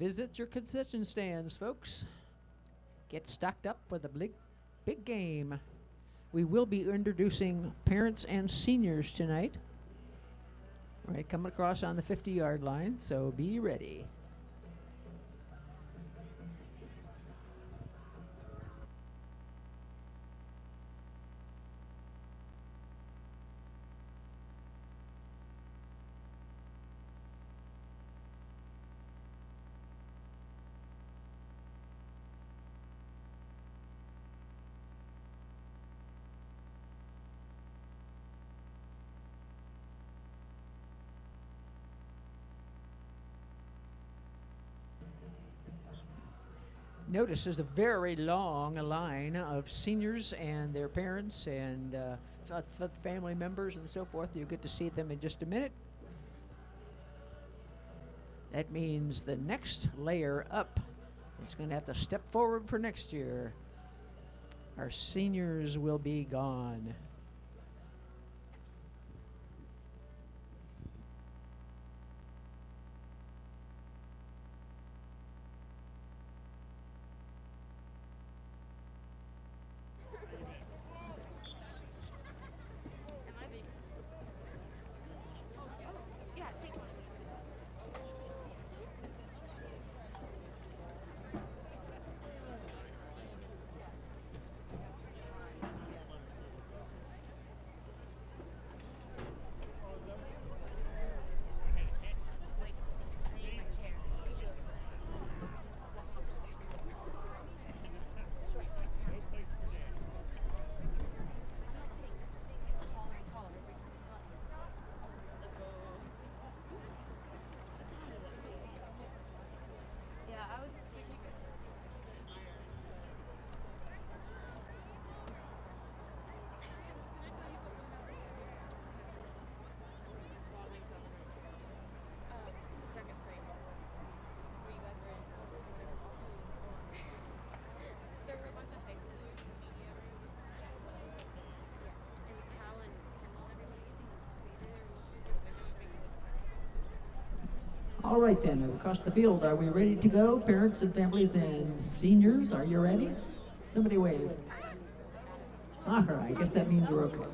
Visit your concession stands, folks. Get stocked up for the big game. We will be introducing parents and seniors tonight. All right, coming across on the 50-yard line, so be ready. Notice there's a very long line of seniors and their parents and family members and so forth. You'll get to see them in just a minute. That means the next layer up is going to have to step forward for next year. Our seniors will be gone. All right then, across the field, are we ready to go? Parents and families and seniors, are you ready? Somebody wave. All right, I guess that means we're okay.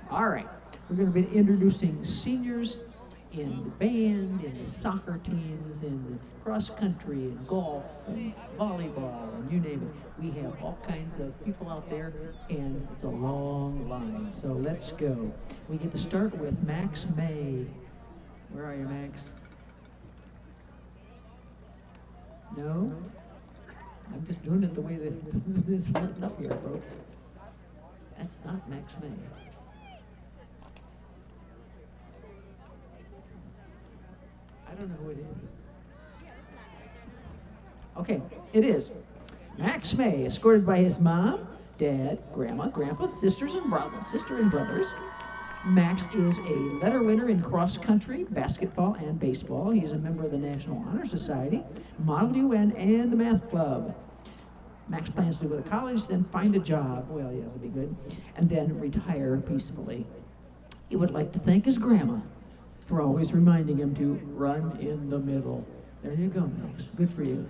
All right, we're going to be introducing seniors in the band, in the soccer teams, in the cross country, and golf, and volleyball, and you name it. We have all kinds of people out there, and it's a long line, so let's go. We get to start with Max May. Where are you, Max? No? I'm just doing it the way that it's lit up here, folks. That's not Max May. I don't know who it is. Okay, it is. Max May, escorted by his mom, dad, grandma, grandpa, sister and brothers. Max is a letter winner in cross country, basketball, and baseball. He is a member of the National Honor Society, Model UN, and the Math Club. Max plans to go to college, then find a job, well, yeah, that'd be good, and then retire peacefully. He would like to thank his grandma for always reminding him to run in the middle. There you go, Max. Good for you.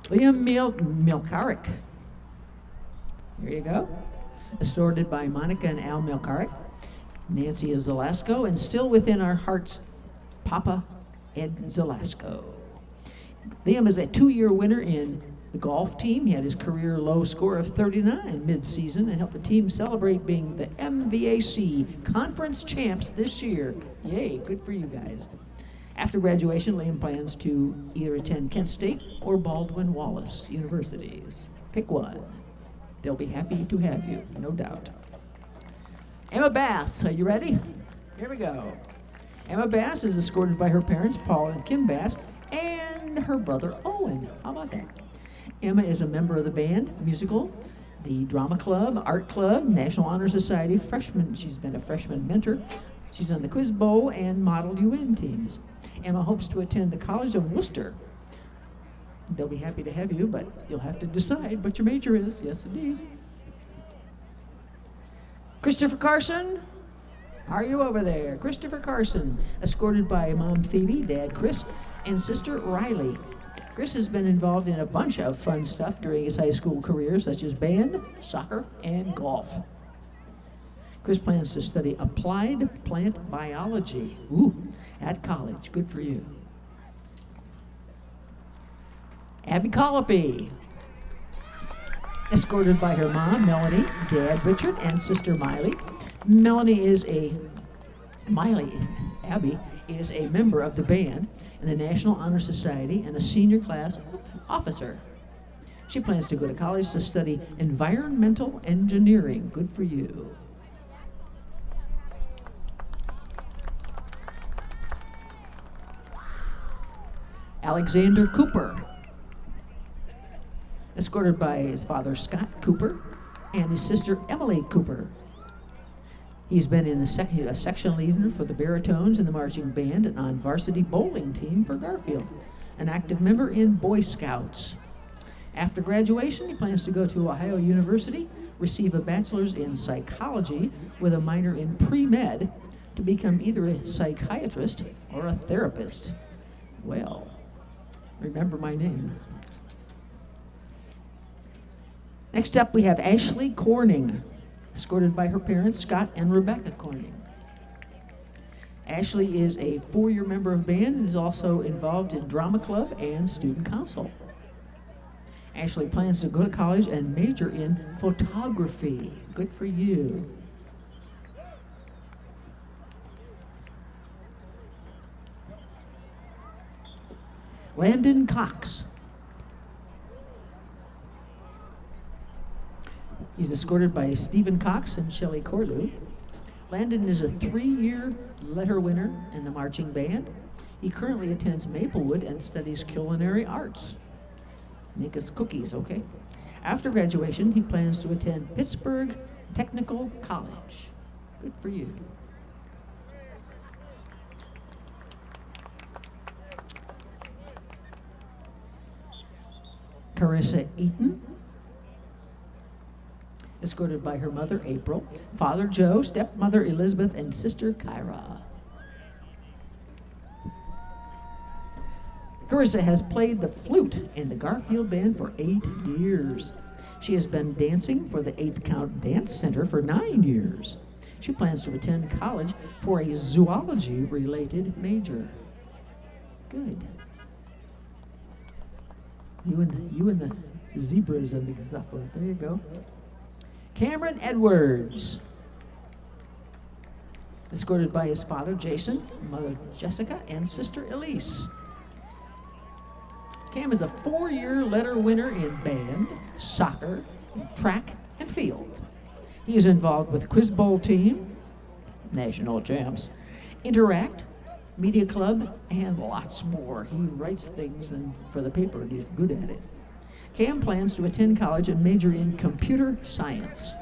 Liam Milkarik. Here you go. Escorted by Monica and Al Milkarik. Nancy is Zelasco, and still within our hearts, Papa Ed Zelasco. Liam is a 2-year winner in the golf team. He had his career low score of 39 mid-season and helped the team celebrate being the MVAC Conference champs this year. Yay, good for you guys. After graduation, Liam plans to either attend Kent State or Baldwin Wallace universities. Pick one. They'll be happy to have you, no doubt. Emma Bass, are you ready? Here we go. Emma Bass is escorted by her parents, Paul and Kim Bass, and her brother, Owen. How about that? Emma is a member of the band, musical, the drama club, art club, National Honor Society freshman. She's been a freshman mentor. She's on the Quiz Bowl and Model UN teams. Emma hopes to attend the College of Worcester. They'll be happy to have you, but you'll have to decide what your major is. Yes, indeed. Christopher Carson, are you over there? Christopher Carson, escorted by Mom Phoebe, Dad Chris, and Sister Riley. Chris has been involved in a bunch of fun stuff during his high school career, such as band, soccer, and golf. Chris plans to study applied plant biology. Ooh, at college. Good for you. Abby Colopy, escorted by her mom, Melanie, Dad Richard, and sister Miley. Abby is a member of the band in the National Honor Society and a senior class officer. She plans to go to college to study environmental engineering. Good for you. Alexander Cooper, escorted by his father Scott Cooper and his sister Emily Cooper. He's been in the section leader for the baritones in the marching band and on varsity bowling team for Garfield, an active member in Boy Scouts. After graduation, he plans to go to Ohio University, receive a bachelor's in psychology with a minor in pre-med to become either a psychiatrist or a therapist. Well, remember my name. Next up, we have Ashley Corning, escorted by her parents, Scott and Rebecca Corning. Ashley is a 4-year member of band and is also involved in drama club and student council. Ashley plans to go to college and major in photography. Good for you. Landon Cox. He's escorted by Stephen Cox and Shelley Corlew. Landon is a 3-year letter winner in the marching band. He currently attends Maplewood and studies culinary arts. Make us cookies, okay? After graduation, he plans to attend Pittsburgh Technical College. Good for you. Carissa Eaton, escorted by her mother, April, father, Joe, stepmother, Elizabeth, and sister, Kyra. Carissa has played the flute in the Garfield band for 8 years. She has been dancing for the 8th Count Dance Center for 9 years. She plans to attend college for a zoology-related major. Good. You and the zebras and the zephyr. There you go. Cameron Edwards, escorted by his father, Jason, mother, Jessica, and sister, Elise. Cam is a 4-year letter winner in band, soccer, track, and field. He is involved with Quiz Bowl team, national champs, Interact, Media Club, and lots more. He writes things for the paper, and he's good at it. Cam plans to attend college and major in computer science.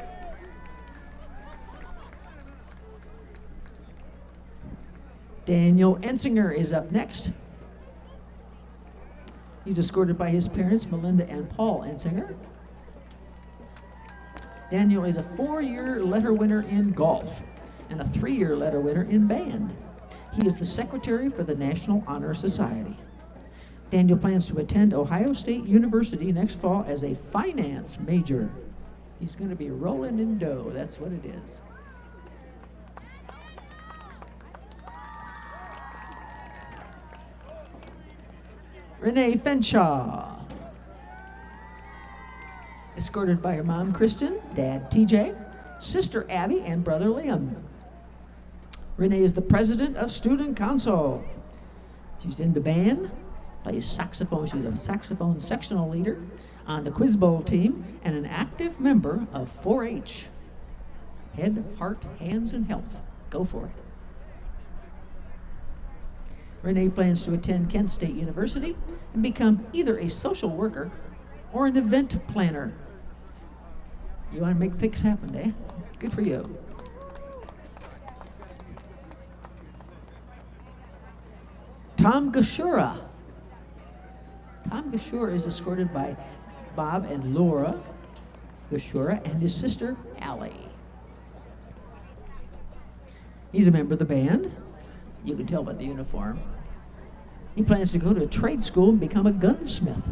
Daniel Ensinger is up next. He's escorted by his parents, Melinda and Paul Ensinger. Daniel is a 4-year letter winner in golf and a 3-year letter winner in band. He is the secretary for the National Honor Society. Daniel plans to attend Ohio State University next fall as a finance major. He's going to be rolling in dough, that's what it is. Renee Fenshaw, escorted by her mom, Kristen, dad, TJ, sister, Abby, and brother, Liam. Renee is the president of Student Council. She's in the band, plays saxophone. She's a saxophone sectional leader on the Quiz Bowl team and an active member of 4-H. Head, heart, hands, and health. Go for it. Renee plans to attend Kent State University and become either a social worker or an event planner. You want to make things happen, eh? Good for you. Tom Gashura. Tom Gashura is escorted by Bob and Laura Gashura and his sister, Allie. He's a member of the band. You can tell by the uniform. He plans to go to a trade school and become a gunsmith.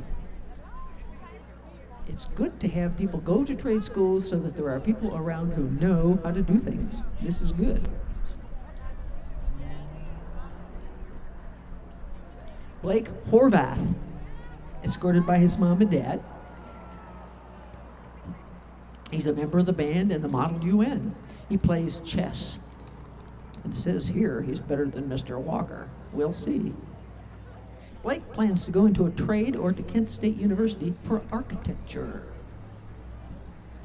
It's good to have people go to trade schools so that there are people around who know how to do things. This is good. Blake Horvath, escorted by his mom and dad. He's a member of the band and the Model UN. He plays chess. And it says here he's better than Mr. Walker. We'll see. Blake plans to go into a trade or to Kent State University for architecture.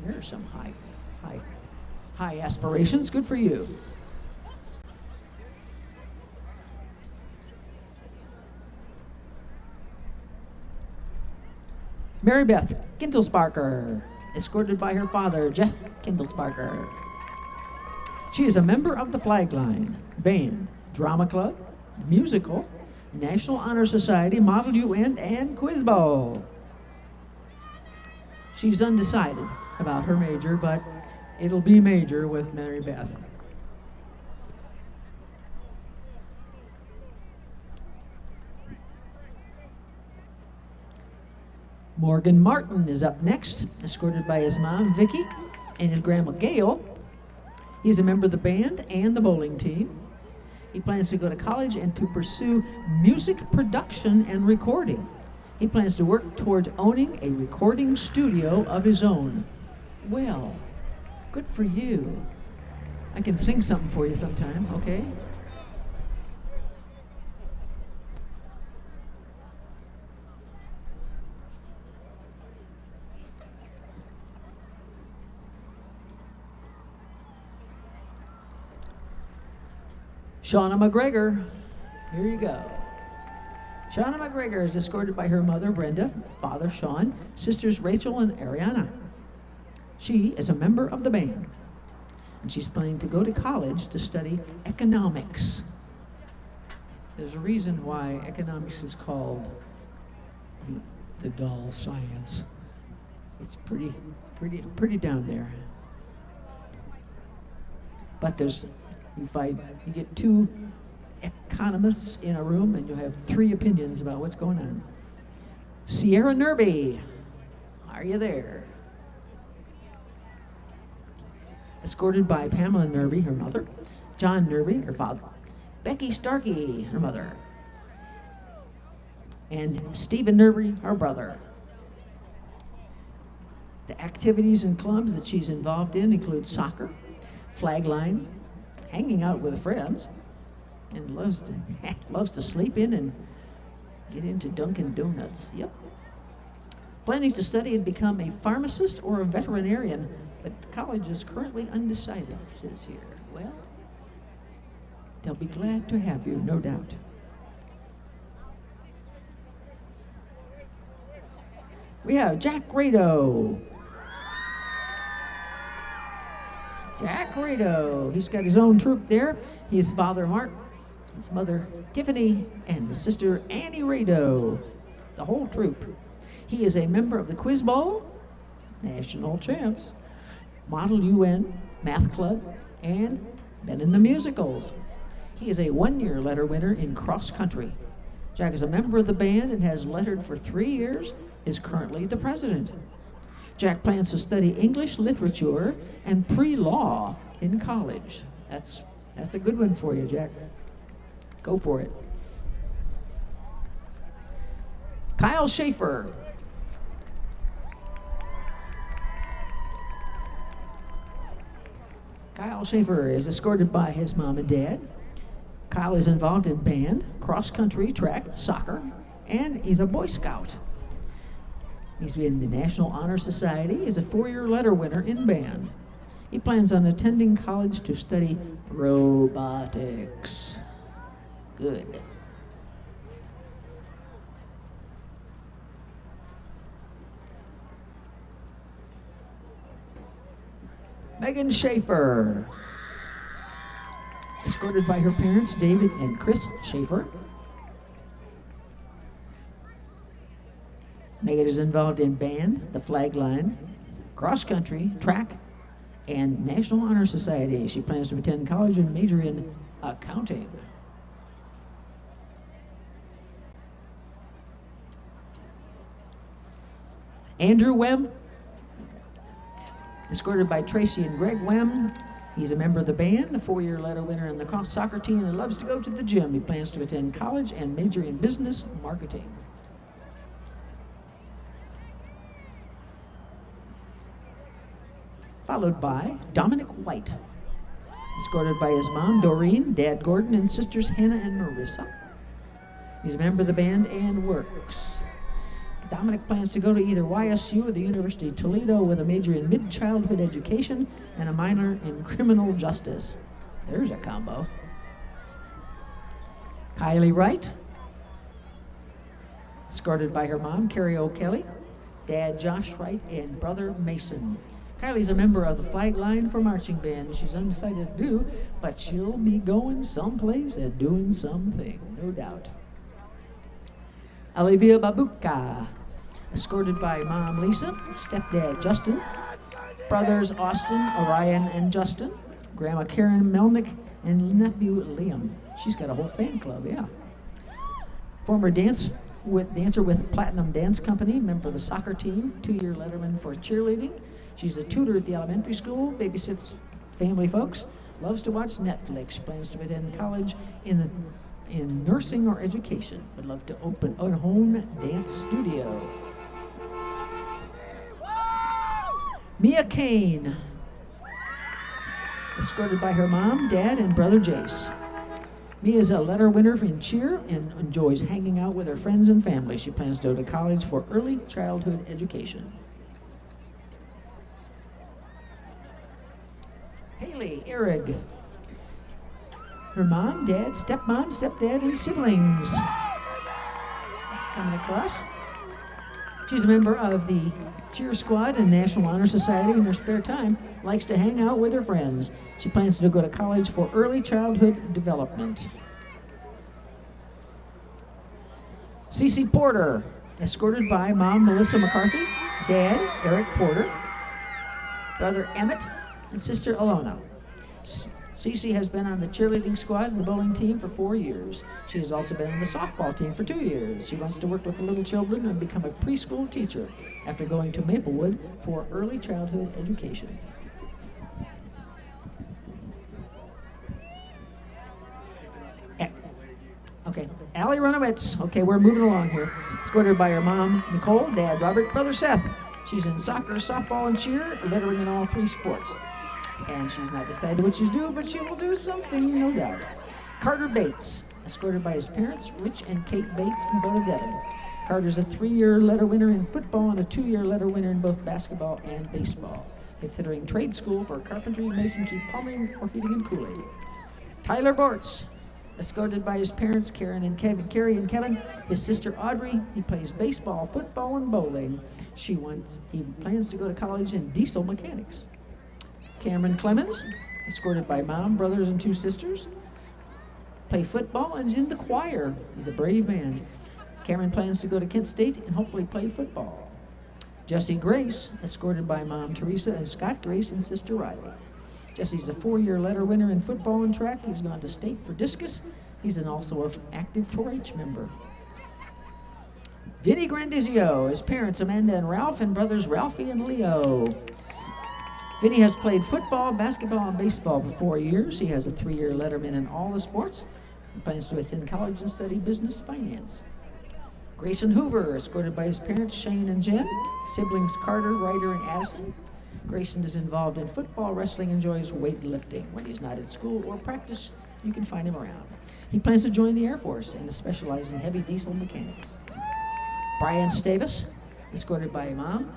There are some high aspirations. Good for you. Mary Beth Kindlesparker, escorted by her father, Jeff Kindlesparker. She is a member of the Flag Line, band, drama club, musical, National Honor Society, Model UN, and Quiz Bowl. She's undecided about her major, but it'll be major with Mary Beth. Morgan Martin is up next, escorted by his mom, Vicky, and his grandma, Gail. He's a member of the band and the bowling team. He plans to go to college and to pursue music production and recording. He plans to work towards owning a recording studio of his own. Well, good for you. I can sing something for you sometime, okay? Shauna McGregor, here you go. Shauna McGregor is escorted by her mother, Brenda, father, Sean, sisters, Rachel and Ariana. She is a member of the band, and she's planning to go to college to study economics. There's a reason why economics is called the dull science. It's pretty down there. But you get two economists in a room and you'll have three opinions about what's going on. Sierra Nerby, are you there? Escorted by Pamela Nerby, her mother, John Nerby, her father, Becky Starkey, her mother, and Stephen Nerby, her brother. The activities and clubs that she's involved in include soccer, flag line, hanging out with friends, and loves to sleep in and get into Dunkin' Donuts. Yep. Planning to study and become a pharmacist or a veterinarian, but the college is currently undecided, it says here. Well, they'll be glad to have you, no doubt. We have Jack Rado. Jack Rado. He's got his own troupe there. His father, Mark, his mother, Tiffany, and his sister, Annie Rado. The whole troupe. He is a member of the Quiz Bowl, national champs, Model UN, Math Club, and been in the musicals. He is a one-year letter winner in cross country. Jack is a member of the band and has lettered for 3 years, is currently the president. Jack plans to study English literature and pre-law in college. That's a good one for you, Jack. Go for it. Kyle Schaefer. Kyle Schaefer is escorted by his mom and dad. Kyle is involved in band, cross country, track, soccer, and he's a Boy Scout. He's in the National Honor Society, is a 4-year letter winner in band. He plans on attending college to study robotics. Good. Megan Schaefer, escorted by her parents, David and Chris Schaefer. Megan is involved in band, the flag line, cross country, track, and National Honor Society. She plans to attend college and major in accounting. Andrew Wem, escorted by Tracy and Greg Wem. He's a member of the band, a 4-year letter winner in the cross soccer team, and loves to go to the gym. He plans to attend college and major in business marketing. Followed by Dominic White, escorted by his mom, Doreen, dad, Gordon, and sisters, Hannah and Marissa. He's a member of the band and works. Dominic plans to go to either YSU or the University of Toledo with a major in mid-childhood education and a minor in criminal justice. There's a combo. Kylie Wright, escorted by her mom, Carrie O'Kelly, dad, Josh Wright, and brother, Mason. Kylie's a member of the flag line for marching band. She's undecided to do, but she'll be going someplace and doing something, no doubt. Olivia Babuka, escorted by mom Lisa, stepdad Justin, brothers Austin, Orion, and Justin, grandma Karen Melnick, and nephew Liam. She's got a whole fan club, yeah. Former dancer with Platinum Dance Company, member of the soccer team, 2-year letterman for cheerleading. She's a tutor at the elementary school, babysits family folks, loves to watch Netflix, plans to attend college in nursing or education, would love to open a home dance studio. Mia Kane, escorted by her mom, dad, and brother Jace. Mia is a letter winner in cheer and enjoys hanging out with her friends and family. She plans to go to college for early childhood education. Haley Ehrig, her mom, dad, stepmom, stepdad, and siblings. Coming across. She's a member of the cheer squad and National Honor Society. In her spare time, likes to hang out with her friends. She plans to go to college for early childhood development. Cece Porter, escorted by mom Melissa McCarthy, dad Eric Porter, brother Emmett, and sister Alona. Cece has been on the cheerleading squad and the bowling team for 4 years. She has also been on the softball team for 2 years. She wants to work with the little children and become a preschool teacher after going to Maplewood for early childhood education. Okay, Allie Runowitz. Okay, we're moving along here. Escorted by her mom, Nicole, dad, Robert, brother, Seth. She's in soccer, softball, and cheer, lettering in all 3 sports. And she's not decided what she's doing, but she will do something, no doubt. Carter Bates, escorted by his parents, Rich and Kate Bates, and brother Devin. Carter's a 3-year letter winner in football and a 2-year letter winner in both basketball and baseball, considering trade school for carpentry, masonry, plumbing, or heating and cooling. Tyler Bortz, escorted by his parents, Carrie and Kevin, his sister Audrey. He plays baseball, football, and bowling. He plans to go to college in diesel mechanics. Cameron Clemens, escorted by mom, brothers, and 2 sisters. Play football and is in the choir. He's a brave man. Cameron plans to go to Kent State and hopefully play football. Jesse Grace, escorted by mom Teresa and Scott Grace and sister Riley. Jesse's a 4-year letter winner in football and track. He's gone to state for discus. He's also an active 4-H member. Vinny Grandizio, his parents Amanda and Ralph, and brothers Ralphie and Leo. Vinny has played football, basketball, and baseball for 4 years. He has a 3-year letterman in all the sports. He plans to attend college and study business finance. Grayson Hoover, escorted by his parents Shane and Jen, siblings Carter, Ryder, and Addison. Grayson is involved in football, wrestling, and enjoys weightlifting. When he's not at school or practice, you can find him around. He plans to join the Air Force and is specialized in heavy diesel mechanics. Brian Stavis, escorted by mom,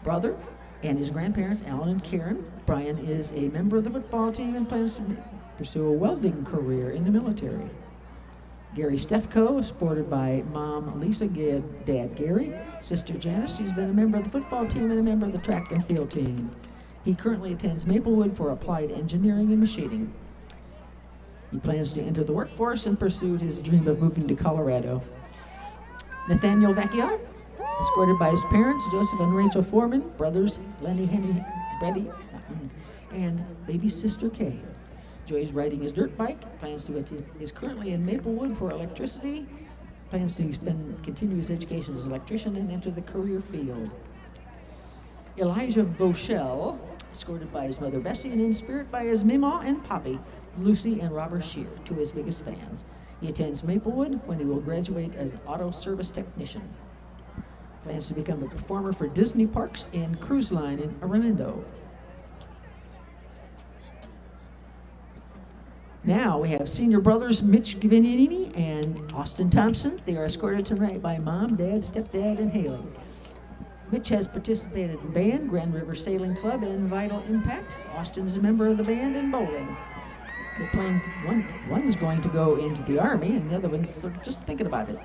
brother, and his grandparents, Alan and Karen. Brian is a member of the football team and plans to pursue a welding career in the military. Gary Stefko, escorted by mom Lisa, dad Gary, sister Janice. He's been a member of the football team and a member of the track and field teams. He currently attends Maplewood for applied engineering and machining. He plans to enter the workforce and pursue his dream of moving to Colorado. Nathaniel Vecchio, escorted by his parents, Joseph and Rachel Foreman, brothers Lenny, Henry, Brady, and baby sister Kay. Joy's riding his dirt bike, is currently in Maplewood for electricity, plans to continue his education as an electrician and enter the career field. Elijah Vauchel, escorted by his mother Bessie and in spirit by his Mima and Poppy, Lucy and Robert Shear, two of his biggest fans. He attends Maplewood when he will graduate as an auto service technician. Plans to become a performer for Disney Parks and Cruise Line in Orlando. Now we have senior brothers Mitch Giovanini and Austin Thompson. They are escorted tonight by mom, dad, stepdad, and Haley. Mitch has participated in band, Grand River Sailing Club, and Vital Impact. Austin is a member of the band in bowling. They're playing, one's going to go into the Army, and the other one's sort of just thinking about it.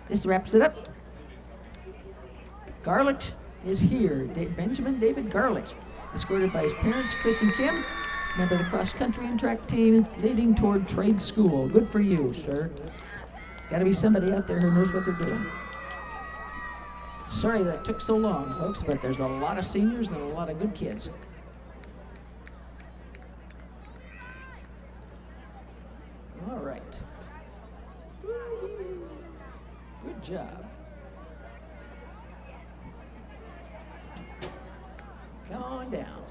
This wraps it up. Garlick is here, Benjamin David Garlick, escorted by his parents, Chris and Kim, member of the cross-country and track team, leading toward trade school. Good for you, sir. Got to be somebody out there who knows what they're doing. Sorry that took so long, folks, but there's a lot of seniors and a lot of good kids. All right. Good job. Come on down.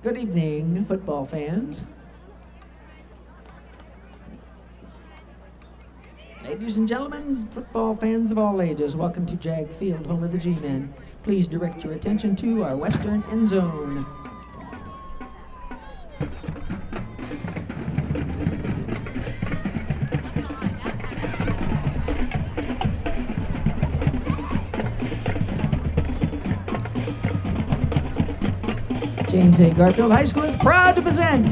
Good evening, football fans. Ladies and gentlemen, football fans of all ages, welcome to Jag Field, home of the G-Men. Please direct your attention to our western end zone. James A. Garfield High School is proud to present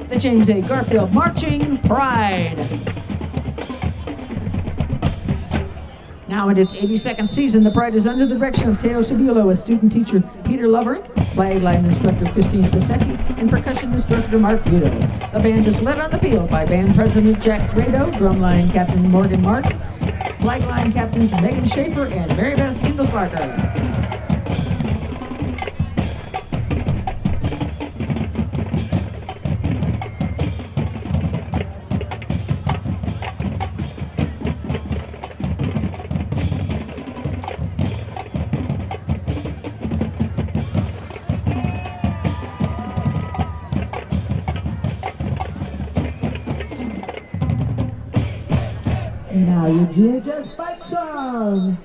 the James A. Garfield Marching Pride. Now in its 82nd season, the Pride is under the direction of Teo Cibulo with student teacher Peter Loverick, flag line instructor Christine Pasecki, and percussion instructor Mark Budo. The band is led on the field by band president Jack Rado, drumline captain Morgan Martin, flag line captains Megan Schaefer and Mary Beth Kindlesbarker. Now your GHS fight song.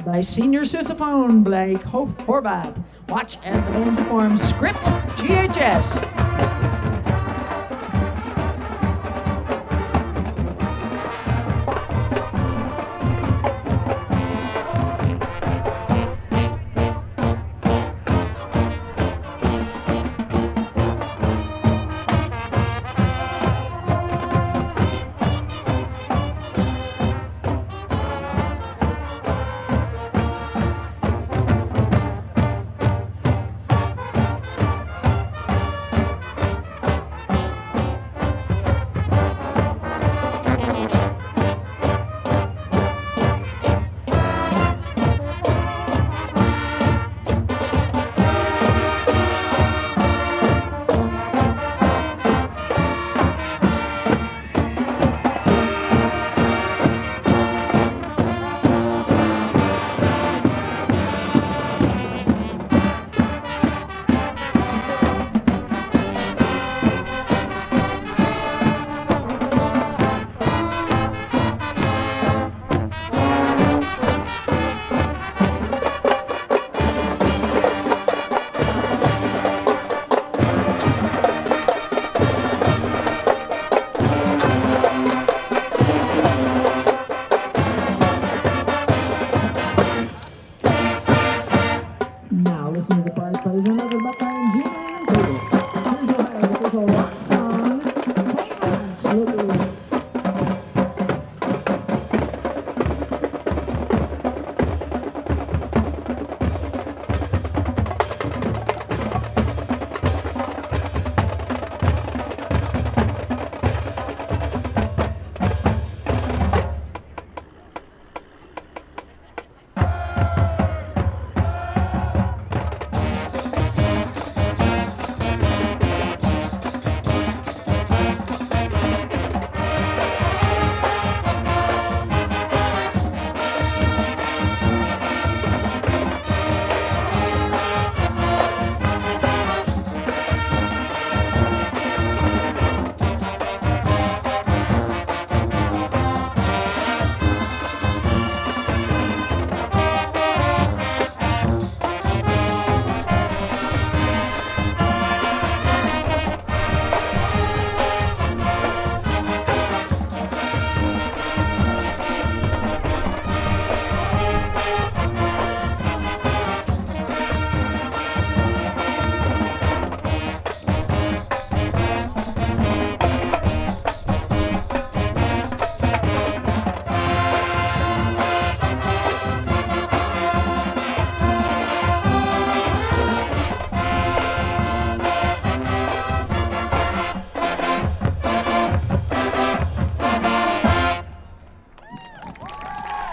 By senior sousaphone Blake Horvath. Watch as the band performs Script GHS. is another Buckeye G-Man table. Here's Ohio's official rock song, Playhouse Looking.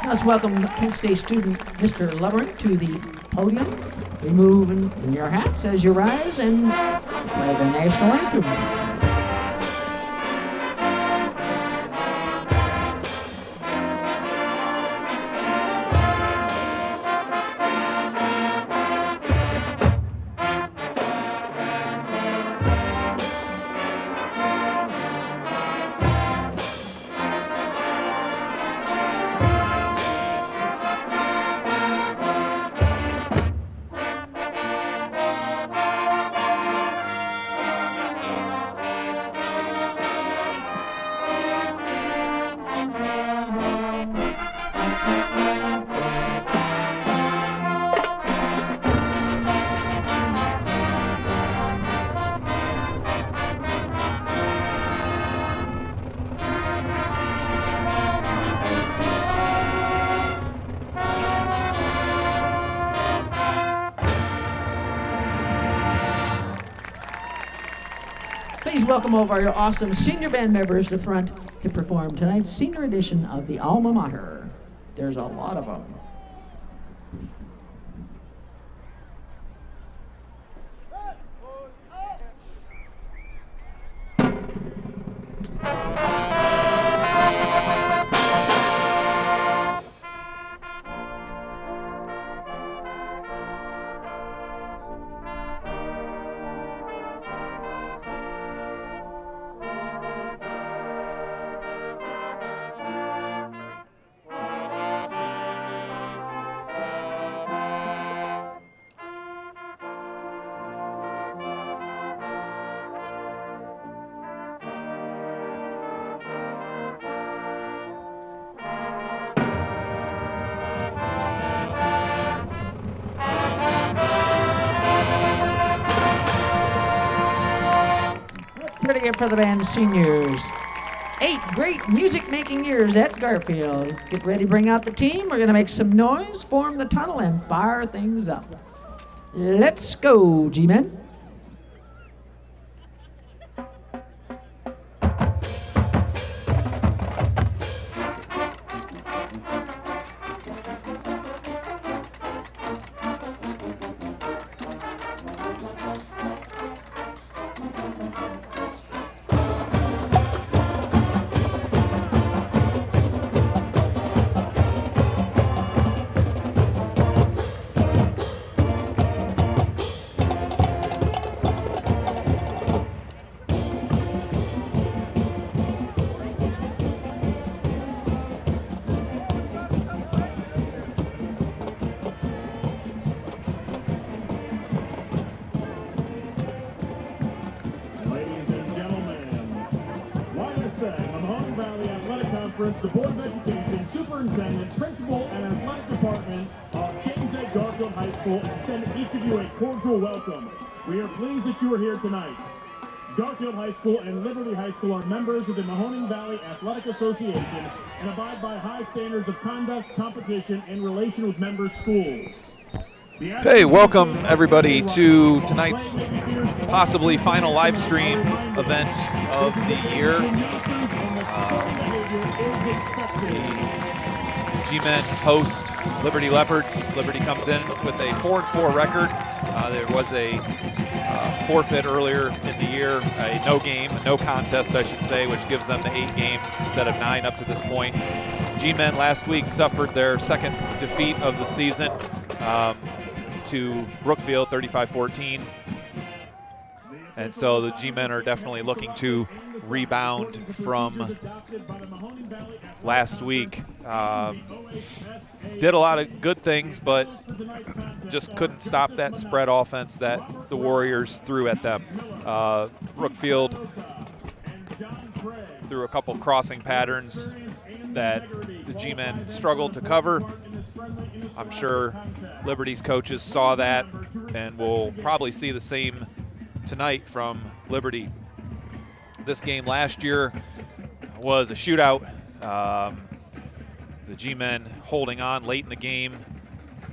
Let's welcome Kent State student Mr. Lovering to the podium. Removing your hats as you rise and play the national anthem. Please welcome all of our awesome senior band members to the front to perform tonight's senior edition of the Alma Mater. There's a lot of them. Pretty good for the band seniors. 8 great music-making years at Garfield. Let's get ready to bring out the team. We're going to make some noise, form the tunnel, and fire things up. Let's go, G-Men. The Board of Education, Superintendent, Principal, and Athletic Department of James A. Garfield High School extend each of you a cordial welcome. We are pleased that you are here tonight. Garfield High School and Liberty High School are members of the Mahoning Valley Athletic Association and abide by high standards of conduct, competition, and relation with member schools. Hey, welcome everybody to tonight's possibly final live stream event of the year. The G-Men host Liberty Leopards. Liberty comes in with a 4-4 record. There was a forfeit earlier in the year, a no contest, I should say, which gives them the 8 games instead of 9 up to this point. G-Men last week suffered their second defeat of the season to Brookfield, 35-14. And so the G-Men are definitely looking to rebound from last week. Did a lot of good things, but just couldn't stop that spread offense that the Warriors threw at them. Brookfield threw a couple crossing patterns that the G-Men struggled to cover. I'm sure Liberty's coaches saw that, and we'll probably see the same tonight from Liberty. This game last year was a shootout. The G-Men holding on late in the game,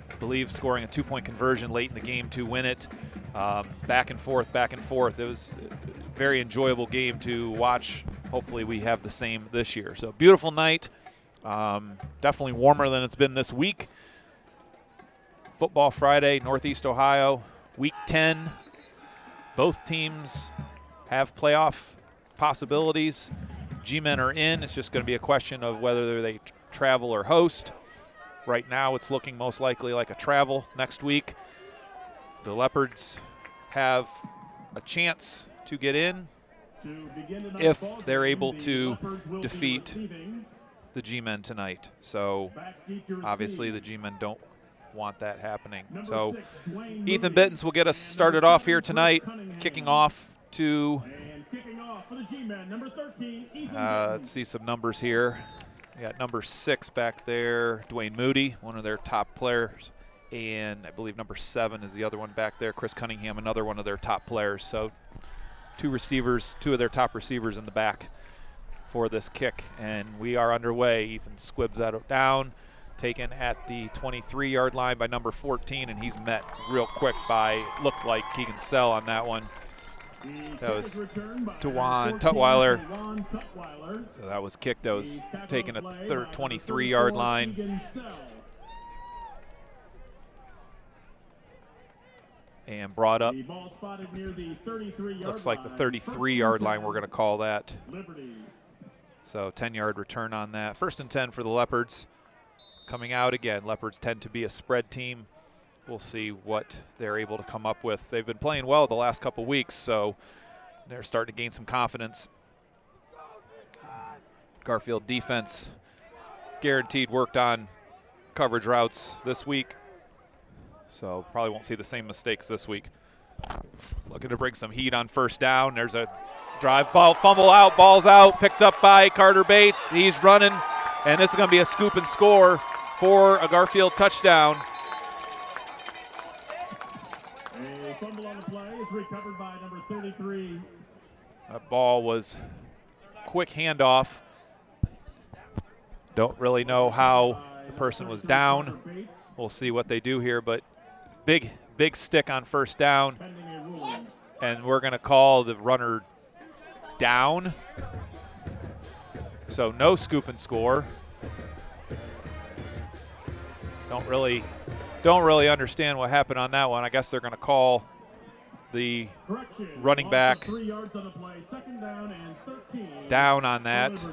I believe scoring a 2-point conversion late in the game to win it. Back and forth. It was a very enjoyable game to watch. Hopefully we have the same this year. So beautiful night. Definitely warmer than it's been this week. Football Friday, Northeast Ohio, Week 10. Both teams have playoff possibilities. G-Men are in. It's just going to be a question of whether they travel or host. Right now it's looking most likely like a travel next week. The Leopards have a chance to get in if they're able to defeat the G-Men tonight. So obviously the G-Men don't want that happening. So Ethan Bittens will get us started off here tonight, kicking off to let's see some numbers here. We got number 6 back there, Dwayne Moody, one of their top players, and I believe number 7 is the other one back there, Chris Cunningham, another one of their top players. So two of their top receivers in the back for this kick, and we are underway. Ethan squibs that down, taken at the 23-yard line by number 14, and he's met real quick by, looked like Keegan Sell on that one. That was Dewan Tutwiler. So that was kicked. That was taken at the 23-yard line. And brought up. Looks like the 33-yard line, we're going to call that. So 10-yard return on that. 1st and 10 for the Leopards. Coming out again, Leopards tend to be a spread team. We'll see what they're able to come up with. They've been playing well the last couple weeks, so they're starting to gain some confidence. Garfield defense guaranteed worked on coverage routes this week, so probably won't see the same mistakes this week. Looking to bring some heat on 1st down. There's a drive ball, fumble out, ball's out, picked up by Carter Bates. He's running, and this is going to be a scoop and score for a Garfield touchdown. A fumble on the play is recovered by number 33. That ball was quick handoff. Don't really know how the person was down. We'll see what they do here, but big stick on 1st down. And we're going to call the runner down. So no scoop and score. Don't really understand what happened on that one. I guess they're going to call the running back down on that.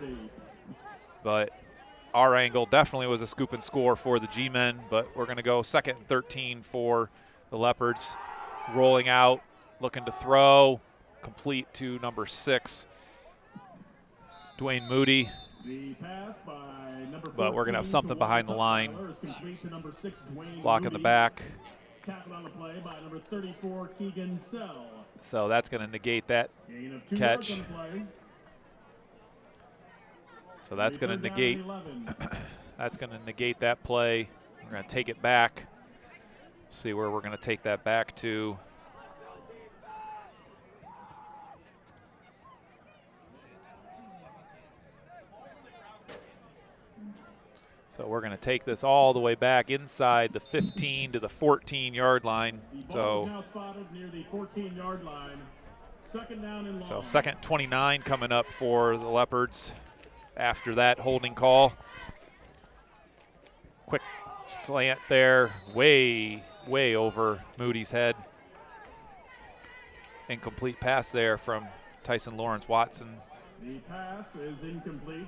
But our angle definitely was a scoop and score for the G-Men, but we're going to go 2nd and 13 for the Leopards. Rolling out, looking to throw, complete to number 6, Dwayne Moody. But we're going to have something behind the line. Block in the back. So that's going to negate that catch. So that's going to negate that play. We're going to take it back. See where we're going to take that back to. So we're going to take this all the way back inside the 15 to the 14-yard line. So now spotted near the 14-yard line. Second down and long. So second 29 coming up for the Leopards after that holding call. Quick slant there, way over Moody's head. Incomplete pass there from Tyson Lawrence Watson. The pass is incomplete.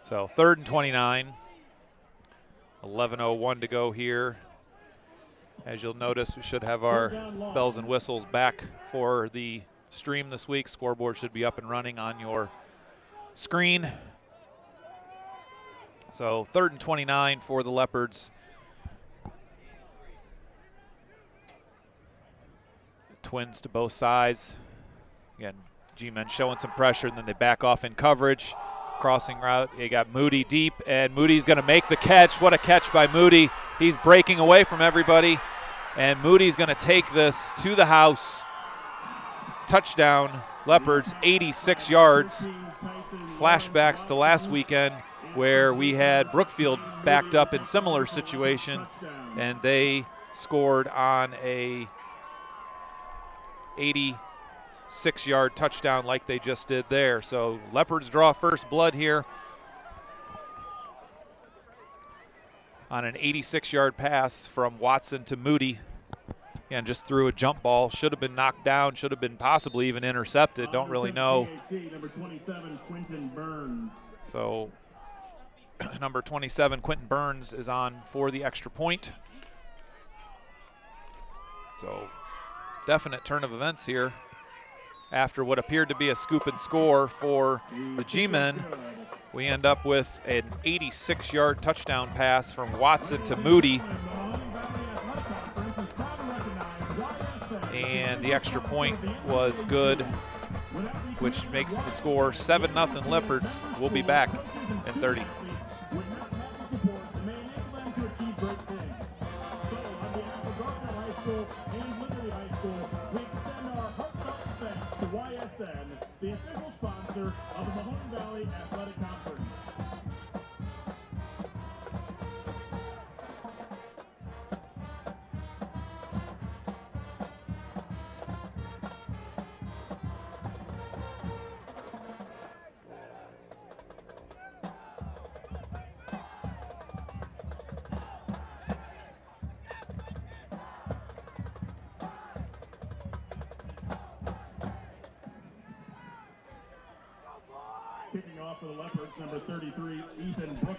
So third and 29. 11:01 to go here. As you'll notice, we should have our bells and whistles back for the stream this week. Scoreboard should be up and running on your screen. So third and 29 for the Leopards. Twins to both sides. Again, G-men showing some pressure, and then they back off in coverage. Crossing route, they got Moody deep, and Moody's going to make the catch. What a catch by Moody. He's breaking away from everybody, and Moody's going to take this to the house. Touchdown, Leopards, 86 yards. Flashbacks to last weekend where we had Brookfield backed up in similar situation, and they scored on a 86-yard touchdown like they just did there. So Leopards draw first blood here on an 86-yard pass from Watson to Moody. And just threw a jump ball. Should have been knocked down, should have been possibly even intercepted. Don't really know. Number 27, Quentin Burns. So number 27, Quentin Burns, is on for the extra point. So definite turn of events here. After what appeared to be a scoop and score for the G-men, we end up with an 86-yard touchdown pass from Watson to Moody. And the extra point was good, which makes the score 7-0 Leopards. We'll be back in 30. The official sponsor of the Mahoning Valley Athletic Conference.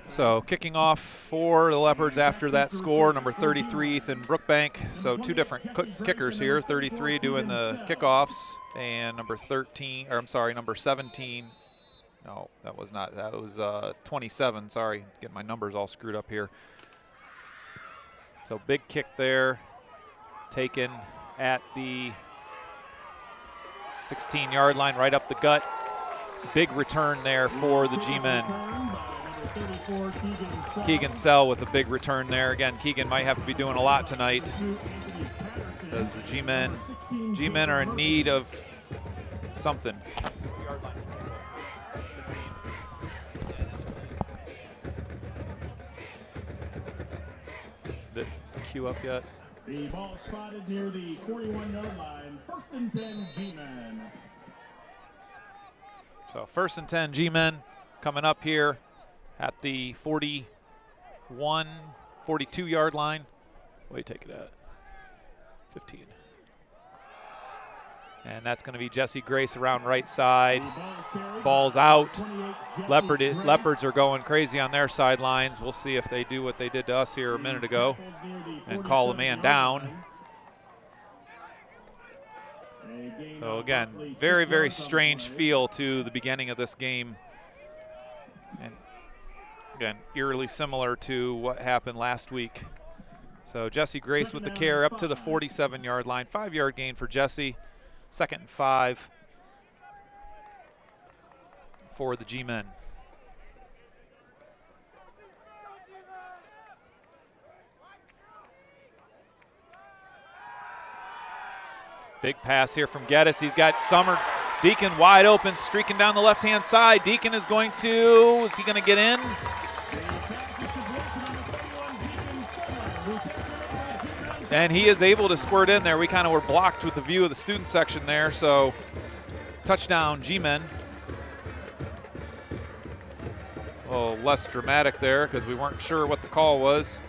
So kicking off for the Leopards after that score, number 33, Ethan Brookbank. So two different kickers here, 33 doing the kickoffs, and number 17. No, that was not. That was 27. Sorry, getting my numbers all screwed up here. So big kick there, taken at the 16-yard line, right up the gut. Big return there for the G-men. Keegan Sell with a big return there. Again, Keegan might have to be doing a lot tonight because the G-men are in need of something. Did it queue up yet? The ball spotted near the 41-yard line. First and 10 G-men. So first and 10 G-men coming up here at the 42-yard line. What do you take it at? 15. And that's going to be Jesse Grace around right side. Ball's out. Leopards are going crazy on their sidelines. We'll see if they do what they did to us here a minute ago and call a man down. So again, very, very strange feel to the beginning of this game. And again, eerily similar to what happened last week. So Jesse Grace with the carry up to the 47-yard line. 5-yard gain for Jesse. 2nd and 5 for the G-men. Big pass here from Geddes. He's got Summer Deacon wide open, streaking down the left-hand side. Deacon is going to, is he going to get in? And he is able to squirt in there. We kind of were blocked with the view of the student section there, so touchdown G-Men. Oh, less dramatic there because we weren't sure what the call was,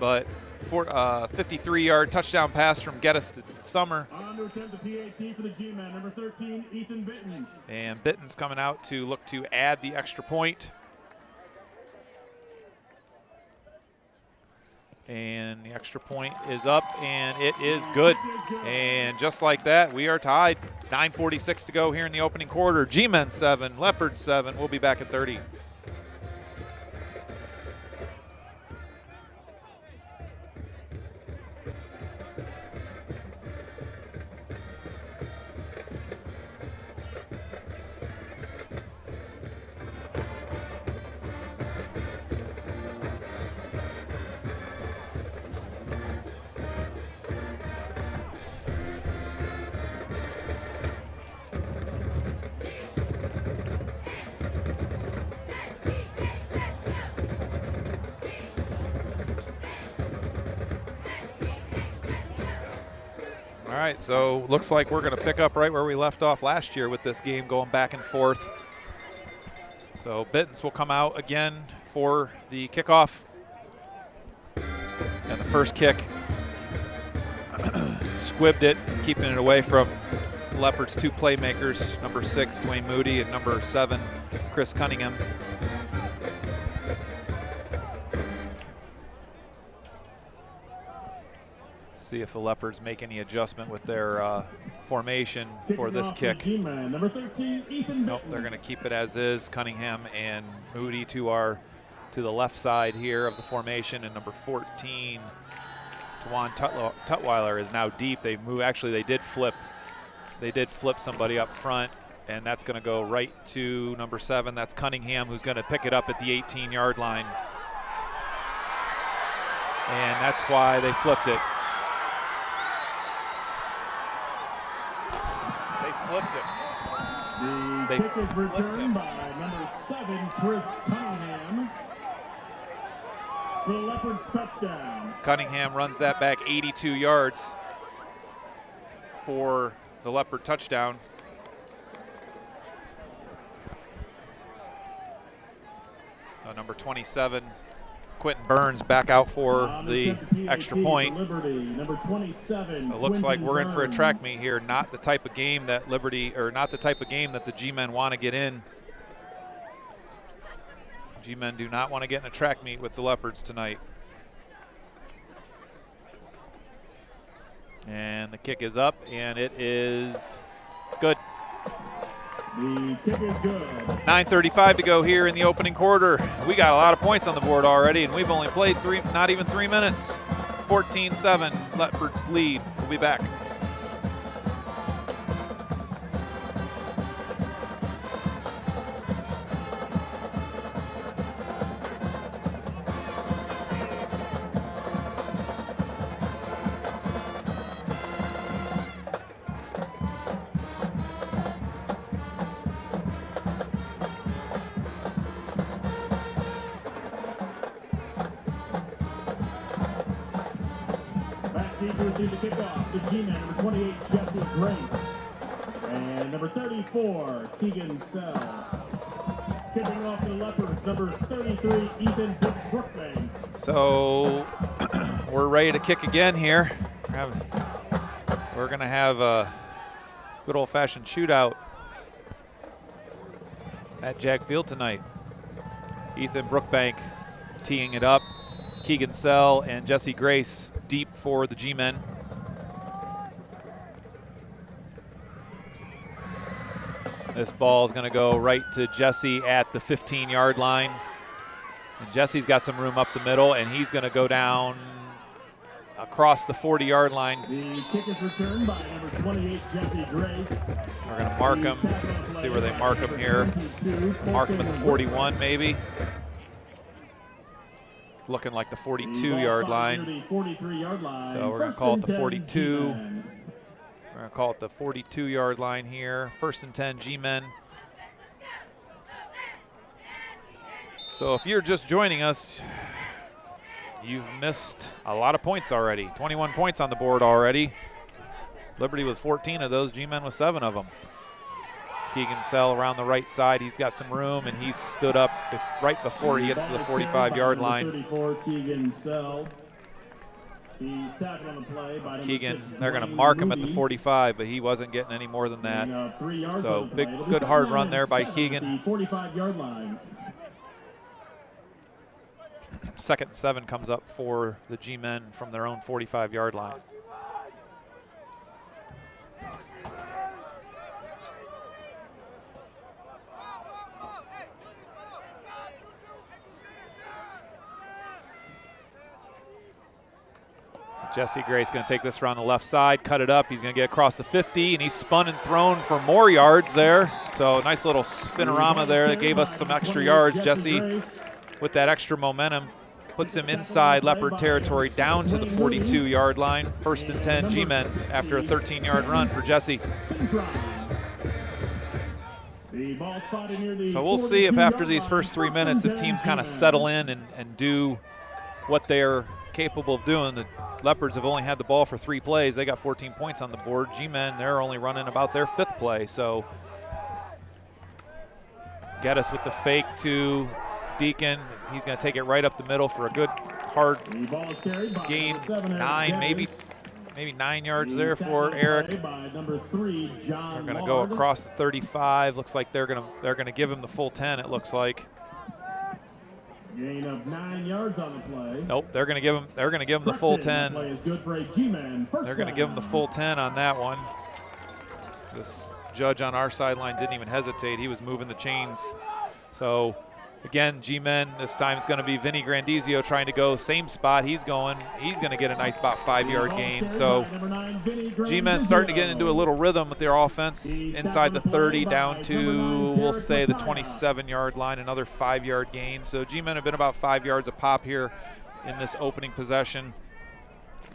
but 53-yard touchdown pass from Geddes to Summer. On to attempt the PAT for the G-Men, number 13, Ethan Bittens. And Bittens coming out to look to add the extra point. And the extra point is up, and it is good. And just like that, we are tied. 9:46 to go here in the opening quarter. G-Men 7, Leopards 7. We'll be back at 30. All right, so looks like we're going to pick up right where we left off last year with this game going back and forth. So Bittens will come out again for the kickoff. And the first kick, squibbed it, keeping it away from Leopards' two playmakers, number 6, Dwayne Moody, and number 7, Chris Cunningham. See if the Leopards make any adjustment with their formation for this kick. Number 13, Ethan Nope, they're going to keep it as is. Cunningham and Moody to the left side here of the formation, and number 14, Tawan Tutwiler, is now deep. They move. Actually, they did flip somebody up front, and that's going to go right to number 7. That's Cunningham, who's going to pick it up at the 18-yard line, and that's why they flipped it. Flipped it. The kick is returned by number 7, Chris Cunningham, for the Leopards touchdown. Cunningham runs that back 82 yards for the Leopard touchdown. So number 27, Quentin Burns, back out for the extra point. Number 27, it looks like we're in for a Burns. track meet here. Not the type of game that not the type of game that the G-Men want to get in. G-Men do not want to get in a track meet with the Leopards tonight. And the kick is up, and it is good. The kick is good. 9:35 to go here in the opening quarter. We got a lot of points on the board already, and we've only played not even 3 minutes. 14-7, Leopards lead. We'll be back. To receive the kickoff, the G-Man, number 28, Jesse Grace, and number 34, Keegan Sell. Kicking off the Leopards, number 33, Ethan Brookbank. So we're ready to kick again here. We're going to have a good old-fashioned shootout at Jag Field tonight. Ethan Brookbank teeing it up. Keegan Sell and Jesse Grace deep for the G-Men. This ball is going to go right to Jesse at the 15-yard line. And Jesse's got some room up the middle, and he's going to go down across the 40-yard line. The kick is returned by number 28, Jesse Grace. We're going to mark him. Let's see where they mark him here. Mark him at the 41 maybe. Looking like the 42-yard line. So we're going to call it the 42. We're going to call it the 42-yard line here. 1st and 10, G-men. So if you're just joining us, you've missed a lot of points already. 21 points on the board already. Liberty with 14 of those, G-men with 7 of them. Keegan Sell around the right side. He's got some room, and he's stood up right before he gets to the 45-yard line. 34, Keegan Sell. He's tackled on the play by Keegan, they're going to mark him at the 45, but he wasn't getting any more than that. 3 yards So on the play. big, It'll be good second hard down run and there by 7 at Keegan. the 45-yard line. 2nd and 7 comes up for the G-men from their own 45-yard line. Jesse Gray's going to take this around the left side, cut it up. He's going to get across the 50, and he's spun and thrown for more yards there. So nice little spinorama there that gave us some extra yards. Jesse, with that extra momentum, puts him inside Leopard territory down to the 42-yard line. 1st and 10, G-men after a 13-yard run for Jesse. So we'll see if after these first 3 minutes, if teams kind of settle in and do what they're capable of doing. The Leopards have only had the ball for 3 plays. They got 14 points on the board. G-men, they're only running about their 5th play. So Geddes with the fake to Deacon. He's going to take it right up the middle for a good hard gain. 9, maybe 9 yards there for Eric. They're going to go across the 35. Looks like they're going to give him the full 10. It looks like. Gain of 9 yards on the play. Nope, they're going to give him the full 10. Play is good for a G-man. They're going to give him the full 10 on that one. This judge on our sideline didn't even hesitate. He was moving the chains. So again, G-men, this time it's going to be Vinny Grandizio trying to go same spot. He's going to get a nice about 5-yard gain. So G-men starting to get into a little rhythm with their offense inside the 30 down to, we'll say, the 27-yard line, another 5-yard gain. So G-men have been about 5 yards a pop here in this opening possession.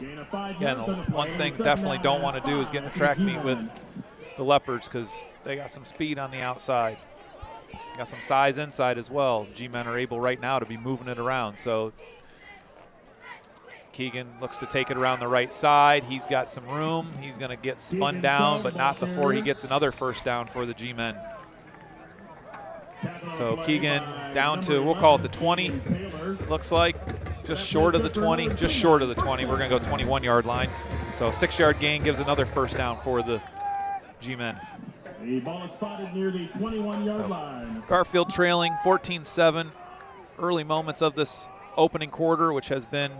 Again, one thing definitely don't want to do is get in the track meet with the Leopards because they got some speed on the outside. Got some size inside as well. G-men are able right now to be moving it around. So Keegan looks to take it around the right side. He's got some room. He's going to get spun down, but not before he gets another 1st down for the G-men. So Keegan down to, we'll call it the 20. Looks like just short of the 20. Just short of the 20. We're going to go 21-yard line. So 6-yard gain gives another 1st down for the G-men. The ball is spotted near the 21-yard line. Garfield trailing 14-7. Early moments of this opening quarter, which has been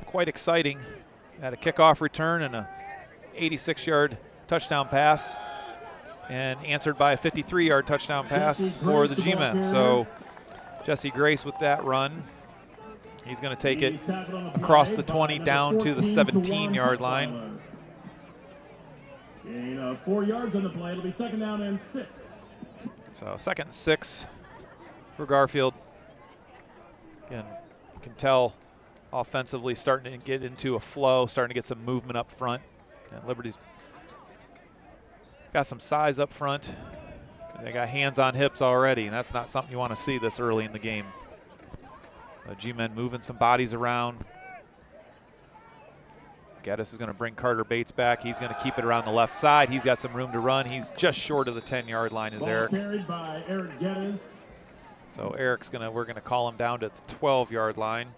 quite exciting. Had a kickoff return and a 86-yard touchdown pass, and answered by a 53-yard touchdown pass for the G-men. So Jesse Grace with that run. He's going to take it across the 20 down to the 17-yard line. Gain of 4 yards on the play. It'll be 2nd down and 6. So 2nd and 6 for Garfield. Again, you can tell offensively starting to get into a flow, starting to get some movement up front. And Liberty's got some size up front. They got hands on hips already, and that's not something you want to see this early in the game. G-men moving some bodies around. Geddes is going to bring Carter Bates back. He's going to keep it around the left side. He's got some room to run. He's just short of the 10-yard line is Eric. Carried by Eric Geddes. So Eric's we're going to call him down to the 12-yard line.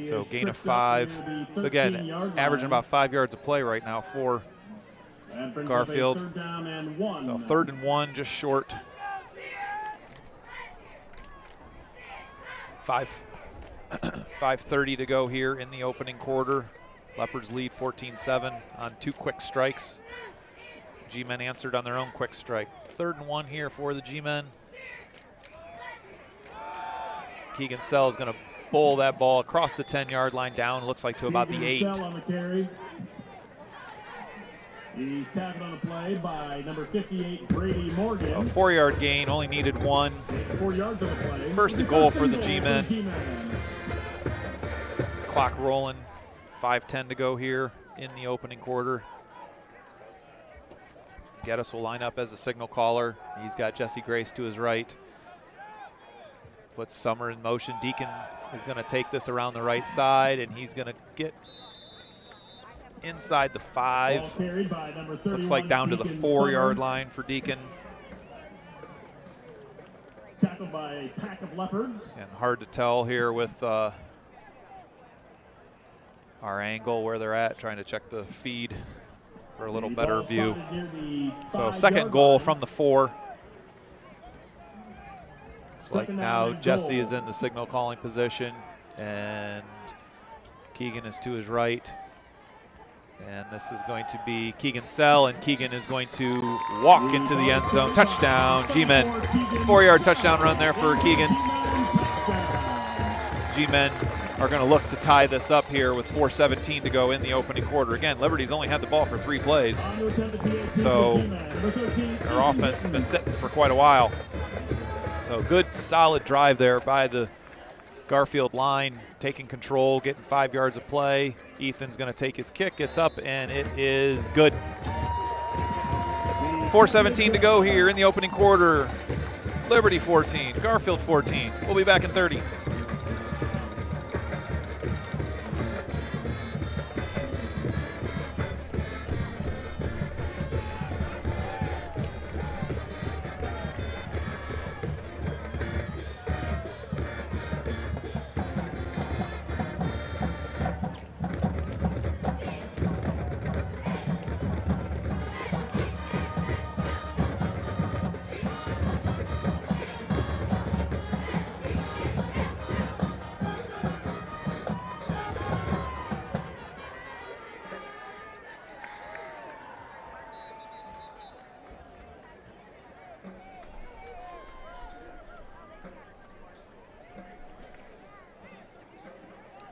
So gain of 5. So again, averaging about 5 yards a play right now for Garfield. Third down and 1. So 3rd and 1, just short. 5:30 to go here in the opening quarter. Leopards lead 14-7 on 2 quick strikes. G-men answered on their own quick strike. 3rd and 1 here for the G-men. Keegan Sell is going to bowl that ball across the 10-yard line down, looks like to about the 8. On the carry. He's tackled on the play by number 58, Brady Morgan. So 4-yard gain, only needed 1. 4 yards on the play. 1st and goal for the G-men. Clock rolling. 5:10 to go here in the opening quarter. Geddes will line up as the signal caller. He's got Jesse Grace to his right. Puts Summer in motion. Deacon is going to take this around the right side, and he's going to get inside the 5. Looks like down to the 4-yard line for Deacon. Tackled by a pack of Leopards. And hard to tell here with our angle where they're at, trying to check the feed for a little better view. So second goal from the 4. It's like now Jesse is in the signal calling position, and Keegan is to his right. And this is going to be Keegan Sell, and Keegan is going to walk into the end zone. Touchdown, G-Men. 4-yard touchdown run there for Keegan. G-Men are going to look to tie this up here with 4:17 to go in the opening quarter. Again, Liberty's only had the ball for 3 plays, so their offense has been sitting for quite a while. So good, solid drive there by the Garfield line, taking control, getting 5 yards of play. Ethan's going to take his kick. It's up, and it is good. 4:17 to go here in the opening quarter. Liberty 14, Garfield 14. We'll be back in 30.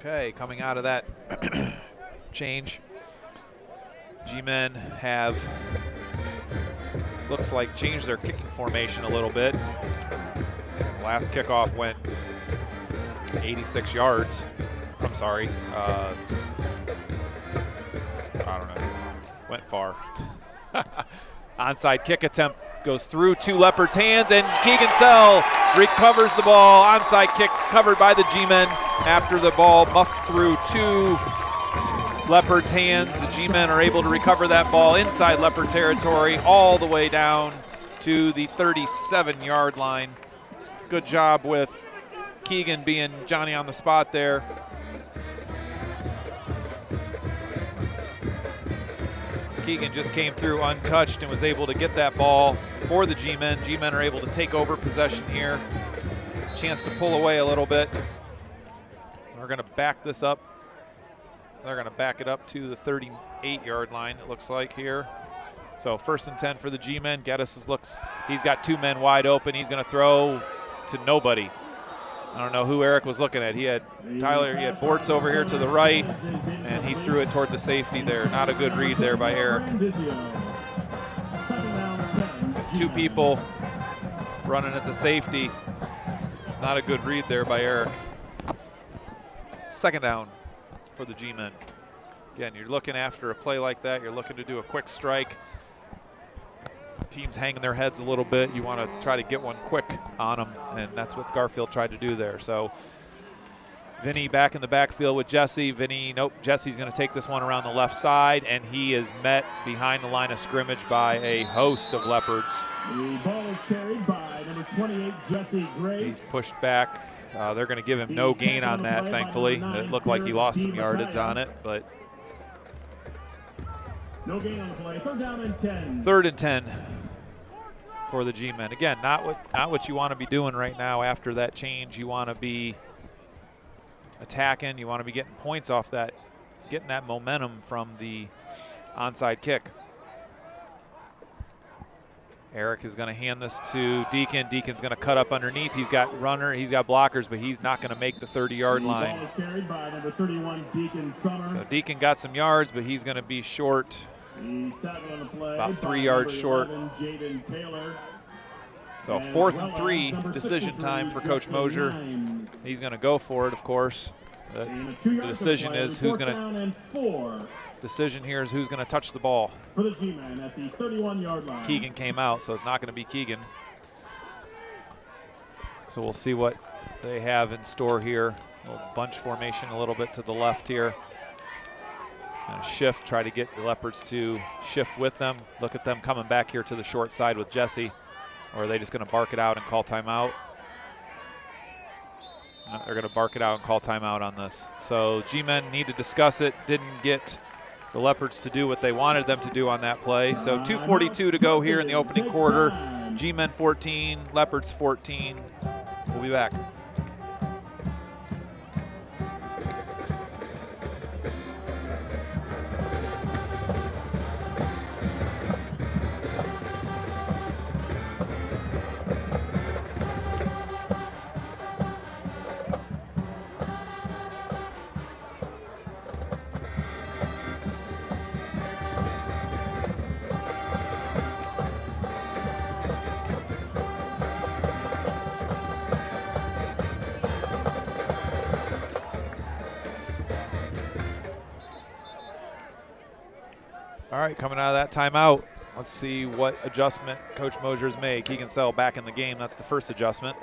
Okay, coming out of that change, G-Men have, looks like, changed their kicking formation a little bit. Last kickoff went 86 yards. I'm sorry. I don't know. Went far. Onside kick attempt goes through 2 Leopards' hands, and Keegan Sell recovers the ball. Onside kick covered by the G-Men after the ball muffed through 2 Leopards' hands. The G-Men are able to recover that ball inside Leopard territory all the way down to the 37-yard line. Good job with Keegan being Johnny on the spot there. Keegan just came through untouched and was able to get that ball for the G-Men. G-Men are able to take over possession here. Chance to pull away a little bit. We're going to back this up. They're going to back it up to the 38-yard line, it looks like here. So 1st and 10 for the G-Men. Geddes looks, he's got 2 men wide open. He's going to throw to nobody. I don't know who Eric was looking at. He had Tyler, he had Bortz over here to the right, and he threw it toward the safety there. Not a good read there by Eric. 2 people running at the safety. Not a good read there by Eric. 2nd down for the G-Men. Again, you're looking after a play like that. You're looking to do a quick strike. Teams hanging their heads a little bit. You want to try to get one quick on them, and that's what Garfield tried to do there. So Vinny back in the backfield with Jesse. Vinny, nope, Jesse's going to take this one around the left side, and he is met behind the line of scrimmage by a host of Leopards. The ball is carried by number 28, Jesse Grace. He's pushed back. They're going to give him no gain on that, thankfully. It looked like he lost some yardage on it, but no gain on the play. 3rd down and 10. 3rd and 10 for the G-Men. Again, not what you want to be doing right now after that change. You want to be attacking. You want to be getting points off that, getting that momentum from the onside kick. Eric is going to hand this to Deacon. Deacon's going to cut up underneath. He's got runner, he's got blockers, but he's not going to make the 30-yard line. The ball is carried by number 31, Deacon Summer. So Deacon got some yards, but he's going to be short. He's tackled on the play About 3 yards short. 11, Jaden Taylor. So 4th and 3, decision time for Coach Mosier. He's going to go for it, of course. The decision is who's going to. Decision here is who's going to touch the ball. For the G-men at the 31-yard line. Keegan came out, so it's not going to be Keegan. So we'll see what they have in store here. A little bunch formation a little bit to the left here. And a shift, try to get the Leopards to shift with them. Look at them coming back here to the short side with Jesse. Or are they just going to bark it out and call timeout? No, they're going to bark it out and call timeout on this. So G-men need to discuss it. Didn't get the Leopards to do what they wanted them to do on that play. So 2:42 to go here in the opening quarter. G-men 14, Leopards 14. We'll be back. All right, coming out of that timeout, let's see what adjustment Coach Mosier's made. Keegan Sell back in the game. That's the first adjustment.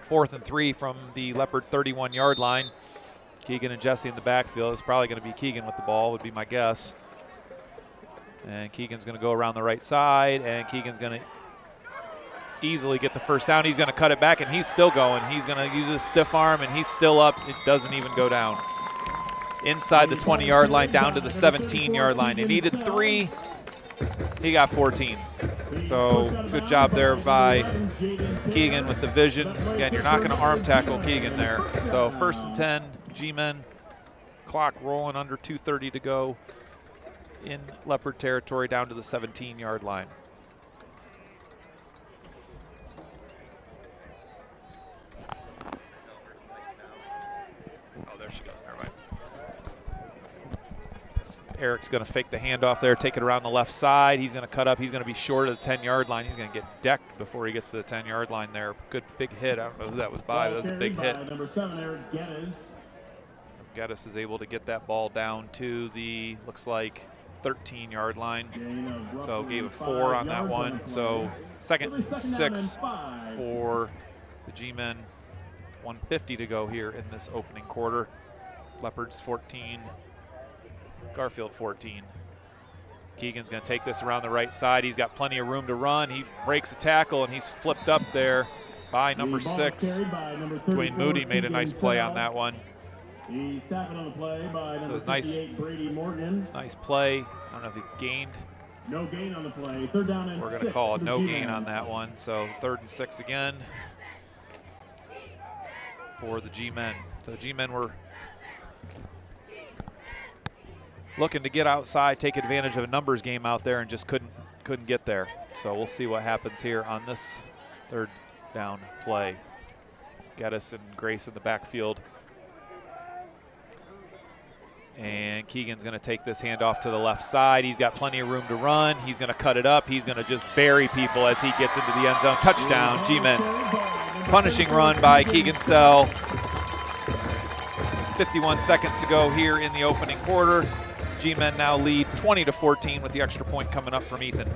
4th and 3 from the Leopard 31-yard line. Keegan and Jesse in the backfield. It's probably going to be Keegan with the ball, would be my guess. And Keegan's going to go around the right side, and Keegan's going to easily get the first down. He's going to cut it back, and he's still going. He's going to use his stiff arm, and he's still up. It doesn't even go down. Inside the 20-yard line, down to the 17-yard line. They needed 3. He got 14. So good job there by Keegan with the vision. Again, you're not going to arm tackle Keegan there. So 1st and 10, G-men. Clock rolling, under 2:30 to go in Leopard territory, down to the 17-yard line. Oh, there she goes. Never mind. Eric's going to fake the handoff there, take it around the left side. He's going to cut up. He's going to be short of the 10-yard line. He's going to get decked before he gets to the 10-yard line there. Good big hit. I don't know who that was by, but that was a big hit. Number 7, Eric Geddes. Geddes is able to get that ball down to the, looks like, 13-yard line. So gave a 4 on that one. So 2nd and 6 for the G-men. 1:50 to go here in this opening quarter. Leopards 14. Garfield 14. Keegan's going to take this around the right side. He's got plenty of room to run. He breaks a tackle, and he's flipped up there by number 6. Dwayne Moody made a nice play on that one. He's tapping on the play by number 58, Brady Morgan. Nice play. I don't know if he gained. No gain on the play. 3rd down and 6. We're going to call it no gain on that one. So 3rd and 6 again for the G-men. So the G-men were looking to get outside, take advantage of a numbers game out there, and just couldn't get there. So we'll see what happens here on this 3rd down play. Geddes and Grace in the backfield. And Keegan's going to take this handoff to the left side. He's got plenty of room to run. He's going to cut it up. He's going to just bury people as he gets into the end zone. Touchdown, G-men. Punishing run by Keegan Sell. 51 seconds to go here in the opening quarter. G-men now lead 20-14 with the extra point coming up from Ethan.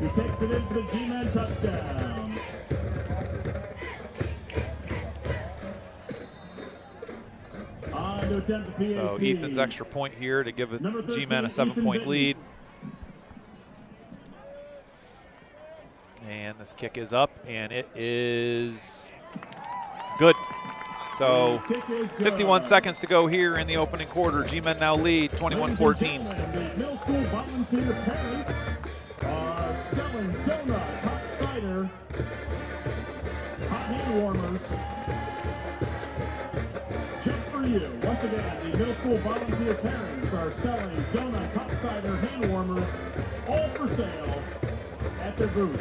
He takes it in for the G-men touchdown. So Ethan's extra point here to give G-men a 7-point lead. And this kick is up, and it is good. So 51 seconds to go here in the opening quarter. G-men now lead 21-14. The middle school volunteer parents are selling donuts, hot cider, hot hand warmers, just for you. Once again, the middle school volunteer parents are selling donuts, hot cider, hand warmers, all for sale at their booth.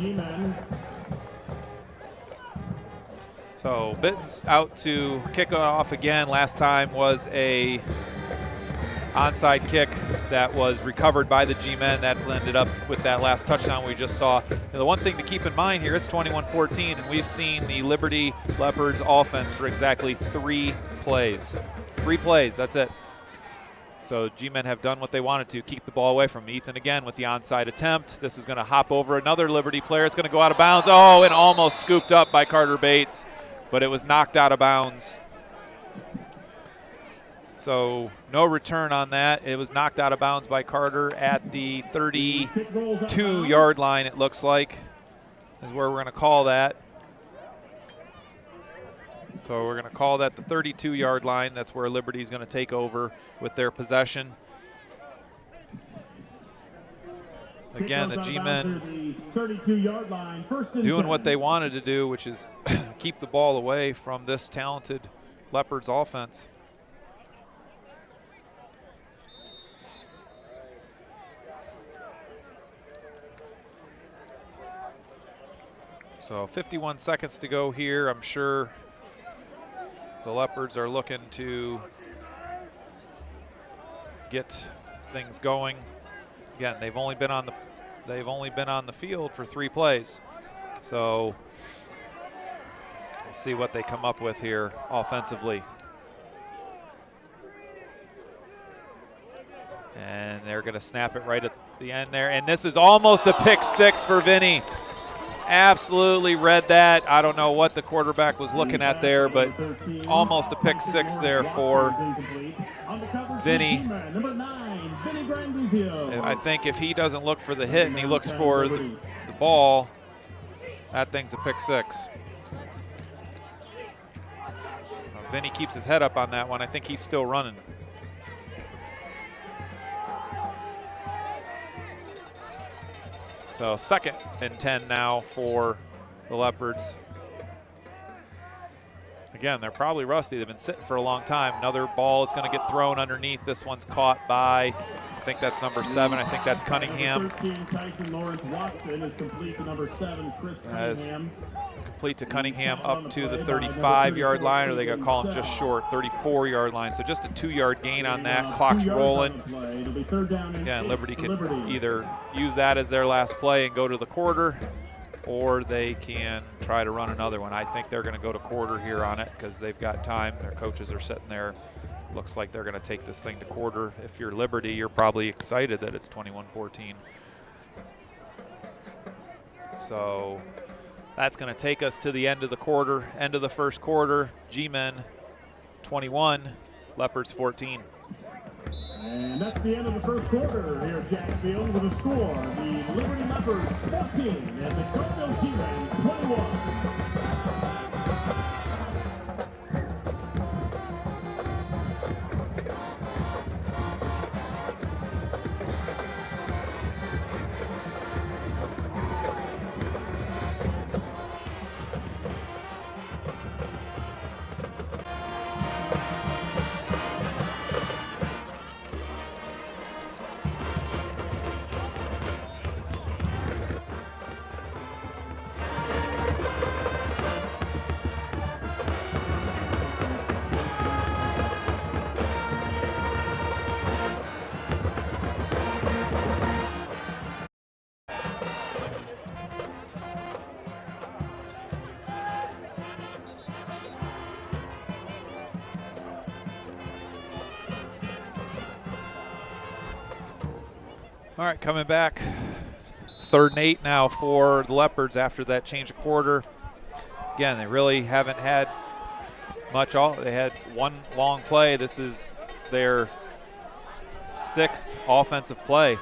G-men. So Bitten's out to kick off again. Last time was a onside kick that was recovered by the G-men. That ended up with that last touchdown we just saw. And the one thing to keep in mind here, it's 21-14, and we've seen the Liberty Leopards offense for exactly 3 plays. 3 plays, that's it. So G-men have done what they wanted to, keep the ball away from Ethan again with the onside attempt. This is going to hop over another Liberty player. It's going to go out of bounds. Oh, and almost scooped up by Carter Bates, but it was knocked out of bounds. So no return on that. It was knocked out of bounds by Carter at the 32-yard line, it looks like, is where we're going to call that. So we're going to call that the 32-yard line. That's where Liberty's going to take over with their possession. Again, the G-men doing what they wanted to do, which is keep the ball away from this talented Leopards offense. So 51 seconds to go here. I'm sure the Leopards are looking to get things going. Again, they've only been on the field for 3 plays. So we'll see what they come up with here offensively. And they're going to snap it right at the end there. And this is almost a pick 6 for Vinny. Absolutely read that. I don't know what the quarterback was looking at there, but almost a pick 6 there for Vinny. I think if he doesn't look for the hit and he looks for the ball, that thing's a pick 6. Vinny keeps his head up on that one. I think he's still running. So 2nd and 10 now for the Leopards. Again, they're probably rusty. They've been sitting for a long time. Another ball, it's going to get thrown underneath. This one's caught by, I think that's number 7. I think that's Cunningham. 13, Tyson Lawrence Watson is complete to number 7, Chris Cunningham. Complete to Cunningham up to the 35-yard line, or they got to call him just short, 34-yard line. So just a 2-yard gain on that. Clock's rolling. Again, Liberty can either use that as their last play and go to the quarter, or they can try to run another one. I think they're going to go to quarter here on it because they've got time. Their coaches are sitting there. Looks like they're going to take this thing to quarter. If you're Liberty, you're probably excited that it's 21-14. So that's going to take us to the end of the quarter, end of the first quarter. G-men 21, Leopards 14. And that's the end of the first quarter here at Jack Field with a score. The Liberty Leopards 14 and the Garfield G-men 21. All right, coming back. 3rd and 8 now for the Leopards after that change of quarter. Again, they really haven't had much. They had one long play. This is their 6th offensive play.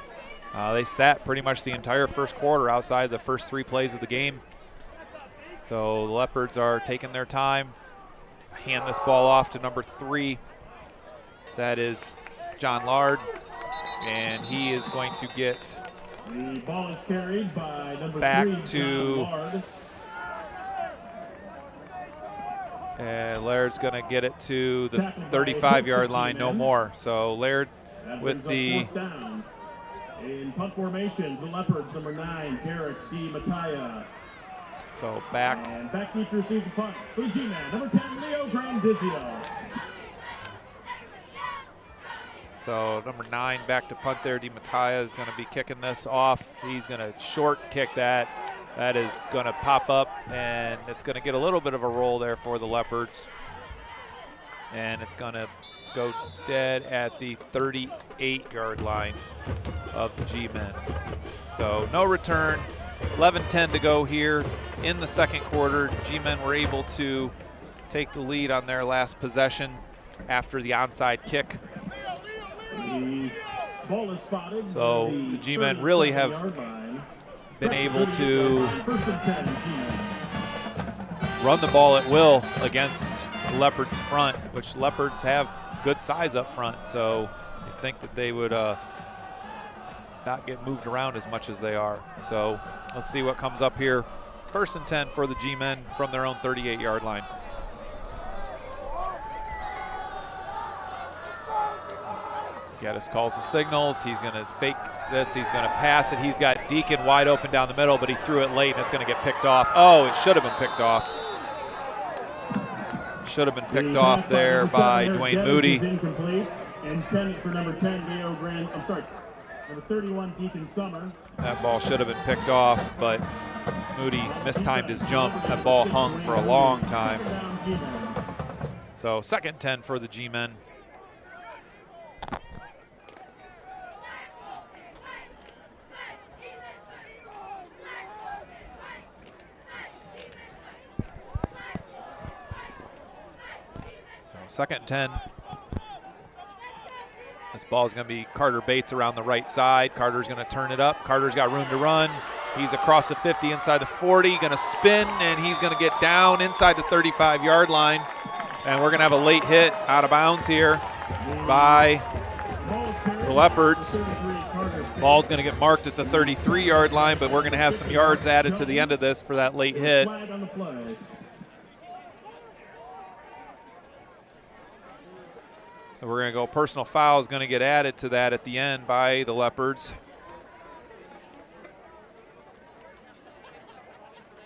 They sat pretty much the entire first quarter outside the first 3 plays of the game. So the Leopards are taking their time. Hand this ball off to number 3. That is John Lard. And he is going to get the ball is carried by number back 3, to Laird's going to get it to the 35-yard line, no more. So Laird with the In punt formation, the Leopards, number 9, Derek D. Mattia. So back. And back deep to receive the punt for the G-Man, number 10, Leo Grandizio. So number 9 back to punt there. Di Mattia is going to be kicking this off. He's going to short kick that. That is going to pop up, and it's going to get a little bit of a roll there for the Leopards. And it's going to go dead at the 38-yard line of the G-Men. So no return. 11-10 to go here in the second quarter. G-Men were able to take the lead on their last possession after the onside kick. The ball is spotted. So the G-Men really have been able to run the ball at will against the Leopards front, which Leopards have good size up front. So you'd think that they would not get moved around as much as they are. So let's see what comes up here. 1st and 10 for the G-Men from their own 38-yard line. Geddes calls the signals. He's going to fake this. He's going to pass it. He's got Deacon wide open down the middle, but he threw it late, and it's going to get picked off. Oh, it should have been picked off. Should have been picked off there by Dwayne Moody. Incomplete. Intended for number 10, Leo Grand. I'm sorry, number 31, Deacon Summer. That ball should have been picked off, but Moody mistimed his jump. That ball hung for a long time. So 2nd 10 for the G-Men. So 2nd and 10. This ball is going to be Carter Bates around the right side. Carter's going to turn it up. Carter's got room to run. He's across the 50, inside the 40, going to spin, and he's going to get down inside the 35-yard line. And we're going to have a late hit out of bounds here by the Leopards. Ball's going to get marked at the 33-yard line, but we're going to have some yards added to the end of this for that late hit. So we're going to go personal foul is going to get added to that at the end by the Leopards.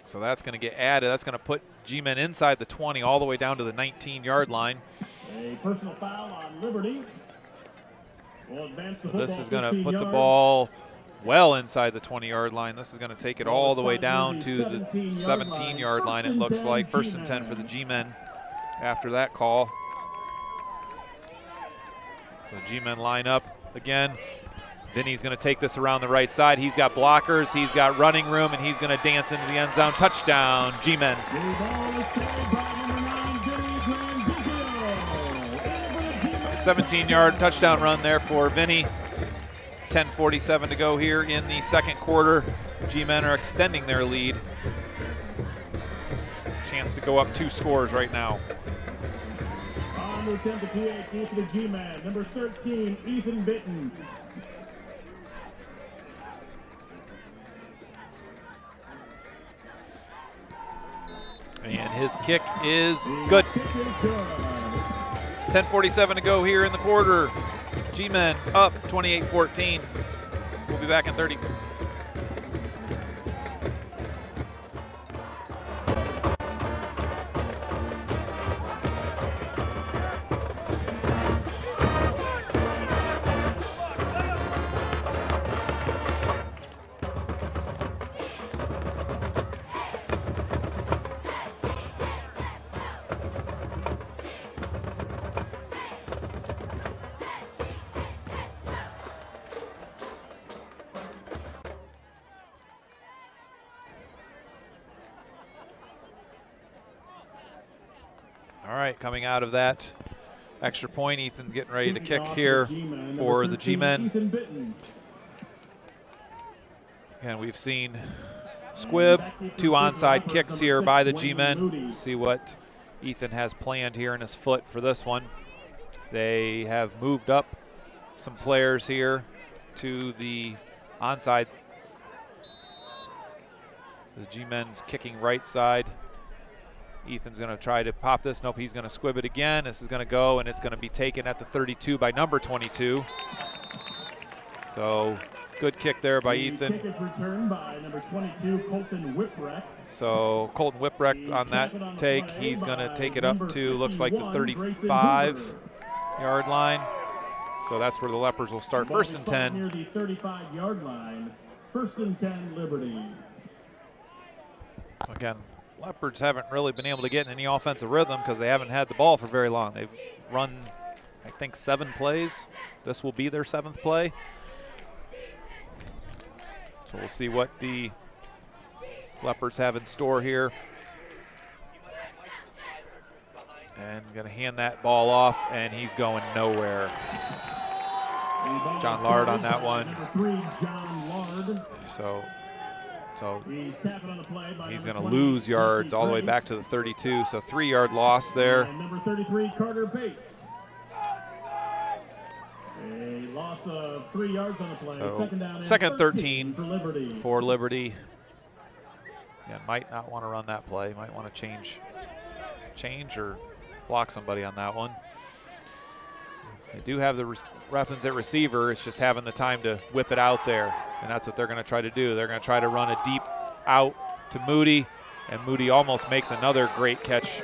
So that's going to get added. That's going to put G-Men inside the 20 all the way down to the 19-yard line. A personal foul on Liberty. Will advance the So this is going to put the yards. ball well inside the 20-yard line. This is going to take it all the way down to the 17-yard line, it looks like. 1st and 10 for the G-Men after that call. The G-Men line up again. Vinny's going to take this around the right side. He's got blockers, he's got running room, and he's going to dance into the end zone. Touchdown, G-Men. 17-yard touchdown run there for Vinny. 10:47 to go here in the second quarter. G-Men are extending their lead. Chance to go up 2 scores right now. On the attempt to PAT for the G-Man, number 13, Ethan Bittens. And his kick is good. 10:47 to go here in the quarter. G-Men up 28-14. We'll be back in 30. All right, coming out of that extra point, Ethan getting ready to kick here for the G-Men. And we've seen squib, 2 onside kicks here by the G-Men. See what Ethan has planned here in his foot for this one. They have moved up some players here to the onside. The G-Men's kicking right side. Ethan's going to try to pop this. Nope, he's going to squib it again. This is going to go, and it's going to be taken at the 32 by number 22. So Good kick there by The Ethan. kick is returned by number 22, Colton Whipwreck. So Colton Whipwreck on that take. He's going to take it up to, looks like, the 35-yard line. So that's where the Leopards will start. First and 10. Near the 35-yard line. First and 10, Liberty. Again, Leopards haven't really been able to get in any offensive rhythm because they haven't had the ball for very long. They've run, I think, 7 plays. This will be their 7th play. So we'll see what the Leopards have in store here. And going to hand that ball off, and he's going nowhere. John Lard on that one. So he's going to lose yards all the way back to the 32. So 3-yard loss there. And number 33, Carter Bates. A loss of 3 yards on the play. So Second down and second 13 for Liberty. Yeah, might not want to run that play. Might want to change or block somebody on that one. They do have the weapons at receiver. It's just having the time to whip it out there, and that's what they're going to try to do. They're going to try to run a deep out to Moody, and Moody almost makes another great catch,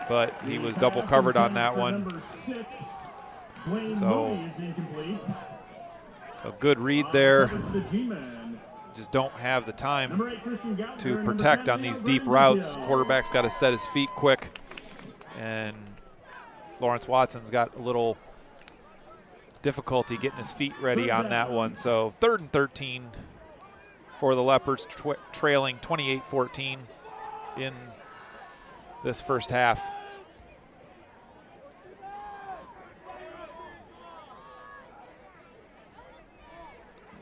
but he was double covered on that one. So good read there. Just don't have the time to protect on these deep routes. Quarterback's got to set his feet quick, and Lawrence Watson's got a little difficulty getting his feet ready on that one. So 3rd and 13 for the Leopards, trailing 28-14 in this first half.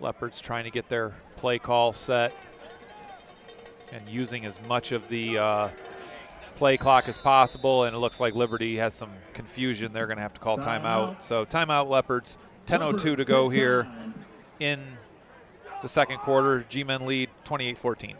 Leopards trying to get their play call set and using as much of the play clock as possible, and it looks like Liberty has some confusion. They're going to have to call timeout. So timeout, Leopards. 10:02 to go here in the second quarter. G-Men lead 28-14.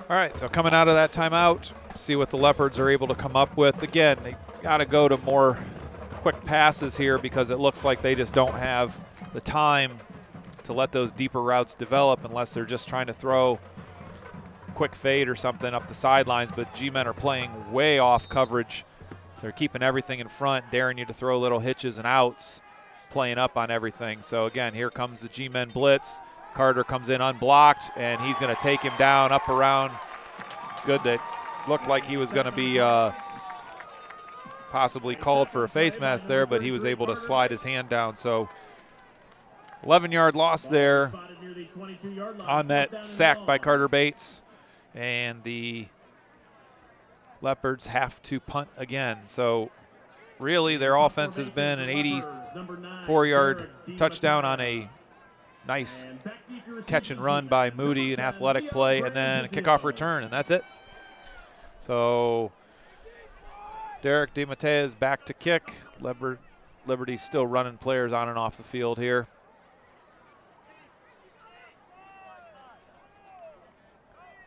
All right, so coming out of that timeout, see what the Leopards are able to come up with. Again, they got to go to more quick passes here because it looks like they just don't have the time to let those deeper routes develop unless they're just trying to throw quick fade or something up the sidelines. But G-Men are playing way off coverage, so they're keeping everything in front, daring you to throw little hitches and outs, playing up on everything. So again, here comes the G-Men blitz. Carter comes in unblocked, and he's going to take him down up around. Good, that looked like he was going to be possibly called for a face mask there, but he was able to slide his hand down. So 11-yard loss there on that sack by Carter Bates, and the Leopards have to punt again. So really their offense has been an 84-yard touchdown on a nice catch and run by Moody, an athletic play, and then a kickoff return, and that's it. So Derek DeMatteis back to kick. Liberty's still running players on and off the field here.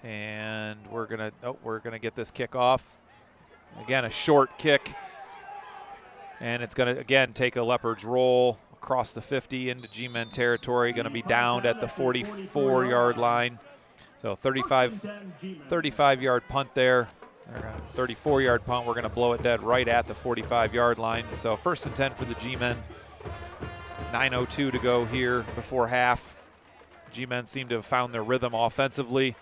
And we're gonna get this kick off. Again, a short kick, and it's gonna again take a Leopards roll across the 50 into G-Men territory, going to be downed at the 44-yard line. So 35-yard punt there, 34-yard punt. We're going to blow it dead right at the 45-yard line. So first and 10 for the G-Men. 9:02 to go here before half. G-Men seem to have found their rhythm offensively.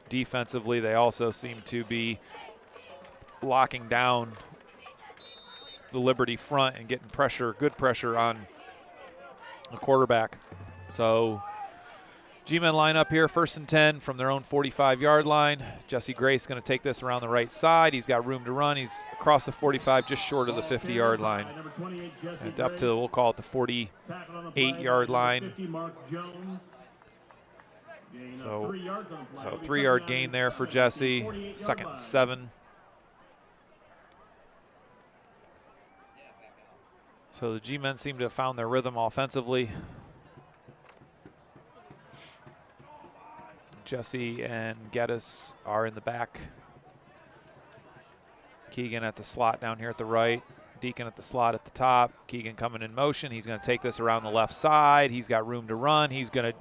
Defensively, they also seem to be locking down the Liberty front and getting pressure, good pressure on the quarterback. So G-men line up here, 1st and 10 from their own 45-yard line. Jesse Grace going to take this around the right side. He's got room to run. He's across the 45, just short of the 50-yard line. And up to, we'll call it the 48-yard line. So 3-yard gain there for Jesse. 2nd and 7. So the G-men seem to have found their rhythm offensively. Jesse and Geddes are in the back. Keegan at the slot down here at the right. Deacon at the slot at the top. Keegan coming in motion. He's going to take this around the left side. He's got room to run. He's going to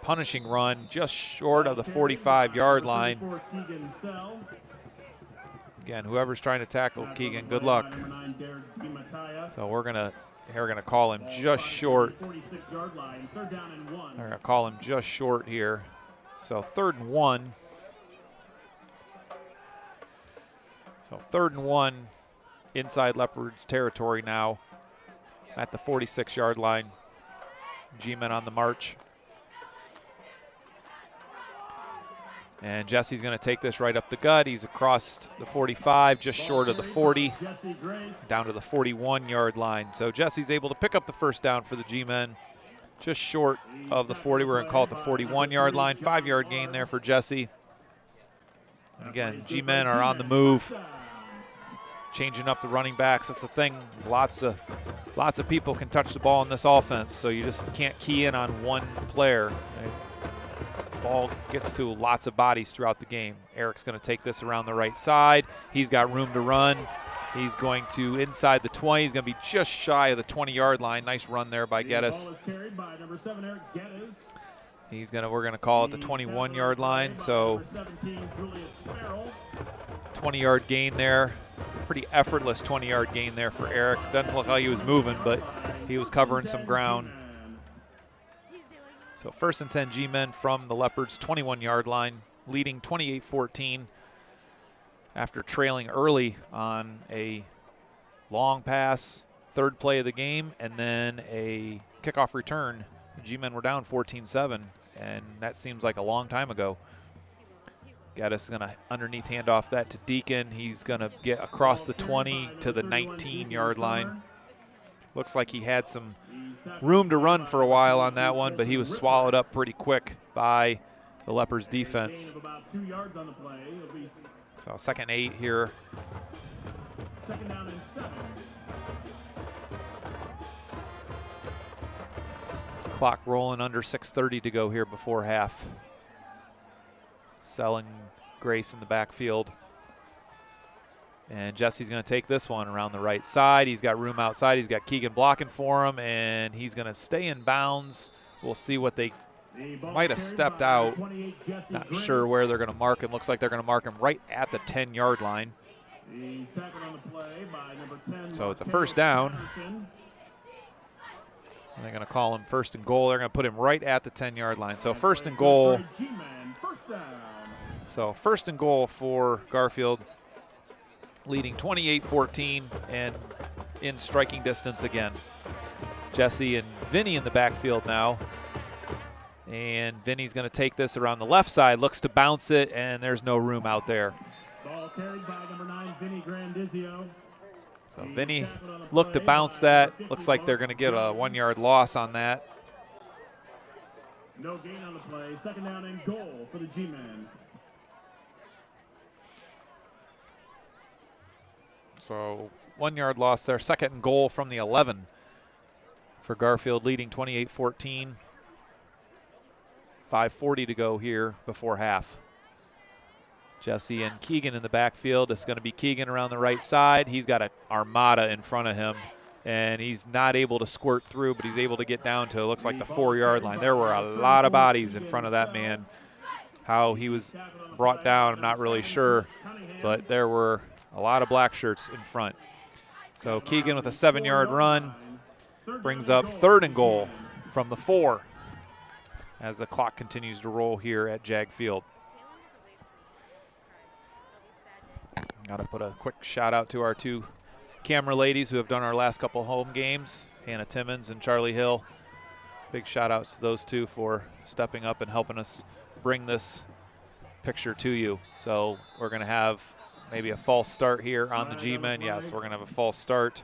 punishing run just short of the 45-yard line. Again, whoever's trying to tackle Keegan, good luck. So we're gonna call him just short. We're gonna call him just short here. So 3rd and 1. So 3rd and 1 inside Leopards territory now at the 46-yard line. G-men on the march. And Jesse's going to take this right up the gut. He's across the 45, just short of the 40, down to the 41-yard line. So Jesse's able to pick up the 1st down for the G-men, just short of the 40. We're going to call it the 41-yard line. 5-yard gain there for Jesse. And again, G-men are on the move, changing up the running backs. That's the thing. Lots of people can touch the ball in this offense, so you just can't key in on one player. Ball gets to lots of bodies throughout the game. Eric's going to take this around the right side. He's got room to run. He's going to inside the 20. He's going to be just shy of the 20-yard line. Nice run there by Geddes. We're going to call it the 21-yard line. So 20-yard gain there. Pretty effortless 20-yard gain there for Eric. Doesn't look like he was moving, but he was covering some ground. So 1st and 10 G-men from the Leopards 21-yard line, leading 28-14 after trailing early on a long pass, 3rd play of the game, and then a kickoff return. The G-men were down 14-7, and that seems like a long time ago. Geddes is going to underneath hand off that to Deacon. He's going to get across the 20 to the 19-yard line. Looks like he had some room to run for a while on that one, but he was swallowed up pretty quick by the Leopards defense. So 2nd and 8 here. 2nd down and 7. Clock rolling, under 6:30 to go here before half. Selling Grace in the backfield. And Jesse's going to take this one around the right side. He's got room outside. He's got Keegan blocking for him, and he's going to stay in bounds. We'll see what they might have stepped out. Not sure where they're going to mark him. Looks like they're going to mark him right at the 10-yard line. So it's a 1st down. And they're going to call him 1st and goal. They're going to put him right at the 10-yard line. So 1st and goal. So 1st and goal for Garfield, leading 28-14 and in striking distance again. Jesse and Vinny in the backfield now. And Vinny's going to take this around the left side, looks to bounce it, and there's no room out there. Ball carried by number 9, Vinny Grandizio. So Vinny looked to bounce that. Looks like they're going to get a 1-yard loss on that. No gain on the play. 2nd down and goal for the G-men. So 1-yard loss there. 2nd and goal from the 11 for Garfield, leading 28-14. 5:40 to go here before half. Jesse and Keegan in the backfield. It's going to be Keegan around the right side. He's got an armada in front of him, and he's not able to squirt through, but he's able to get down to, it looks like, the 4-yard line. There were a lot of bodies in front of that man. How he was brought down, I'm not really sure, but there were a lot of black shirts in front. So Keegan with a 7-yard run brings up 3rd and goal from the 4 as the clock continues to roll here at Jag Field. Got to put a quick shout out to our 2 camera ladies who have done our last couple home games, Hannah Timmons and Charlie Hill. big shout outs to those two for stepping up and helping us bring this picture to you. So we're going to have maybe a false start here on the G-men. Yes, we're going to have a false start.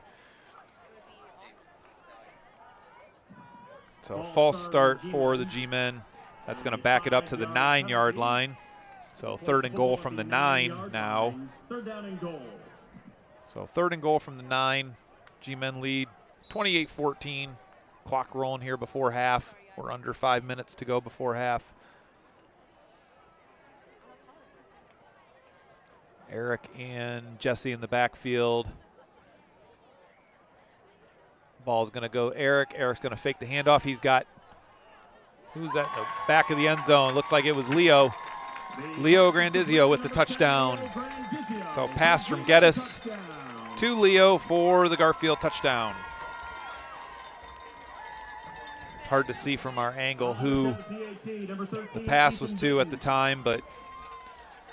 So a false start for the G-men. That's going to back it up to the 9-yard line. So 3rd and goal from the 9 now. 3rd down and goal. So 3rd and goal from the 9. G-men lead 28-14. Clock rolling here before half. We're under 5 minutes to go before half. Eric and Jesse in the backfield. Ball's going to go Eric. Eric's going to fake the handoff. He's got, who's at the back of the end zone? Looks like it was Leo. Leo Grandizio with the touchdown. So pass from Geddes to Leo for the Garfield touchdown. It's hard to see from our angle who the pass was to at the time, but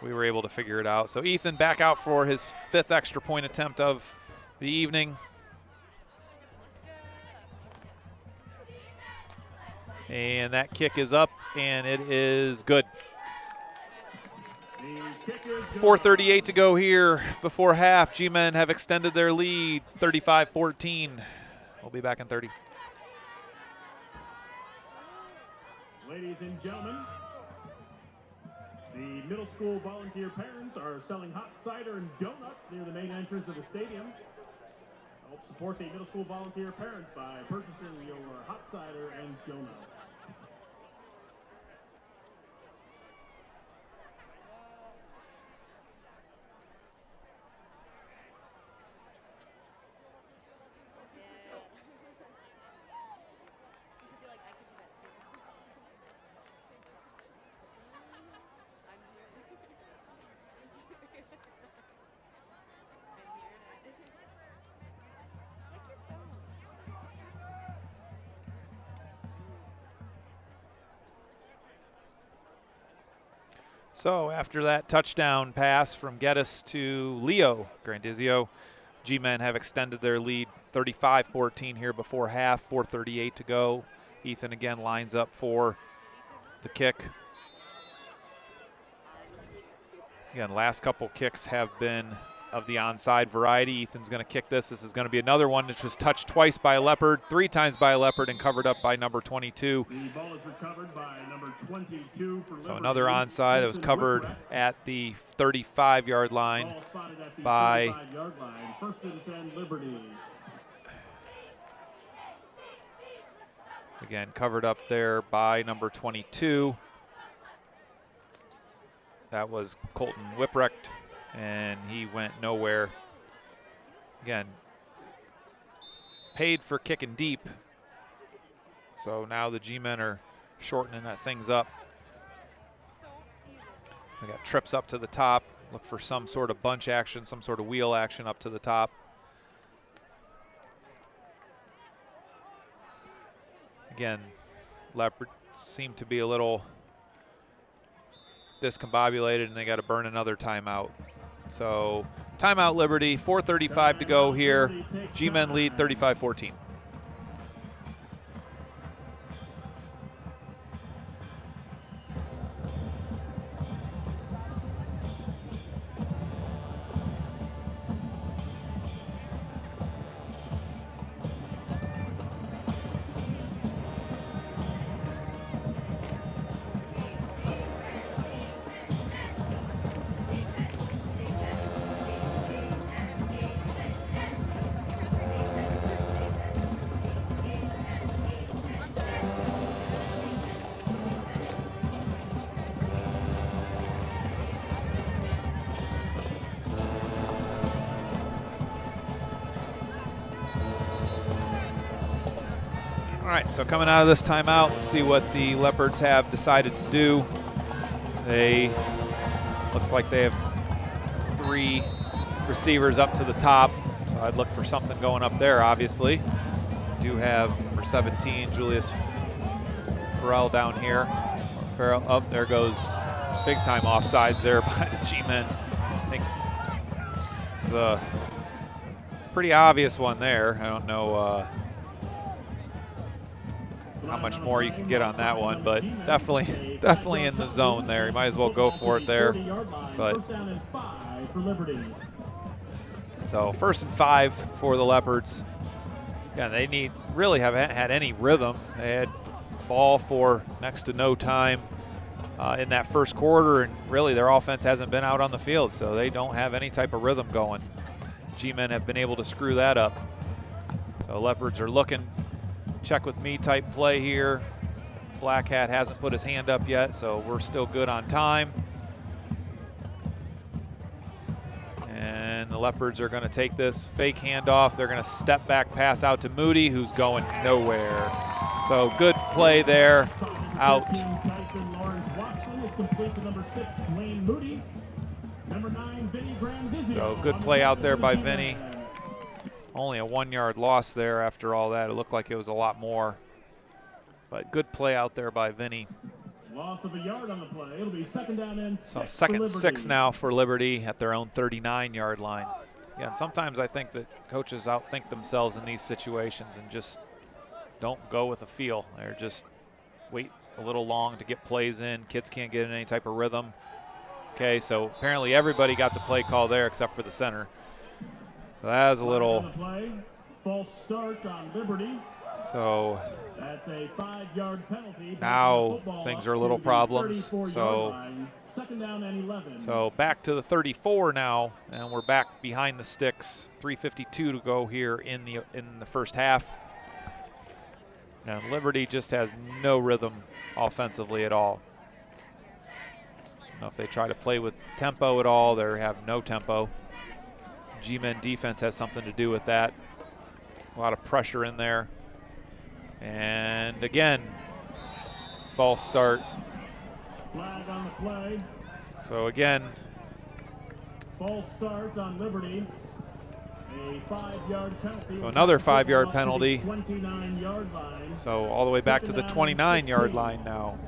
we were able to figure it out. So Ethan back out for his 5th extra point attempt of the evening. And that kick is up, and it is good. 4:38 to go here before half. G-men have extended their lead, 35-14. We'll be back in 30. Ladies and gentlemen, the middle school volunteer parents are selling hot cider and donuts near the main entrance of the stadium. Help support the middle school volunteer parents by purchasing your hot cider and donuts. So after that touchdown pass from Geddes to Leo Grandizio, G-men have extended their lead 35-14 here before half, 4:38 to go. Ethan again lines up for the kick. Again, last couple kicks have been of the onside variety. Ethan's going to kick this. This is going to be another one which was touched twice by a Leopard, 3 times by a Leopard, and covered up by number 22. The ball is recovered by number 22 for So another onside that was covered at the 35-yard line by 1st and 10 Liberty. Again, covered up there by number 22. That was Colton Whiprecht, and he went nowhere. Again, paid for kicking deep. So now the G-men are shortening that things up. They got trips up to the top. Look for some sort of bunch action, some sort of wheel action up to the top. Again, Leopards seem to be a little discombobulated, and they got to burn another timeout. So timeout Liberty, 4:35 to go here. G-men lead 35-14. All right, so coming out of this timeout, let's see what the Leopards have decided to do. They, looks like they have 3 receivers up to the top, so I'd look for something going up there, obviously. Do have number 17, Julius Farrell down here. Farrell, up there goes big time offsides there by the G-men. I think it's a pretty obvious one there. I don't know. how much more you can get on that one, but definitely in the zone there. You might as well go for it there. But so 1st and 5 for the Leopards. Yeah, they really haven't had any rhythm. They had ball for next to no time in that first quarter, and really their offense hasn't been out on the field, so they don't have any type of rhythm going. G-men have been able to screw that up. So Leopards are looking check with me type play here. Black Hat hasn't put his hand up yet, so we're still good on time. And the Leopards are going to take this fake handoff. They're going to step back pass out to Moody, who's going nowhere. So good play there, out. So good play out there by Vinny. Only a 1-yard loss there after all that. It looked like it was a lot more. But good play out there by Vinny. Loss of a yard on the play. It'll be 2nd down and 6. So 2nd and 6 now for Liberty at their own 39-yard line. Yeah, and sometimes I think that coaches outthink themselves in these situations and just don't go with a feel. They're just wait a little long to get plays in. Kids can't get in any type of rhythm. Okay, so apparently everybody got the play call there except for the center. So that was a little false start on Liberty. So that's a 5-yard penalty. Now things are a little problems. So 2nd down and 11. So back to the 34 now, and we're back behind the sticks. 3:52 to go here in the first half. And Liberty just has no rhythm offensively at all. I don't know if they try to play with tempo at all. They have no tempo. G-men defense has something to do with that. A lot of pressure in there. And again, false start. Flag on the play. So again, false start on Liberty. A 5-yard penalty. So another 5-yard penalty. 29-yard line. So all the way back to the 29-yard line now.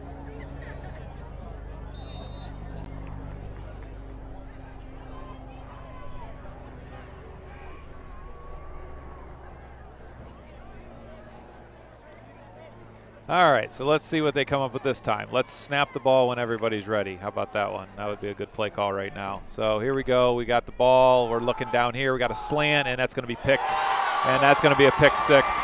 All right, so let's see what they come up with this time. Let's snap the ball when everybody's ready. How about that one? That would be a good play call right now. So here we go. We got the ball. We're looking down here. We got a slant, and that's going to be picked, and that's going to be a pick six.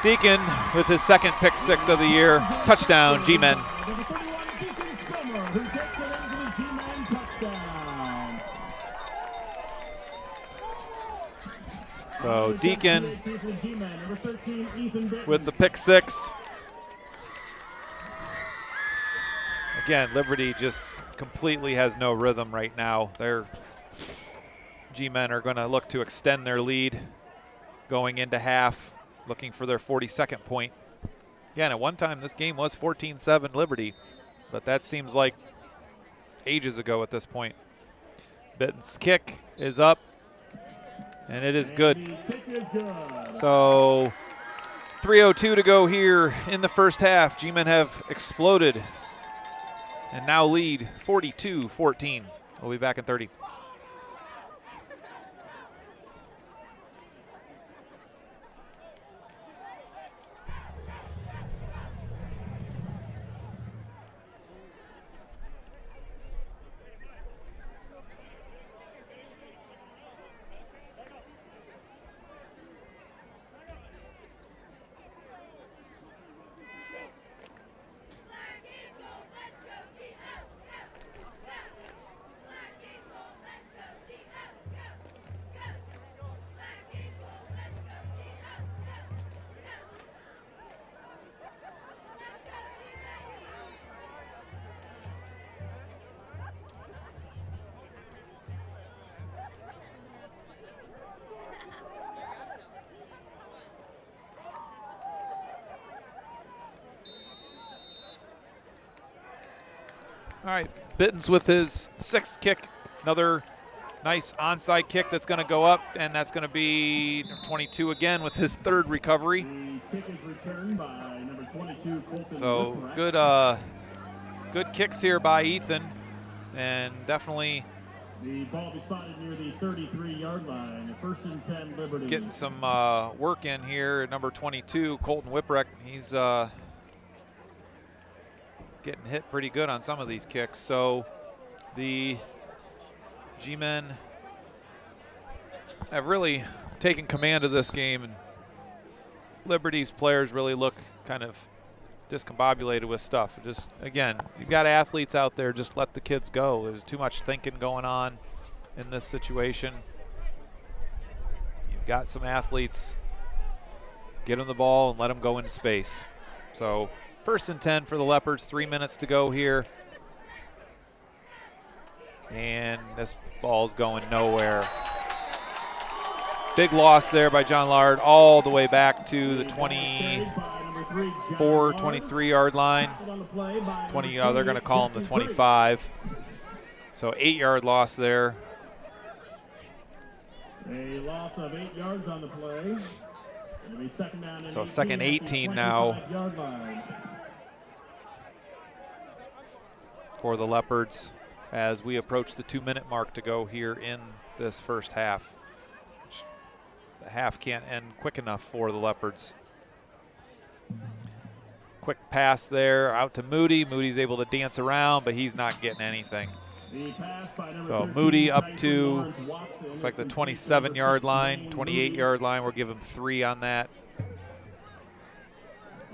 Deacon with his 2nd pick six of the year. Touchdown, G-men. So Deacon with the pick six. Again, Liberty just completely has no rhythm right now. Their G-men are going to look to extend their lead going into half, looking for their 42nd point. Again, at one time this game was 14-7 Liberty, but that seems like ages ago at this point. Bitten's kick is up. And it is good. So 3:02 to go here in the first half. G-men have exploded and now lead 42-14. We'll be back in 30. All right, Bitten's with his 6th kick. Another nice onside kick that's going to go up, and that's going to be 22 again with his 3rd recovery. The kick is returned by number 22, Colton. So good kicks here by Ethan, and definitely The ball be spotted near the 33-yard line. First and 10, Liberty. Getting some work in here. Number 22, Colton Whipwreck. He's getting hit pretty good on some of these kicks. So the G-men have really taken command of this game, and Liberty's players really look kind of discombobulated with stuff. Just, again, you've got athletes out there, just let the kids go. There's too much thinking going on in this situation. You've got some athletes, get them the ball and let them go into space. So first and 10 for the Leopards, 3 minutes to go here. And this ball's going nowhere. Big loss there by John Lard, all the way back to the 24, 23-yard line. They're going to call him the 25. So 8-yard loss there. A loss of 8 yards on the play. It'll be second down and So second 18 now for the Leopards as we approach the 2-minute mark to go here in this first half. The half can't end quick enough for the Leopards. Quick pass there out to Moody. Moody's able to dance around, but he's not getting anything. So Moody up to, looks like the 27-yard line, 28-yard line. We'll give him 3 on that.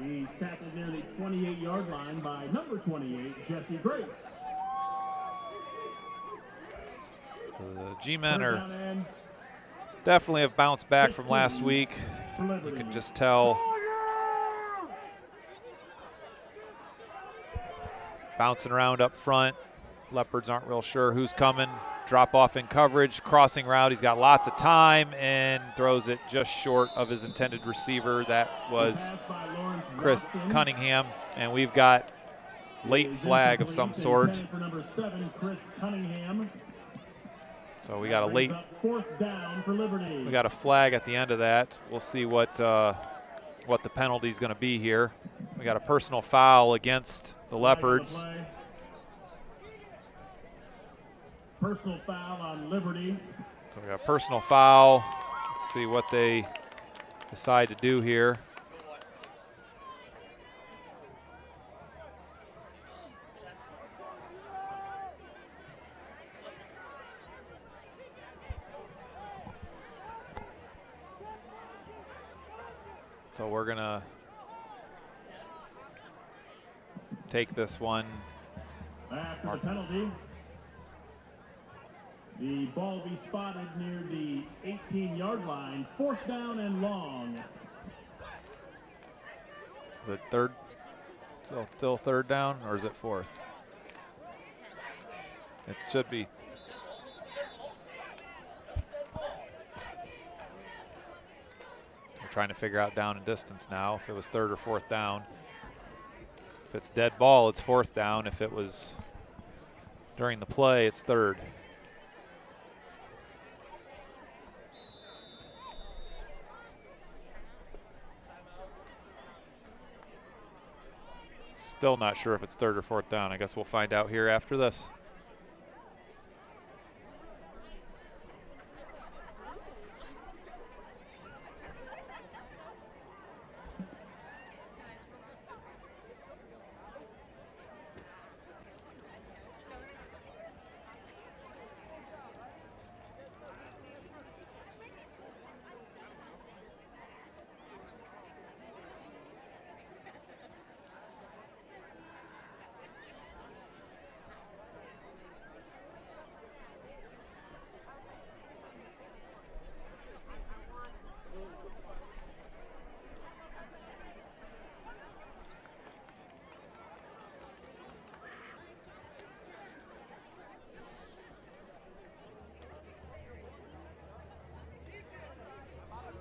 He's tackled near the 28-yard line by number 28, Jesse Grace. So the G-men are definitely have bounced back from last week. You can just tell. Bouncing around up front. Leopards aren't real sure who's coming. Drop off in coverage, crossing route. He's got lots of time and throws it just short of his intended receiver. That was Chris Cunningham. And we've got late flag of some sort. So we got a late, we got a flag at the end of that. We'll see what the penalty is going to be here. We got a personal foul against the Leopards. Personal foul on Liberty. So we got a personal foul. Let's see what they decide to do here. So we're gonna take this one. After the penalty, the ball be spotted near the 18-yard line, 4th down and long. Is it third? Still 3rd down, or is it 4th? It should be. Trying to figure out down and distance now, if it was 3rd or 4th down. If it's dead ball, it's 4th down. If it was during the play, it's 3rd. Still not sure if it's 3rd or 4th down. I guess we'll find out here after this.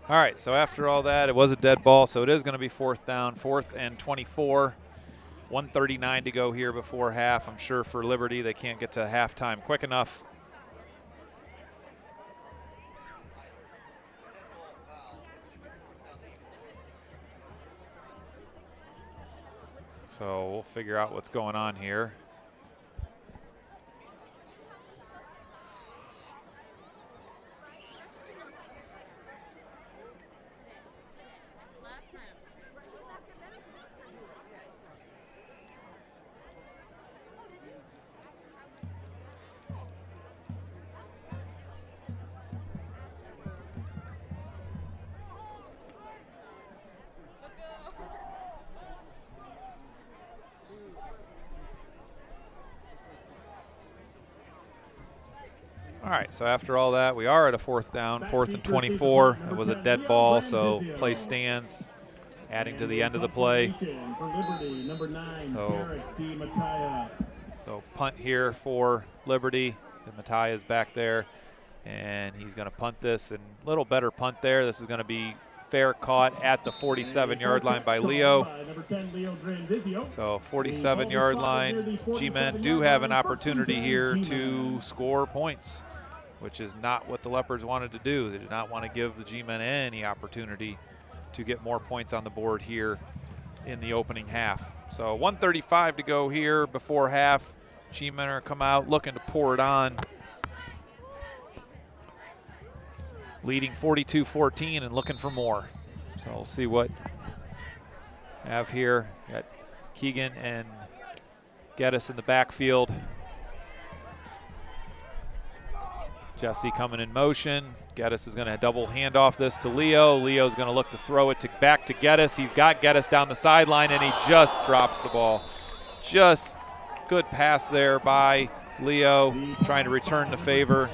All right, so after all that, it was a dead ball, so it is going to be 4th down, 4th and 24. 1:39 to go here before half. I'm sure for Liberty, they can't get to halftime quick enough. So we'll figure out what's going on here. right, so after all that, we are at a 4th down, 4th and 24. It was a dead ball, so play stands, adding to the end of the play. So punt here for Liberty. And Mattia is back there, and he's going to punt this. And a little better punt there. This is going to be fair caught at the 47-yard line by Leo. So 47-yard line. G-Men do have an opportunity here to score points, which is not what the Leopards wanted to do. They did not want to give the G-Men any opportunity to get more points on the board here in the opening half. So 1:35 to go here before half. G-Men are come out looking to pour it on. Leading 42-14 and looking for more. So we'll see what we have here. Got Keegan and Geddes in the backfield. Jesse coming in motion. Geddes is going to double hand off this to Leo. Leo's going to look to throw it back to Geddes. He's got Geddes down the sideline, and he just drops the ball. Just good pass there by Leo, trying to return the favor.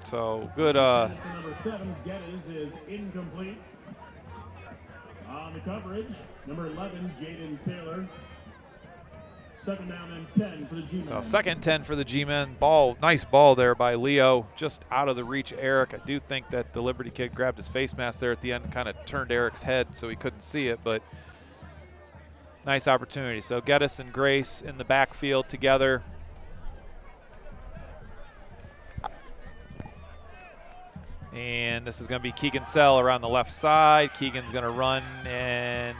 So good. Number 7, Geddes, is incomplete. On the coverage, number 11, Jaden Taylor. 2nd down and 10 for the G-Men. So 2nd and 10 for the G-Men. Ball, nice ball there by Leo, just out of the reach of Eric. I do think that the Liberty kid grabbed his face mask there at the end and kind of turned Eric's head so he couldn't see it, but nice opportunity. So Geddes and Grace in the backfield together. And this is going to be Keegan Sell around the left side. Keegan's going to run and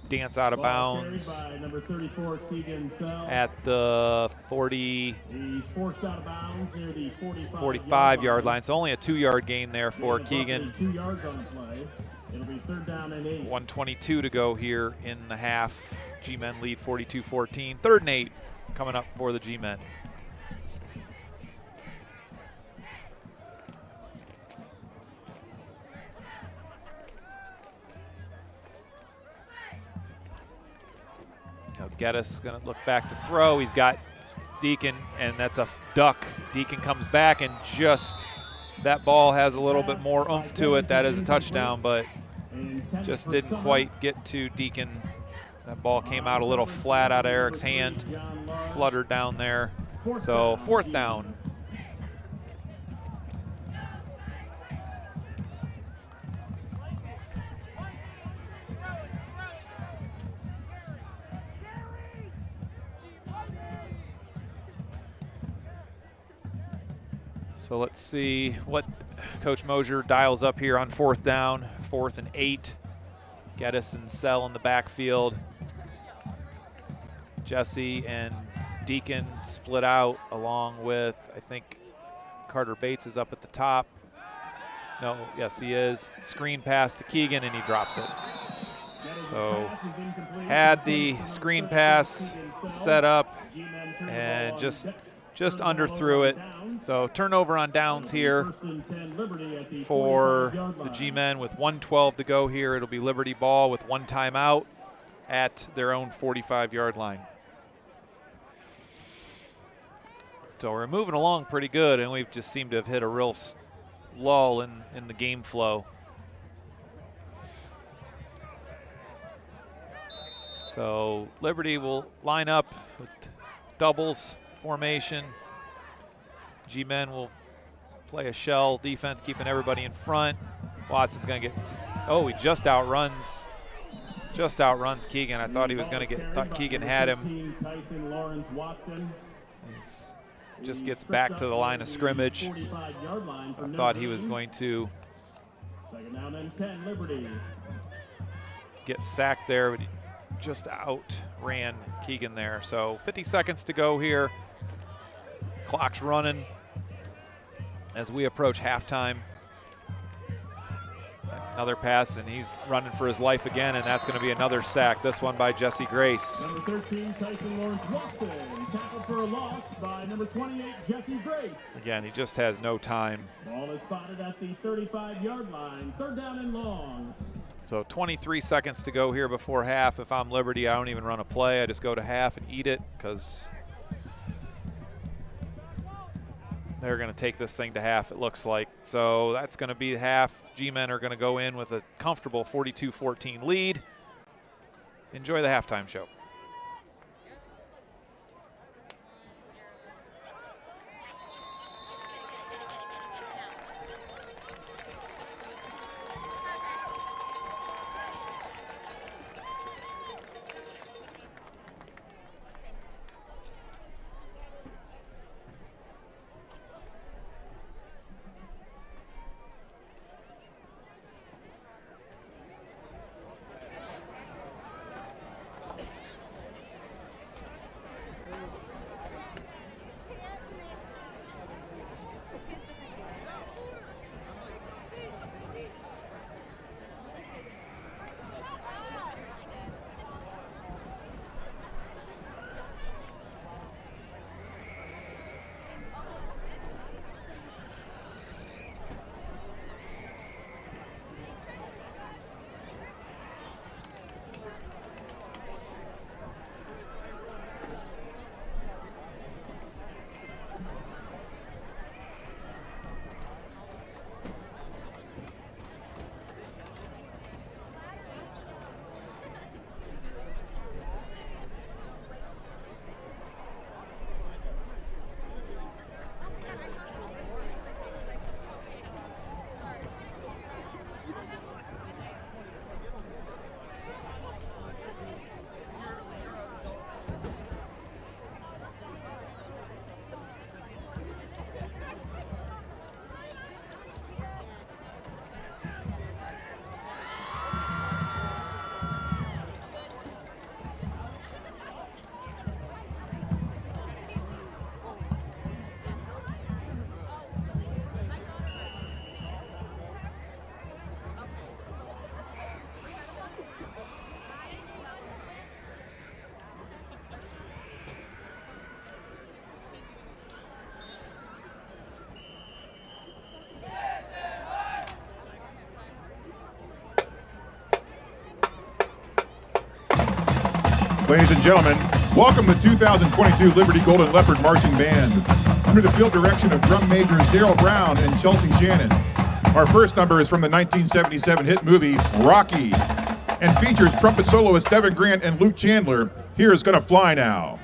dance out of bounds by number 34, Keegan Sell. at the 40. He's forced out of bounds near the 45-yard line. So only a 2-yard gain there for Keegan. 2 yards on the play. It'll be 3rd down and 8. 1:22 to go here in the half. G-Men lead 42-14. 3rd and 8 coming up for the G-Men. Geddes going to look back to throw. He's got Deacon, and that's a duck. Deacon comes back, and just that ball has a little bit more oomph to it. That is a touchdown, but just didn't quite get to Deacon. That ball came out a little flat out of Eric's hand, fluttered down there. So 4th down. So let's see what Coach Mosier dials up here on 4th down, 4th and 8. Geddes and Sell in the backfield. Jesse and Deacon split out along with, I think, Carter Bates is up at the top. No, yes, he is. Screen pass to Keegan, and he drops it. So had the screen pass set up and just underthrew it. So turnover on downs here for the G-Men with 1:12 to go here. It'll be Liberty ball with 1 timeout at their own 45-yard line. So we're moving along pretty good, and we've just seemed to have hit a real lull in the game flow. So Liberty will line up with doubles formation. G-Men will play a shell defense, keeping everybody in front. Watson's going to get, oh, he just outruns Keegan. I thought he was going to get, thought Keegan had him. He's just gets back to the line of scrimmage. So I thought he was going to get sacked there, but he just outran Keegan there. So 50 seconds to go here. Clock's running as we approach halftime. Another pass, and he's running for his life again, and that's going to be another sack. This one by Jesse Grace. Number 13, Tyson Lawrence Watson, tackled for a loss by number 28, Jesse Grace. Again, he just has no time. Ball is spotted at the 35-yard line, 3rd down and long. So 23 seconds to go here before half. If I'm Liberty, I don't even run a play. I just go to half and eat it, because they're going to take this thing to half, it looks like. So that's going to be half. G-Men are going to go in with a comfortable 42-14 lead. Enjoy the halftime show. Ladies and gentlemen, welcome the 2022 Liberty Golden Leopard Marching Band. Under the field direction of drum majors Daryl Brown and Chelsea Shannon. Our first number is from the 1977 hit movie Rocky and features trumpet soloists Devin Grant and Luke Chandler. Here's Gonna Fly Now.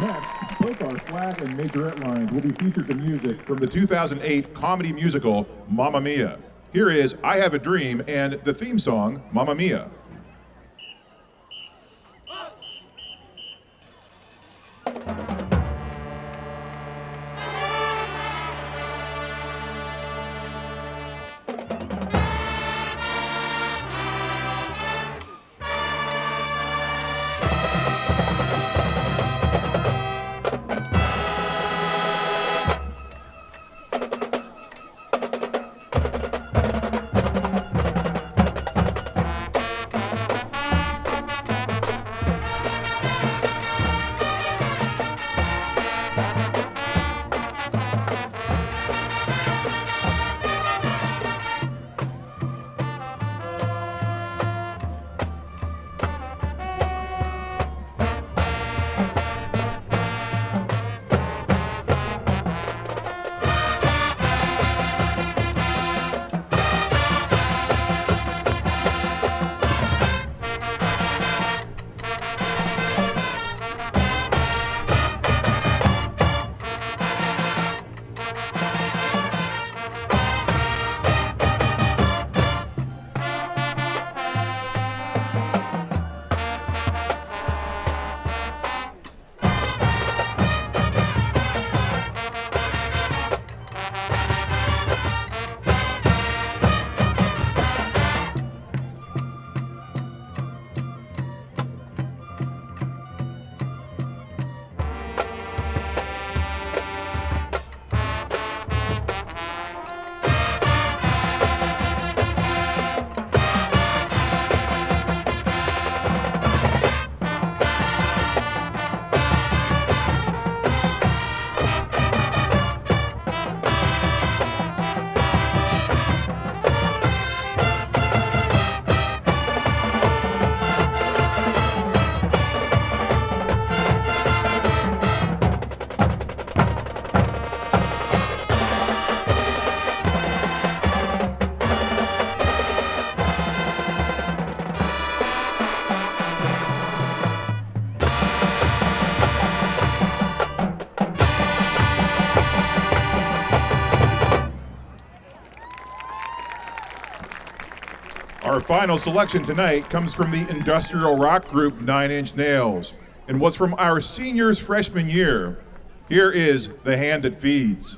Next, both our flag and majorette lines will be featured to music from the 2008 comedy musical Mamma Mia. Here is I Have a Dream and the theme song, Mamma Mia. final selection tonight comes from the industrial rock group 9 Inch Nails and was from our seniors' freshman year. Here is The Hand That Feeds.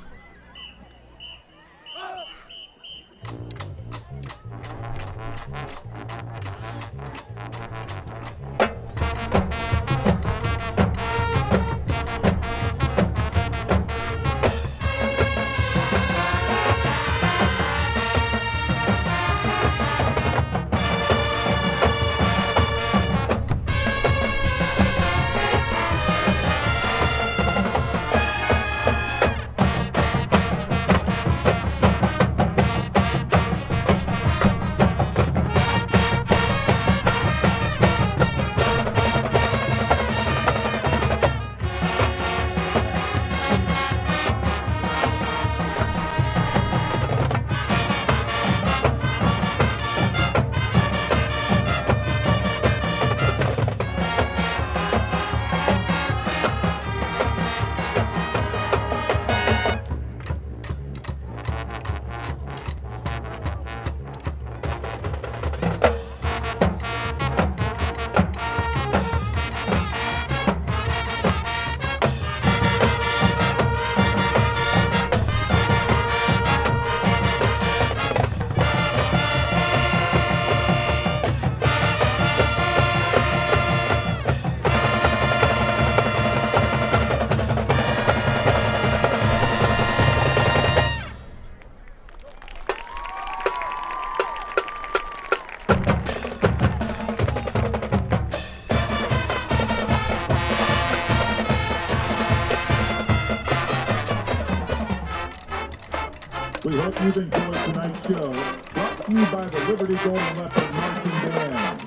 We hope you've enjoyed tonight's show, brought to you by the Liberty Golden Leopard Marching Band.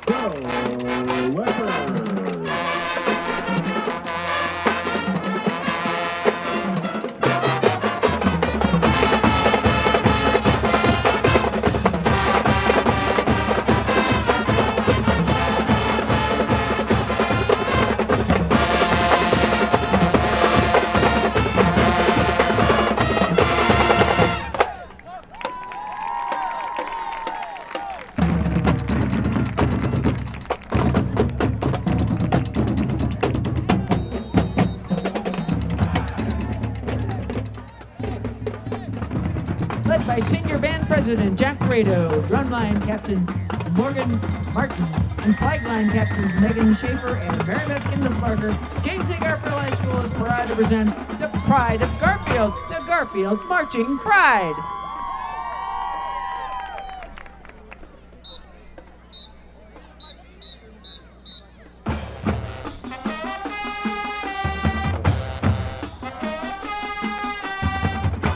Go Leopards! Led by Senior Band President Jack Grado, Drumline Captain Morgan Martin, and Flagline Captains Megan Schaefer and Mary Beth Kindlesbarger, James A. Garfield High School is proud to present the Pride of Garfield, the Garfield Marching Pride.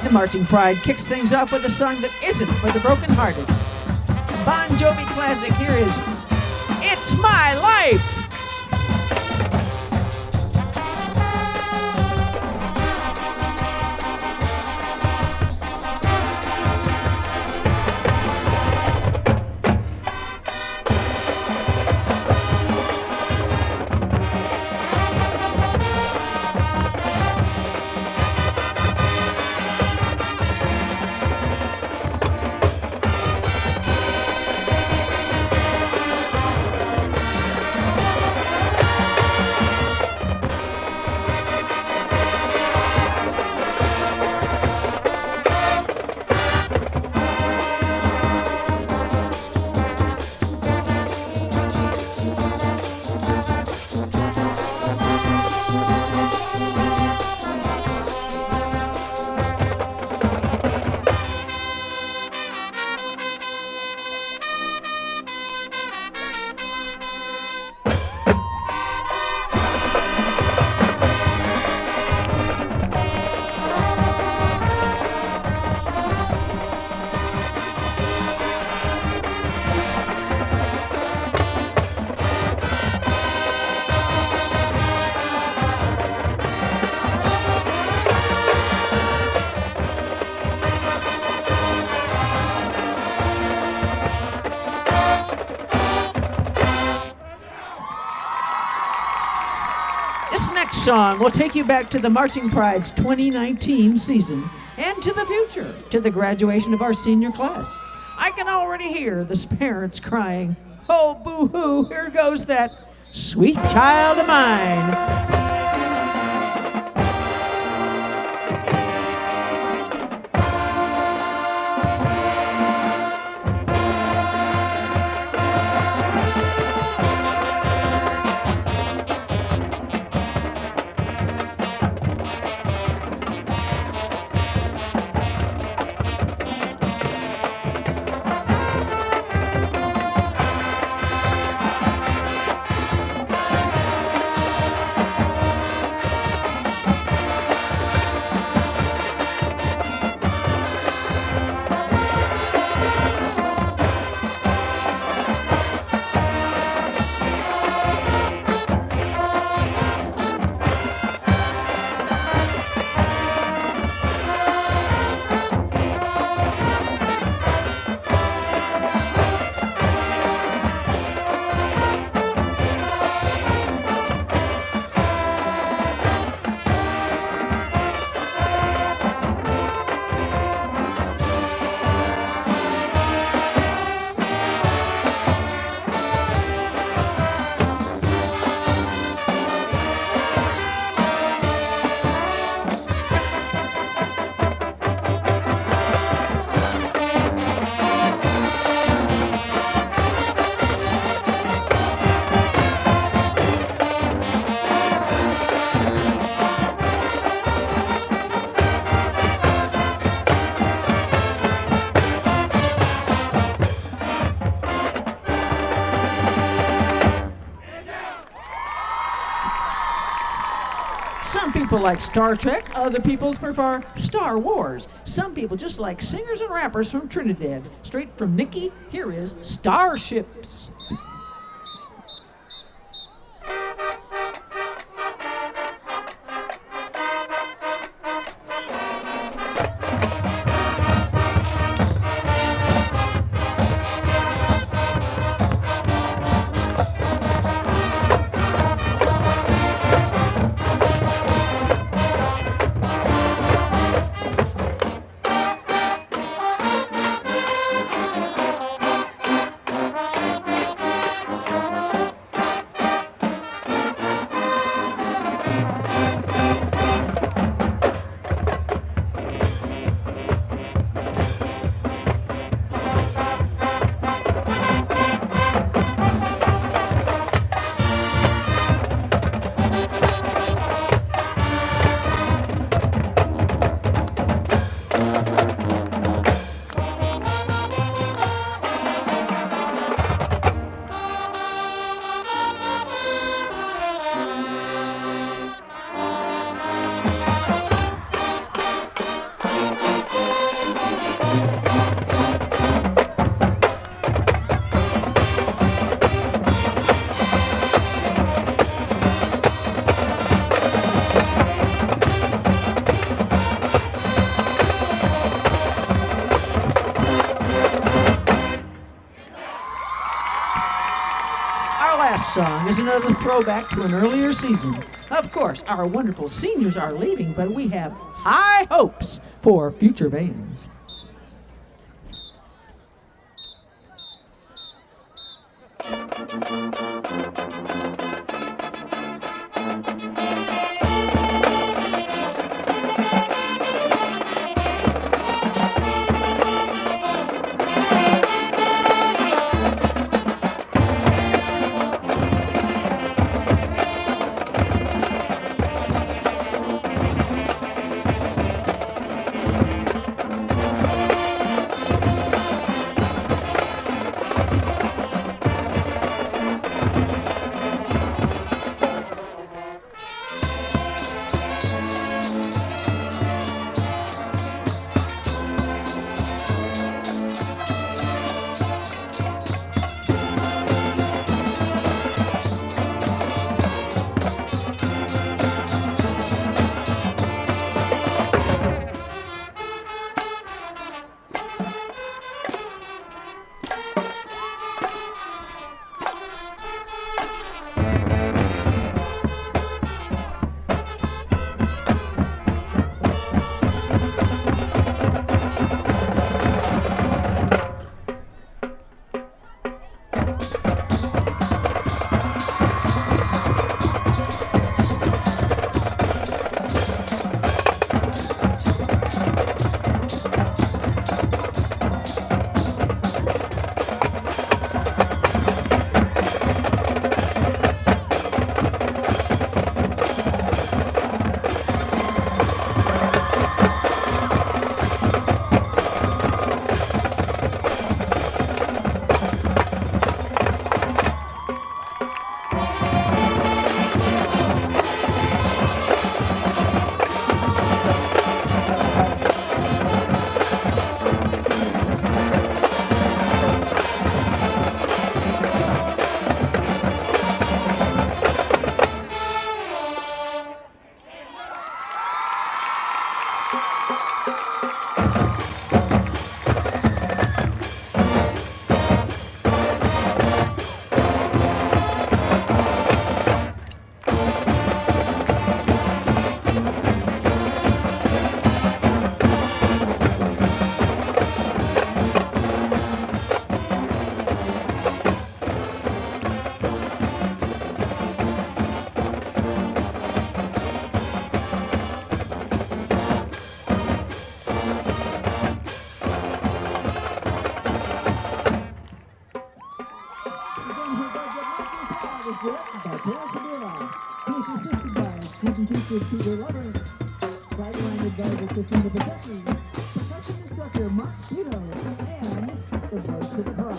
The Marching Pride kicks things off with a song that isn't for the brokenhearted. Bon Jovi classic, here is It's My Life! This next song will take you back to the Marching Pride's 2019 season and to the future, to the graduation of our senior class. I can already hear the parents crying, "Oh, boo-hoo, here goes that sweet child of mine." Some people like Star Trek, other people prefer Star Wars. Some people just like singers and rappers from Trinidad. Straight from Nikki, here is Starships. Song is another throwback to an earlier season. Of course, our wonderful seniors are leaving, but we have high hopes for future bands. percussion teacher Peter Lover, sideline advisor Christina Pacheco, percussion instructor Mark Tito, and the Varsity Choir.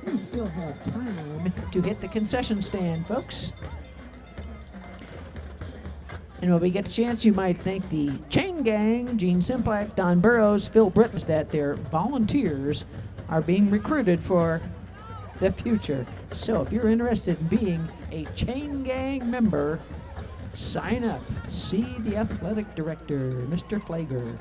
You still have time to hit the concession stand, folks. And when we get a chance, you might thank the Chain Gang, Gene Simplak, Don Burrows, Phil Britton, that their volunteers are being recruited for the future. So if you're interested in being a Chain Gang member, sign up. See the athletic director, Mr. Flager.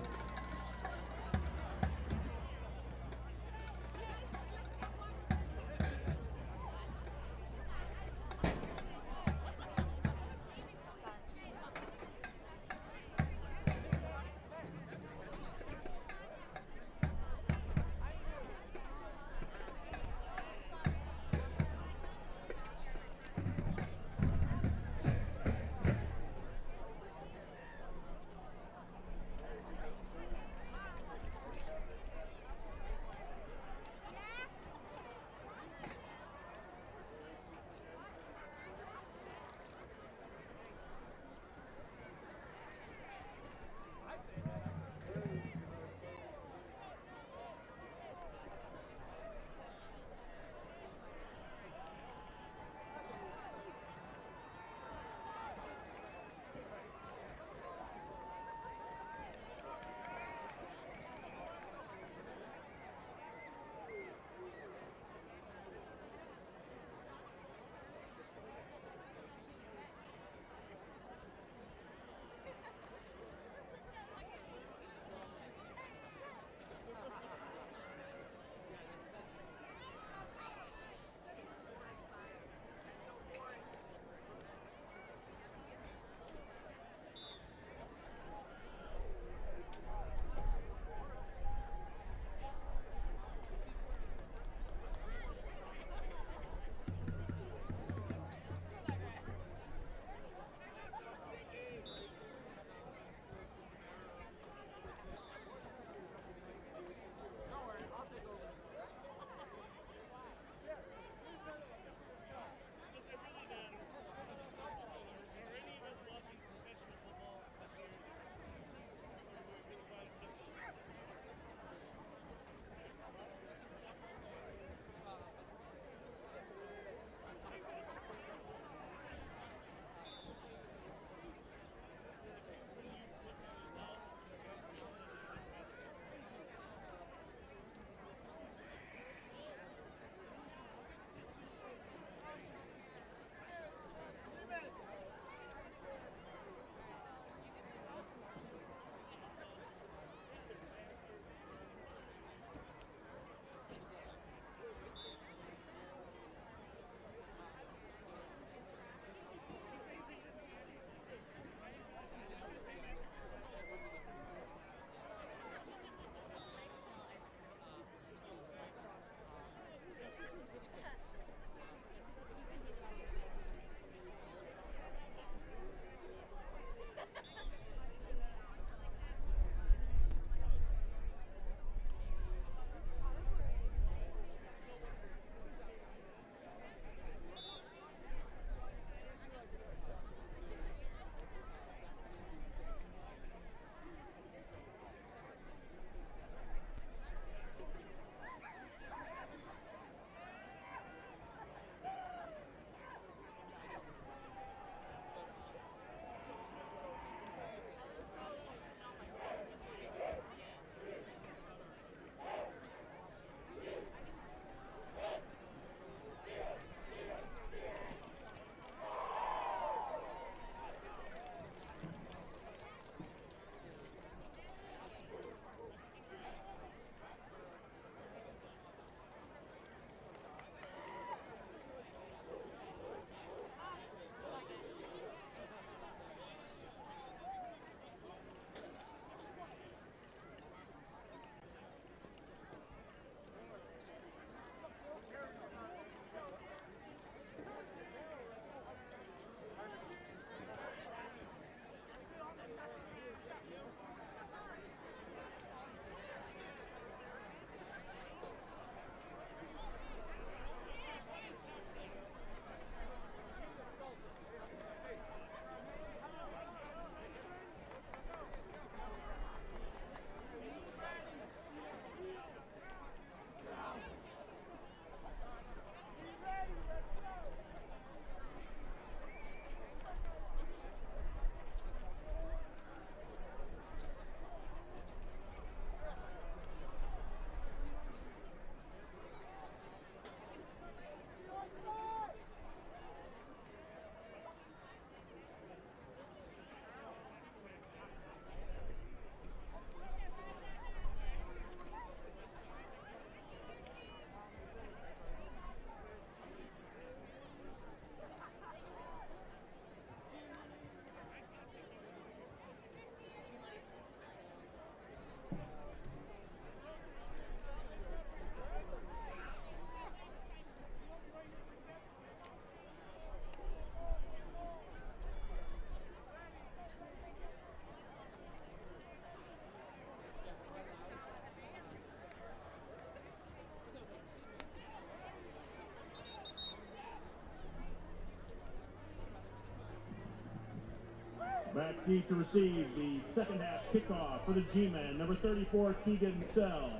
Back deep to receive the second half kickoff for the G-men, number 34, Keegan Sell.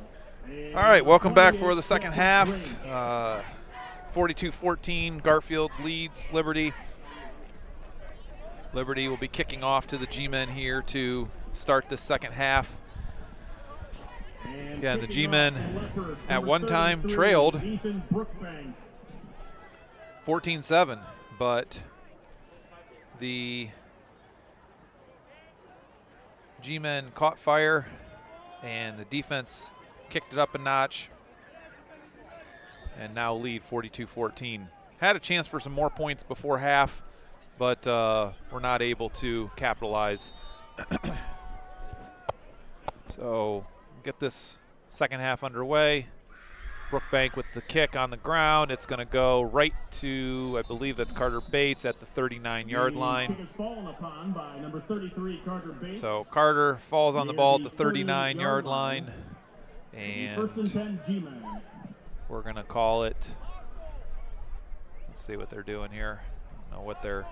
All right, welcome back for the second half. 42-14, Garfield leads Liberty. Liberty will be kicking off to the G-men here to start the second half. Again, the G-men at one time trailed 14-7, but the G-men caught fire and the defense kicked it up a notch and now lead 42-14. Had a chance for some more points before half, but we're not able to capitalize. So get this second half underway. Brookbank with the kick on the ground. It's going to go right to, I believe that's Carter Bates at the 39-yard line. So Carter falls on the ball at the 39-yard line. And we're going to call it, let's see what they're doing here. I don't know what they're,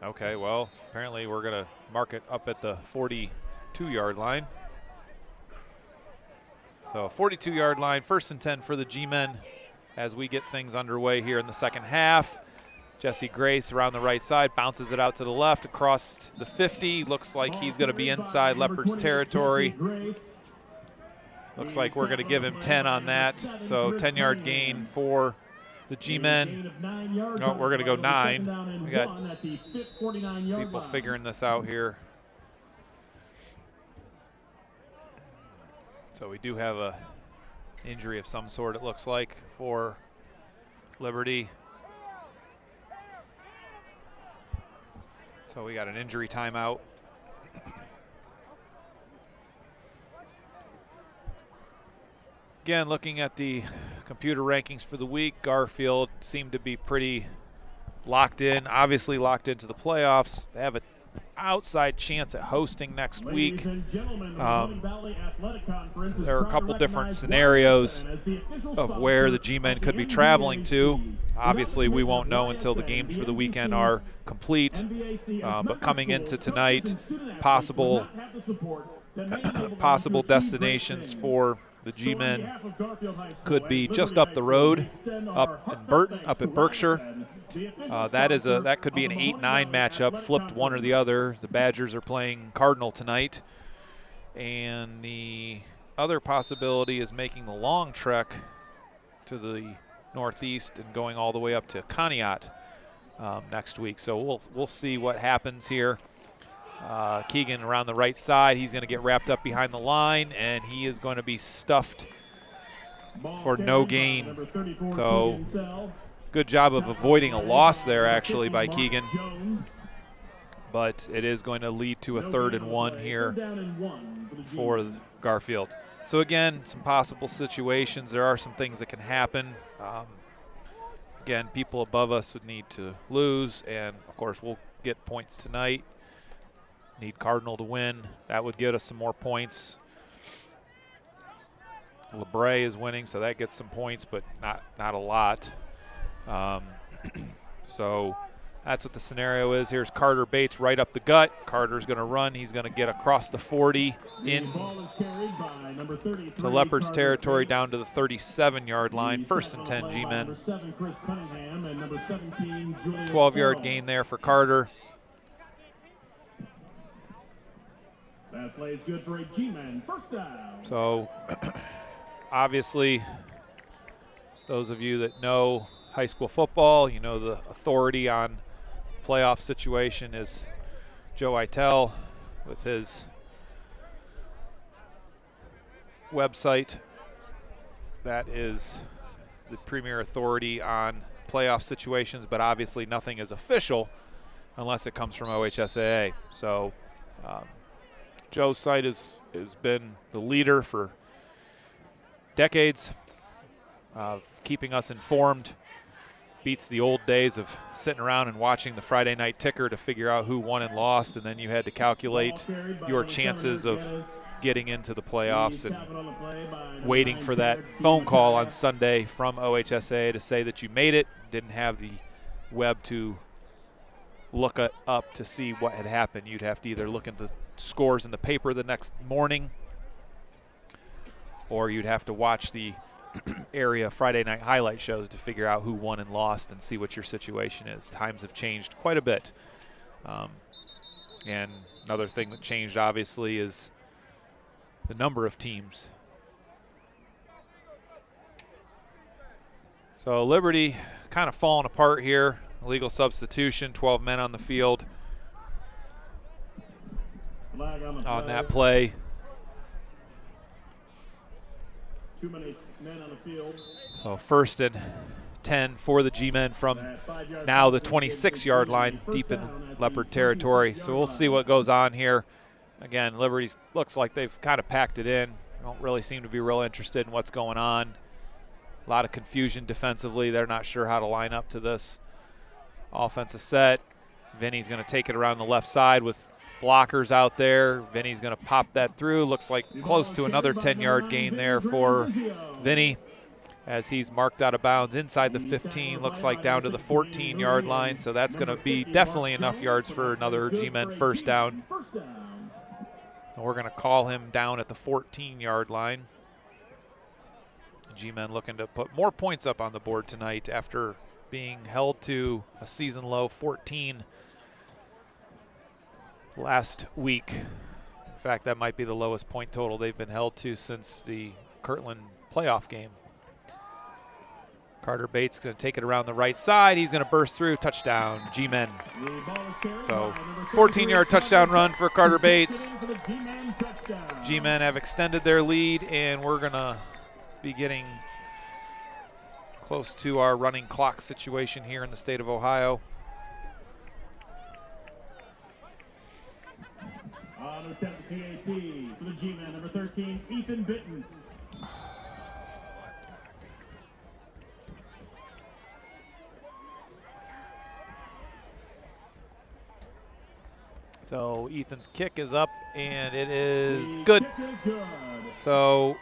okay, well, apparently we're going to mark it up at the 42-yard line. So 42-yard line, 1st and 10 for the G-men as we get things underway here in the second half. Jesse Grace around the right side, bounces it out to the left across the 50. Looks like he's going to be inside Leopards territory. Looks like we're going to give him 10 on that. So 10-yard gain for the G-men. No, we're going to go 9. We got people figuring this out here. So we do have a injury of some sort, it looks like, for Liberty. So we got an injury timeout. Again, looking at the computer rankings for the week, Garfield seemed to be pretty locked in, obviously locked into the playoffs. They have an outside chance at hosting next week. There are a couple different scenarios of where the G-men could be traveling to. Obviously, we won't know until the games for the weekend are complete. But coming into tonight, possible destinations for the G-men could be just up the road, up in Burton, up at Berkshire. That could be an 8-9 matchup, flipped one or the other. The Badgers are playing Cardinal tonight. And the other possibility is making the long trek to the northeast and going all the way up to Conneaut next week. So we'll see what happens here. Keegan around the right side. He's going to get wrapped up behind the line, and he is going to be stuffed for no gain. So good job of avoiding a loss there, actually, by Keegan. But it is going to lead to a 3rd and 1 here for Garfield. So again, some possible situations. There are some things that can happen. Again, people above us would need to lose, and of course we'll get points tonight. Need Cardinal to win. That would get us some more points. LeBray is winning, so that gets some points, but not a lot. So that's what the scenario is. Here's Carter Bates right up the gut. Carter's going to run. He's going to get across the 40 in to Leopards territory down to the 37-yard line. 1st and 10 G-men. 12-yard gain there for Carter. That play is good for a G-man. 1st down. So obviously, those of you that know high school football, you know the authority on playoff situation is Joe Itel with his website. That is the premier authority on playoff situations, but obviously nothing is official unless it comes from OHSAA. So Joe's site has been the leader for decades of keeping us informed. Beats the old days of sitting around and watching the Friday night ticker to figure out who won and lost, and then you had to calculate your chances of getting into the playoffs and waiting for that phone call on Sunday from OHSA to say that you made it. Didn't have the web to look up to see what had happened. You'd have to either look at the scores in the paper the next morning, or you'd have to watch the area Friday night highlight shows to figure out who won and lost and see what your situation is. Times have changed quite a bit. And another thing that changed, obviously, is the number of teams. So Liberty kind of falling apart here. Illegal substitution, 12 men on the field on that play. Too many men on the field. So 1st and 10 for the G-men from now the 26-yard line, deep in Leopard territory. So we'll see what goes on here. Again, Liberty looks like they've kind of packed it in. Don't really seem to be real interested in what's going on. A lot of confusion defensively. They're not sure how to line up to this. Offensive set. Vinny's going to take it around the left side with blockers out there. Vinny's going to pop that through. Looks like close to another 10-yard gain there for Vinny as he's marked out of bounds inside the 15. Looks like down to the 14-yard line. So that's going to be definitely enough yards for another G-men first down. And we're going to call him down at the 14-yard line. G-men looking to put more points up on the board tonight after being held to a season low 14 last week. In fact, that might be the lowest point total they've been held to since the Kirtland playoff game. Carter Bates going to take it around the right side. He's going to burst through. Touchdown, G-men. So 14-yard touchdown run for Carter Bates. G-men have extended their lead, and we're going to be getting close to our running clock situation here in the state of Ohio. On attempt PAT for the G-man, number 13, Ethan Bittens. So Ethan's kick is up, and it is good. So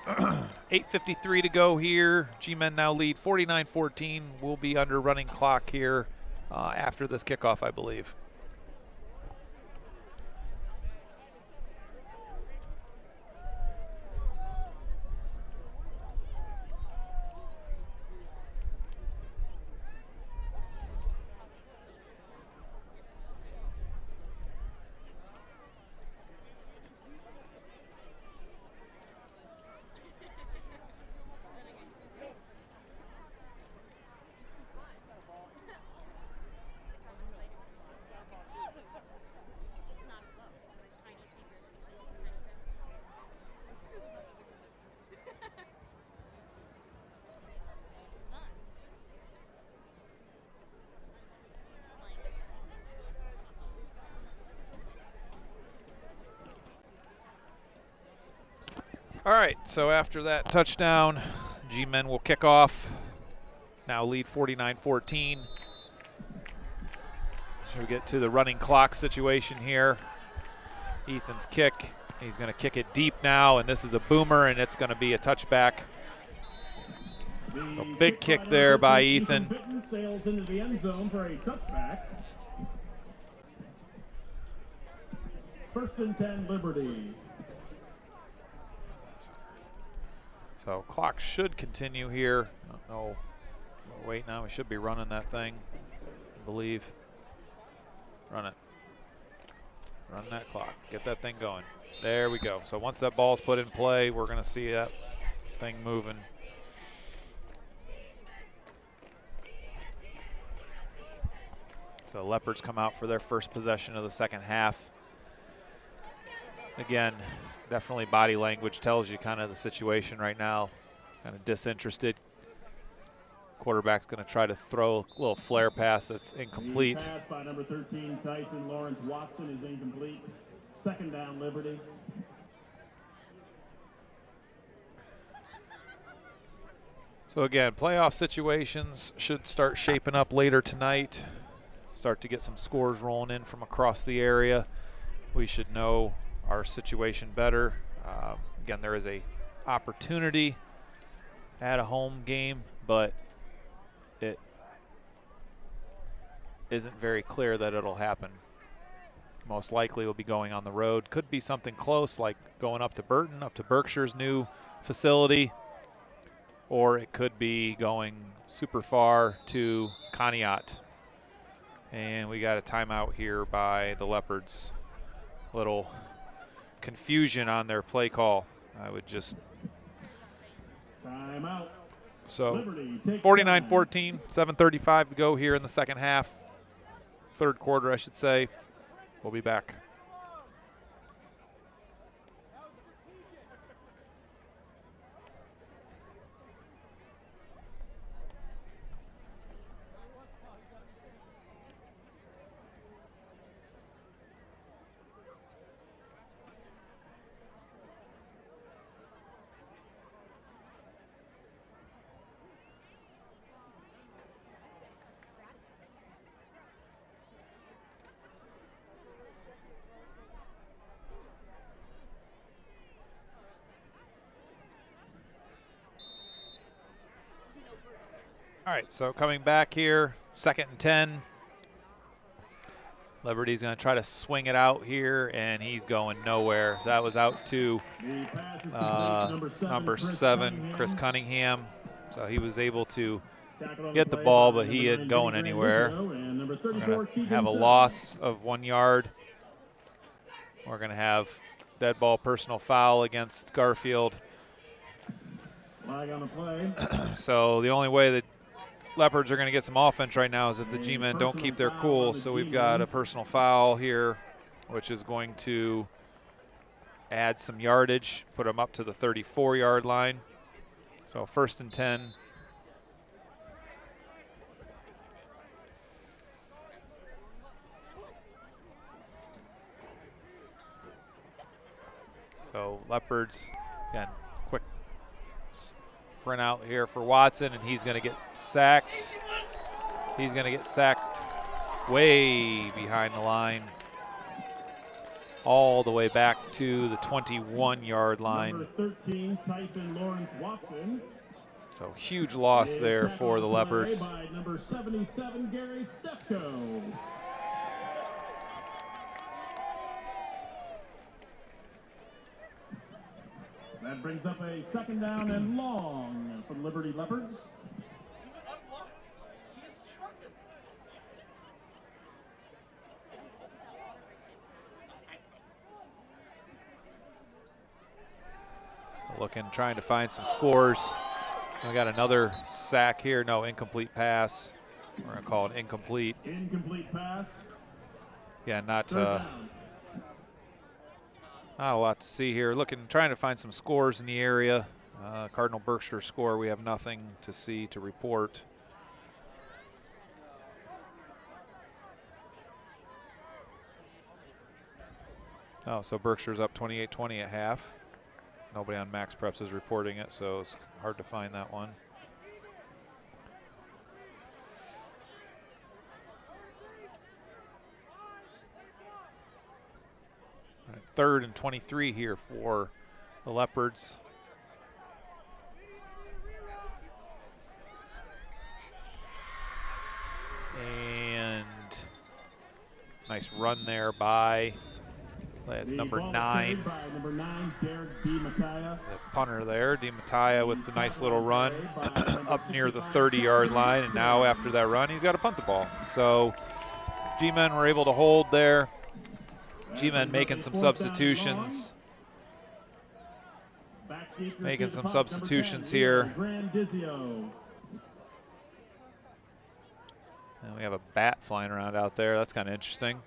8:53 to go here. G-men now lead 49-14. We'll be under running clock here after this kickoff, I believe. All right, so after that touchdown, G-men will kick off. Now lead 49-14. So we get to the running clock situation here. Ethan's kick. He's going to kick it deep now, and this is a boomer, and it's going to be a touchback. So big kick there by Ethan. Bittens sails into the end zone for a touchback. 1st and 10, Liberty. So clock should continue here. Oh, wait, now we should be running that thing, I believe. Run it. Run that clock. Get that thing going. There we go. So once that ball's put in play, we're going to see that thing moving. So Leopards come out for their first possession of the second half. Again, definitely body language tells you kind of the situation right now. Kind of disinterested. Quarterback's going to try to throw a little flare pass that's incomplete. The pass by number 13, Tyson Lawrence Watson, is incomplete. 2nd down, Liberty. So again, playoff situations should start shaping up later tonight. Start to get some scores rolling in from across the area. We should know our situation better. Again, there is a opportunity at a home game, but it isn't very clear that it'll happen. Most likely we'll be going on the road. Could be something close, like going up to Burton, up to Berkshire's new facility, or it could be going super far to Conneaut. And we got a timeout here by the Leopards. Little confusion on their play call. I would just Timeout. so Liberty takes 49-14, 7:35 to go here in the second half. Third quarter, I should say. We'll be back. All right, so coming back here, 2nd and 10. Liberty's going to try to swing it out here, and he's going nowhere. That was out to The pass is complete. number 7, Chris Cunningham. So he was able to Tackled on get the play ball, by but he number isn't 9, going Vinny anywhere. Grandizzo, and number We're 34, going to Keegan have a Sutton. loss of 1 yard. We're going to have dead ball personal foul against Garfield. Flag on the play. So the only way that Leopards are going to get some offense right now is if the G-men don't keep their cool. So we've got a personal foul here, which is going to add some yardage, put them up to the 34-yard line. So 1st and 10. So Leopards, again, quick sprint out here for Watson, and he's going to get sacked. He's going to get sacked way behind the line, all the way back to the 21-yard line. Number 13, Tyson Lawrence Watson. So huge loss there for the Leopards. By number 77, Gary Stefko. That brings up a 2nd down and long from Liberty Leopards. Looking, trying to find some scores. We got another sack here. No, incomplete pass. We're going to call it incomplete. Incomplete pass. Yeah, not 3rd down. not a lot to see here. Looking, trying to find some scores in the area. Cardinal Berkshire score, we have nothing to see to report. Oh, so Berkshire's up 28-20 at half. Nobody on Max Preps is reporting it, so it's hard to find that one. All right, 3rd and 23 here for the Leopards. And nice run there by that's number 9. By number 9, Derek DiMatteo. The punter there, DiMatteo with the nice little run up near the 30-yard line, and now after that run, he's got to punt the ball. So G-men were able to hold there. G-men making some substitutions. Making some substitutions here. And we have a bat flying around out there. That's kind of interesting.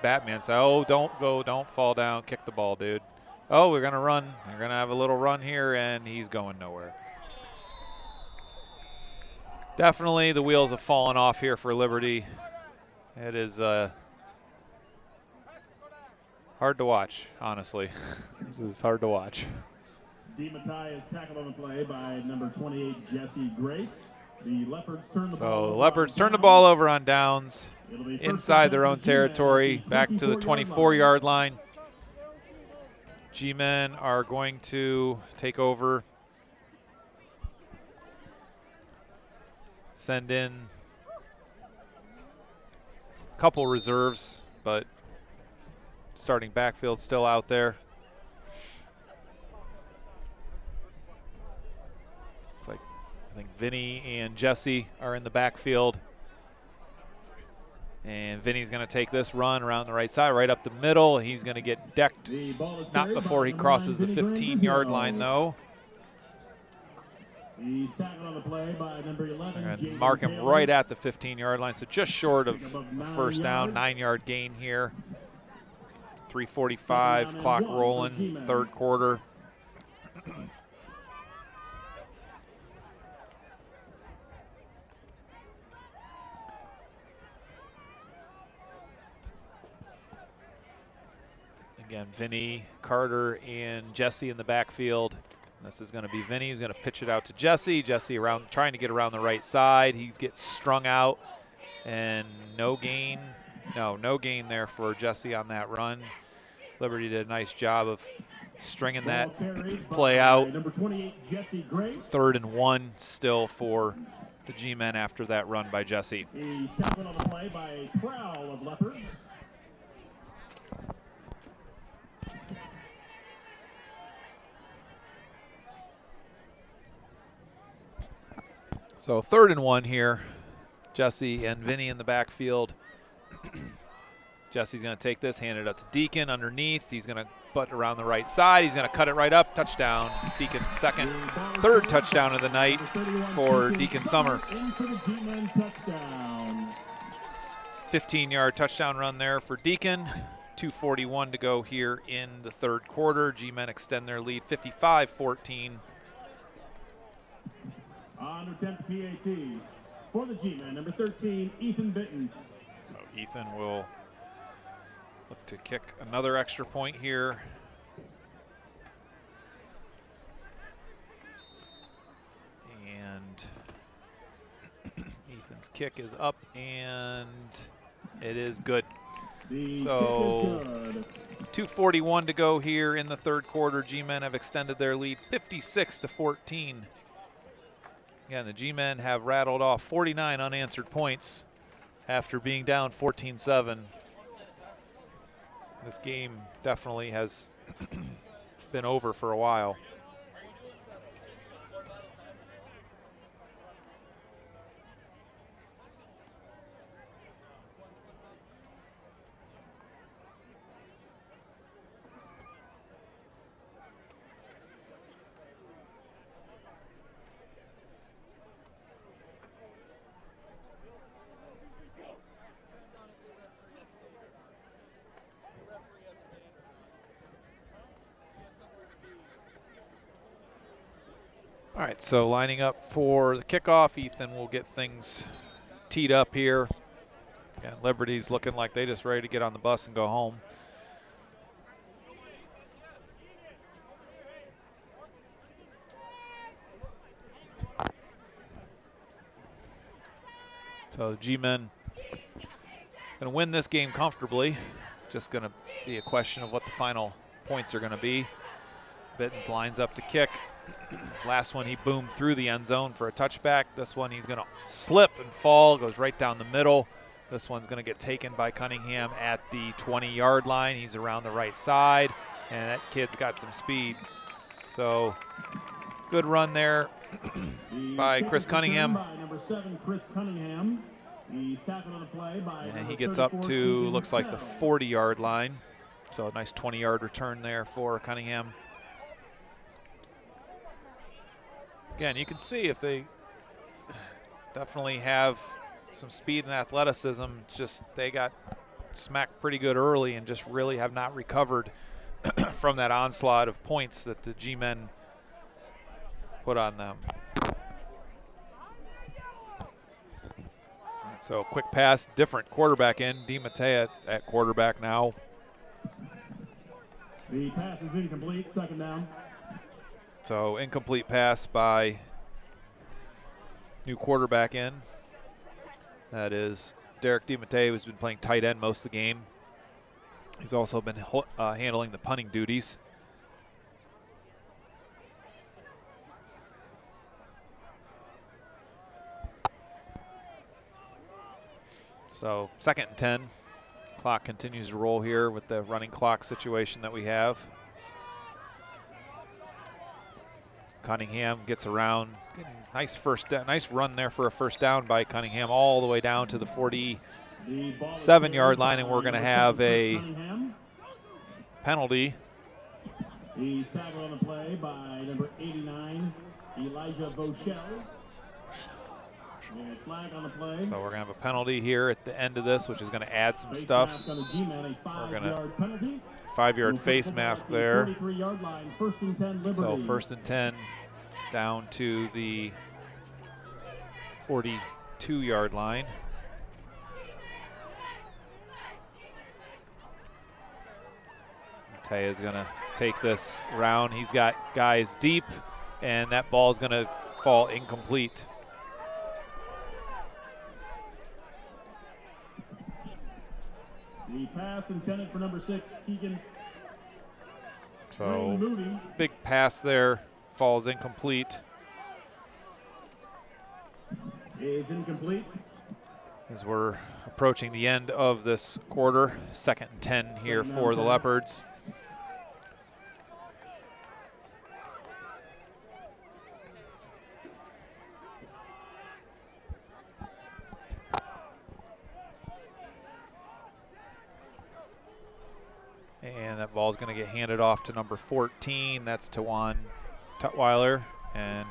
Batman said, oh, don't fall down, kick the ball, dude. Oh, we're going to run. We're going to have a little run here, and he's going nowhere. Definitely the wheels have fallen off here for Liberty. It is hard to watch, honestly. This is hard to watch. DiMatteo is tackled on the play by number 28, Jesse Grace. The Leopards turn the ball So over. the Leopards turn the ball over on downs It'll be first inside and their 10 own for G-Men at territory, back to the 24-yard line. G-men are going to take over, send in a couple reserves, but starting backfield still out there. It's like I think Vinny and Jesse are in the backfield. And Vinny's going to take this run around the right side, right up the middle. He's going to get decked, not before he crosses the 15-yard line, though. He's tackled on the play by number 11. And mark him right at the 15-yard line, so just short of a first down, 9-yard gain here. 3:45, clock rolling, third quarter. Again, Vinny, Carter, and Jesse in the backfield. This is going to be Vinny. He's going to pitch it out to Jesse. Jesse around, trying to get around the right side. He gets strung out, and no gain. No gain there for Jesse on that run. Liberty did a nice job of stringing that play out. Number 28, Jesse Grace. 3rd and 1 still for the G-men after that run by Jesse. He's tackled on the play by a prowl of Leopards. So 3rd and 1 here. Jesse and Vinny in the backfield. Jesse's going to take this, hand it up to Deacon underneath. He's going to butt around the right side. He's going to cut it right up. Touchdown. Deacon's third touchdown of the night for Deacon Summer. 15-yard touchdown run there for Deacon. 2:41 to go here in the third quarter. G-men extend their lead 55-14. On attempt PAT for the G-men, number 13, Ethan Bittens. So Ethan will look to kick another extra point here. And Ethan's kick is up, and it is good. So 2:41 to go here in the third quarter. G-men have extended their lead 56-14. Again, the G-men have rattled off 49 unanswered points after being down 14-7. This game definitely has been over for a while. All right, so lining up for the kickoff, Ethan will get things teed up here. And Liberty's looking like they just ready to get on the bus and go home. So the G-men going to win this game comfortably. Just going to be a question of what the final points are going to be. Bittens lines up to kick. Last one, he boomed through the end zone for a touchback. This one, he's going to slip and fall, goes right down the middle. This one's going to get taken by Cunningham at the 20-yard line. He's around the right side, and that kid's got some speed. So good run there by Chris Cunningham. By number 7, Chris Cunningham. He's tackled on the play by and he gets up to, looks like the 40-yard line. So a nice 20-yard return there for Cunningham. Again, you can see if they definitely have some speed and athleticism. It's just they got smacked pretty good early and just really have not recovered from that onslaught of points that the G-men put on them. So quick pass, different quarterback in. DiMatteo at quarterback now. The pass is incomplete, second down. So incomplete pass by new quarterback in. That is Derek DiMatteo, who's been playing tight end most of the game. He's also been handling the punting duties. So 2nd and 10. Clock continues to roll here with the running clock situation that we have. Cunningham gets around. Nice run there for a first down by Cunningham, all the way down to the 47-yard line, and we're going to have a penalty. He's tackled on the play by number 89, Elijah Voshell. And a flag on the play. So we're going to have a penalty here at the end of this, which is going to add some stuff. We're going to 5-yard face mask there. Line, 1st and 10 Liberty. So 1st and 10 down to the 42-yard line. Tay is going to take this round. He's got guys deep, and that ball is going to fall incomplete. The pass intended for number 6, Keegan. So big pass there, falls incomplete. Is incomplete. As we're approaching the end of this quarter, 2nd and 10 here for the Leopards. And that ball is going to get handed off to number 14. That's Tawan Tutwiler. And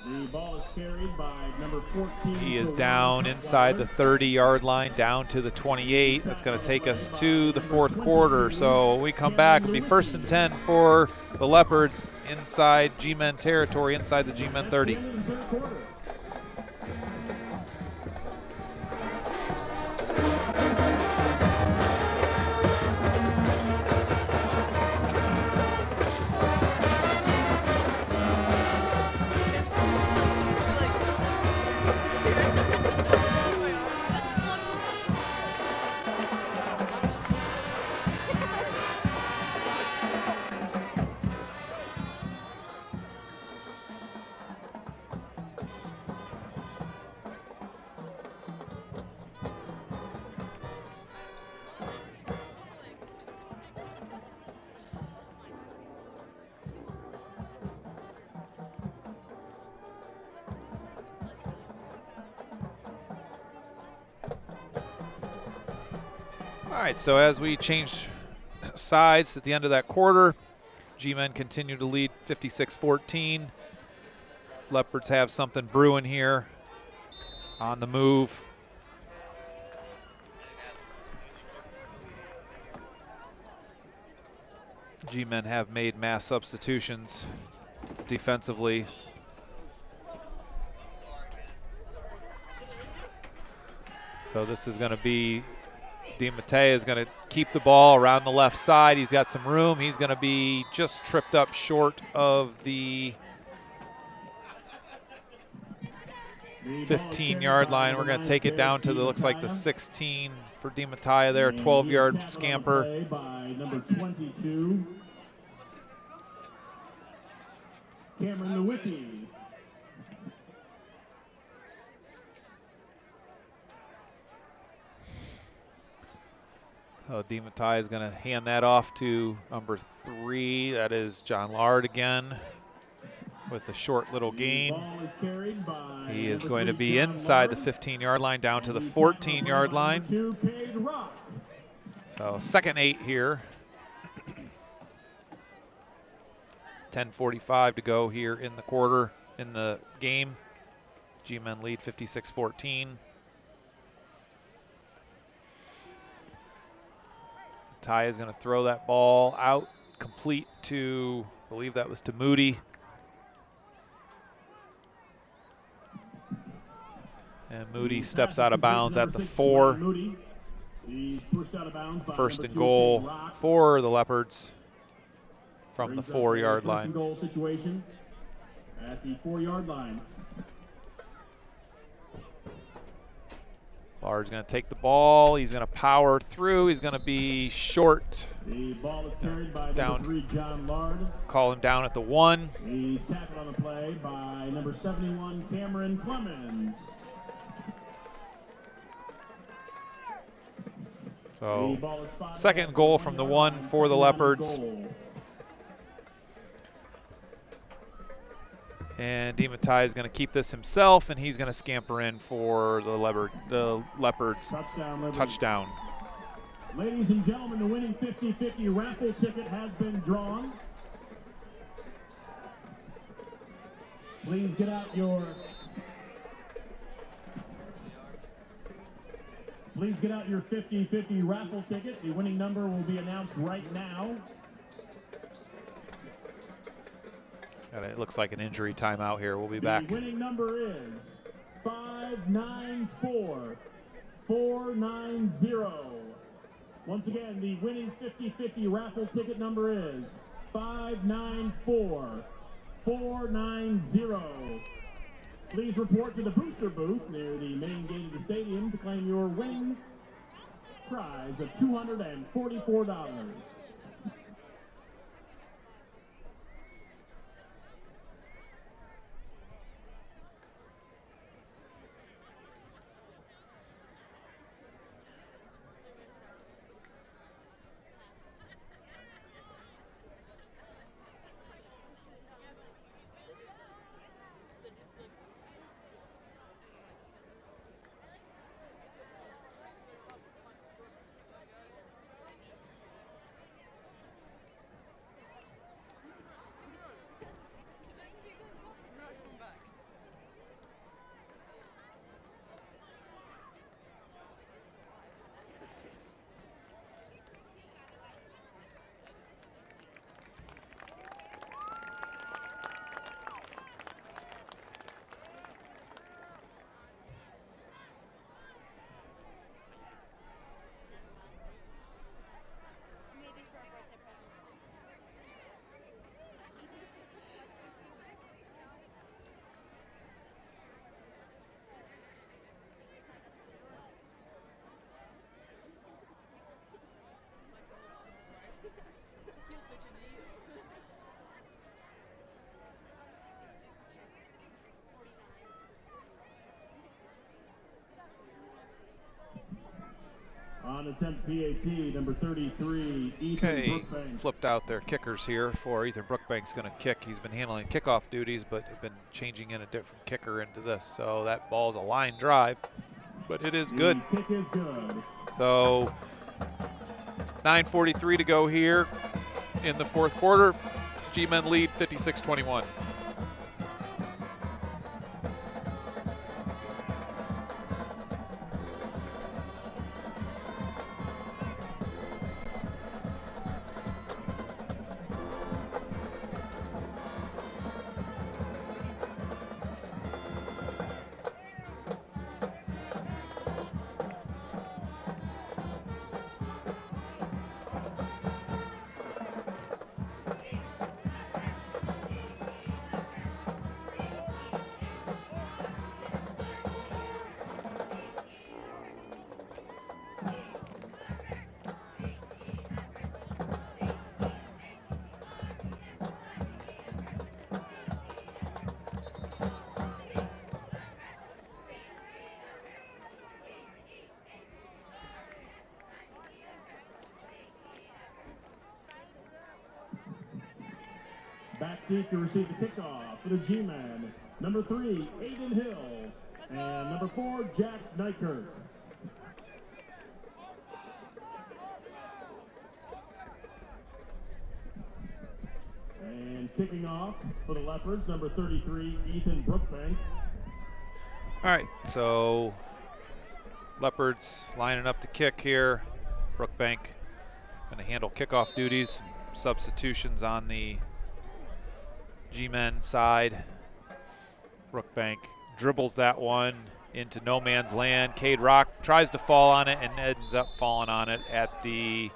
the ball is carried by number 14. He is down inside the 30-yard line, down to the 28. That's going to take us to the 4th quarter. So when we come back, it'll be 1st and 10 for the Leopards inside G-Men territory, inside the G-Men 30. All right, so as we change sides at the end of that quarter, G-Men continue to lead 56-14. Leopards have something brewing here on the move. G-Men have made mass substitutions defensively. So this is going to be DiMattei is going to keep the ball around the left side. He's got some room. He's going to be just tripped up short of the 15-yard line. We're going to take it down to the, looks like the 16 for DiMattei there, 12-yard scamper. By number 22, Cameron Lewicki. DiMattei is going to hand that off to number 3. That is John Lard again with a short little gain. He is going to be inside the 15-yard line down to the 14-yard line. So 2nd and 8 here. 10:45 to go here in the quarter, in the game. G-Men lead 56-14. Ty is going to throw that ball out, complete to, I believe that was to Moody. And Moody steps out of bounds at the 4. 1st and goal for the Leopards from the 4-yard line. Goal situation at the 4-yard line. Lard's going to take the ball. He's going to power through. He's going to be short. The ball is carried by number 3, John Lard. Call him down at the 1. He's tackled on the play by number 71, Cameron Clemens. So second goal from the 1 for the Leopards. And DiMattai is going to keep this himself, and he's going to scamper in for the Leopards touchdown. Ladies and gentlemen, the winning 50-50 raffle ticket has been drawn. Please get out your 50-50 raffle ticket. The winning number will be announced right now. And it looks like an injury timeout here. We'll be back. The winning number is 594490. Once again, the winning 50-50 raffle ticket number is 594490. Please report to the booster booth near the main gate of the stadium to claim your winning prize of $244. On attempt PAT, number 33, Ethan Brookbanks. Flipped out their kickers here for Ethan Brookbanks going to kick. He's been handling kickoff duties, but have been changing in a different kicker into this. So that ball's a line drive, but it is good. The kick is good. So 9:43 to go here in the fourth quarter. G-Men lead 56-21. Back deep to receive the kickoff for the G-Men. Number 3, Aiden Hill. And number 4, Jack Nykirk. And kicking off for the Leopards, number 33, Ethan Brookbank. All right, so Leopards lining up to kick here. Brookbank going to handle kickoff duties. Substitutions on the G-Men side. Brookbank dribbles that one into no man's land. Cade Rock tries to fall on it and ends up falling on it at the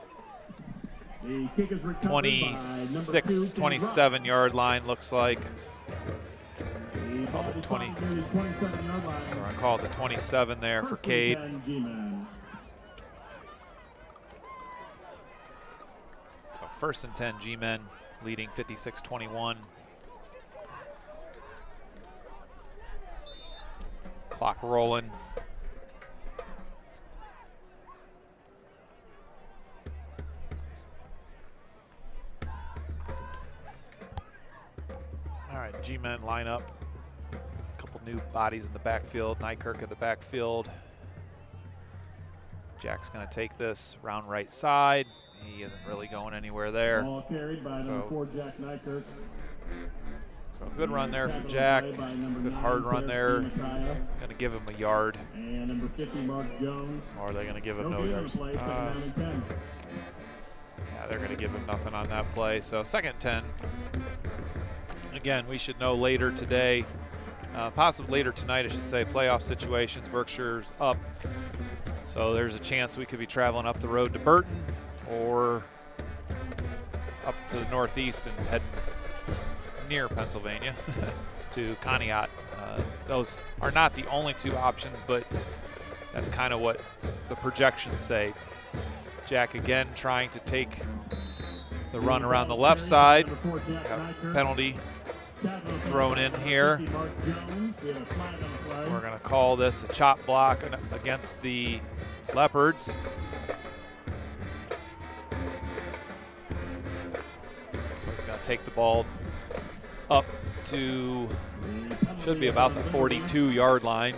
26, 27 yard line, looks like. Call it 20. So I call it the 27 there for Cade. So first and 10 G-Men leading 56-21. Clock rolling. G-men line up. A couple new bodies in the backfield. Nykirk in the backfield. Jack's going to take this round right side. He isn't really going anywhere there. Ball carried by number 4, Jack Nykirk. So good run there for Jack. Good hard run there. Going to give him a yard. And number 50, Mark Jones. Or are they going to give him no yards? Yeah, they're going to give him nothing on that play. So 2nd and 10. Again, we should know later today, possibly later tonight, I should say, playoff situations. Berkshire's up. So there's a chance we could be traveling up the road to Burton or up to the northeast and heading near Pennsylvania to Conneaut. Those are not the only 2 options, but that's kind of what the projections say. Jack again trying to take the run around the left side. Got penalty thrown in here. We're going to call this a chop block against the Leopards. He's going to take the ball up to, should be about the 42-yard line.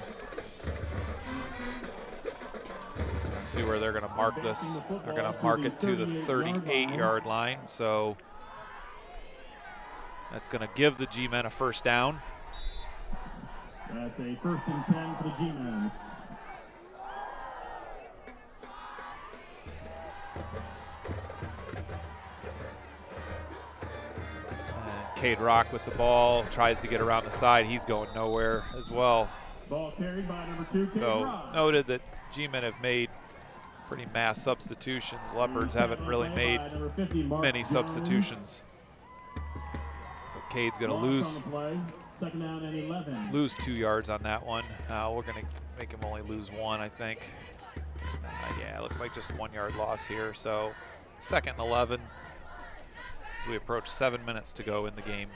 See where they're going to mark this. They're going to mark it to the 38-yard line. So that's going to give the G-men a first down. That's a 1st and 10 for the G-men. Cade Rock with the ball, tries to get around the side. He's going nowhere as well. Ball carried by number 2, Cade Rock. Noted that G-men have made pretty mass substitutions. Leopards haven't really made many substitutions. So Cade's going to lose 2 yards on that one. We're going to make him only lose 1, I think. Yeah, it looks like just 1 yard loss here. So 2nd and 11 as we approach 7 minutes to go in the game.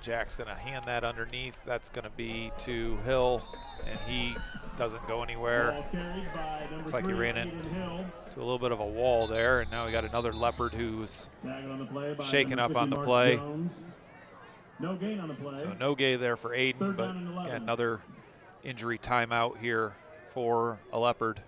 Jack's going to hand that underneath. That's going to be to Hill, and he doesn't go anywhere. Looks like he ran into a little bit of a wall there, and now we got another Leopard who's shaken up on the play. No gain on the play. So no gain there for Aiden, but another injury timeout here for a Leopard.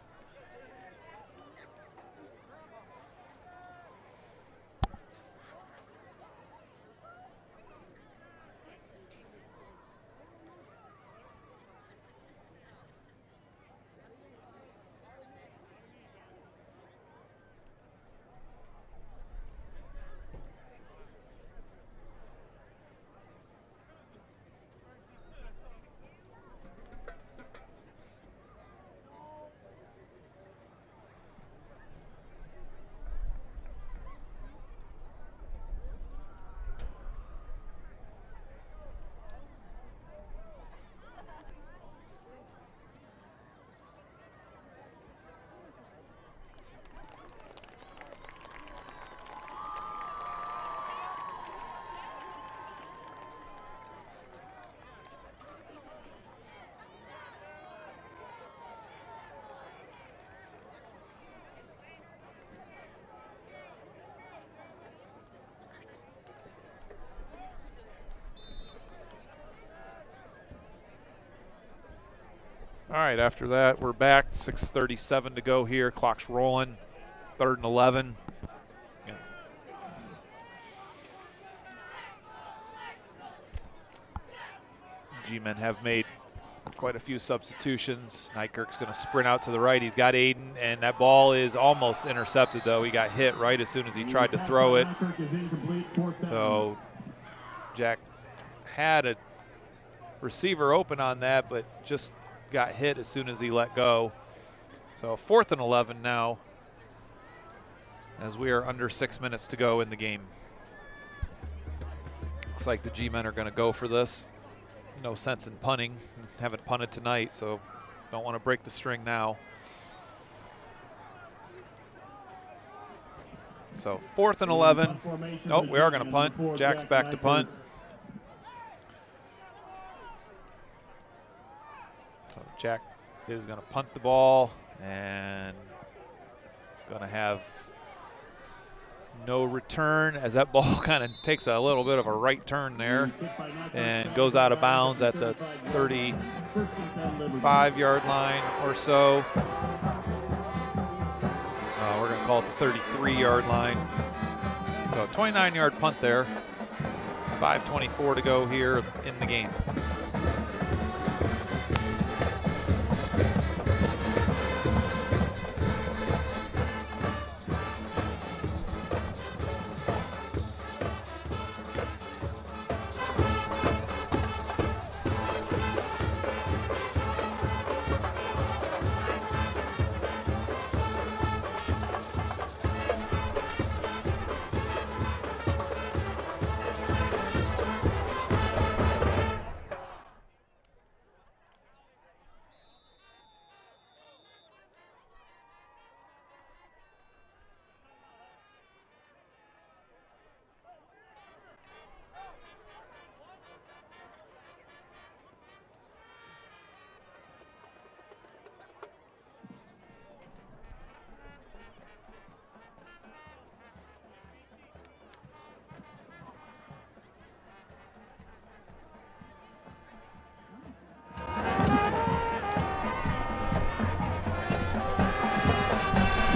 All right, after that, we're back. 6:37 to go here. Clock's rolling. 3rd and 11. G-men have made quite a few substitutions. Nykirk's going to sprint out to the right. He's got Aiden, and that ball is almost intercepted, though. He got hit right as soon as he tried to throw it. So Jack had a receiver open on that, but just got hit as soon as he let go. So 4th and 11 now, as we are under 6 minutes to go in the game. Looks like the G-men are going to go for this. No sense in punting. Haven't punted tonight, so don't want to break the string now. So 4th and 11. Oh, we are going to punt. Jack's back to punt. So Jack is going to punt the ball and going to have no return as that ball kind of takes a little bit of a right turn there and goes out of bounds at the 35-yard line or so. We're going to call it the 33-yard line. So 29-yard punt there. 5:24 to go here in the game.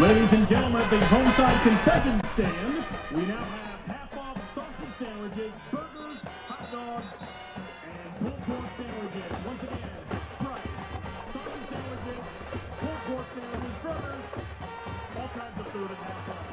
Ladies and gentlemen, at the homeside concession stand, we now have half-off sausage sandwiches, burgers, hot dogs, and pulled pork sandwiches. Once again, price, sausage sandwiches, pulled pork sandwiches, burgers, all kinds of food at half-off.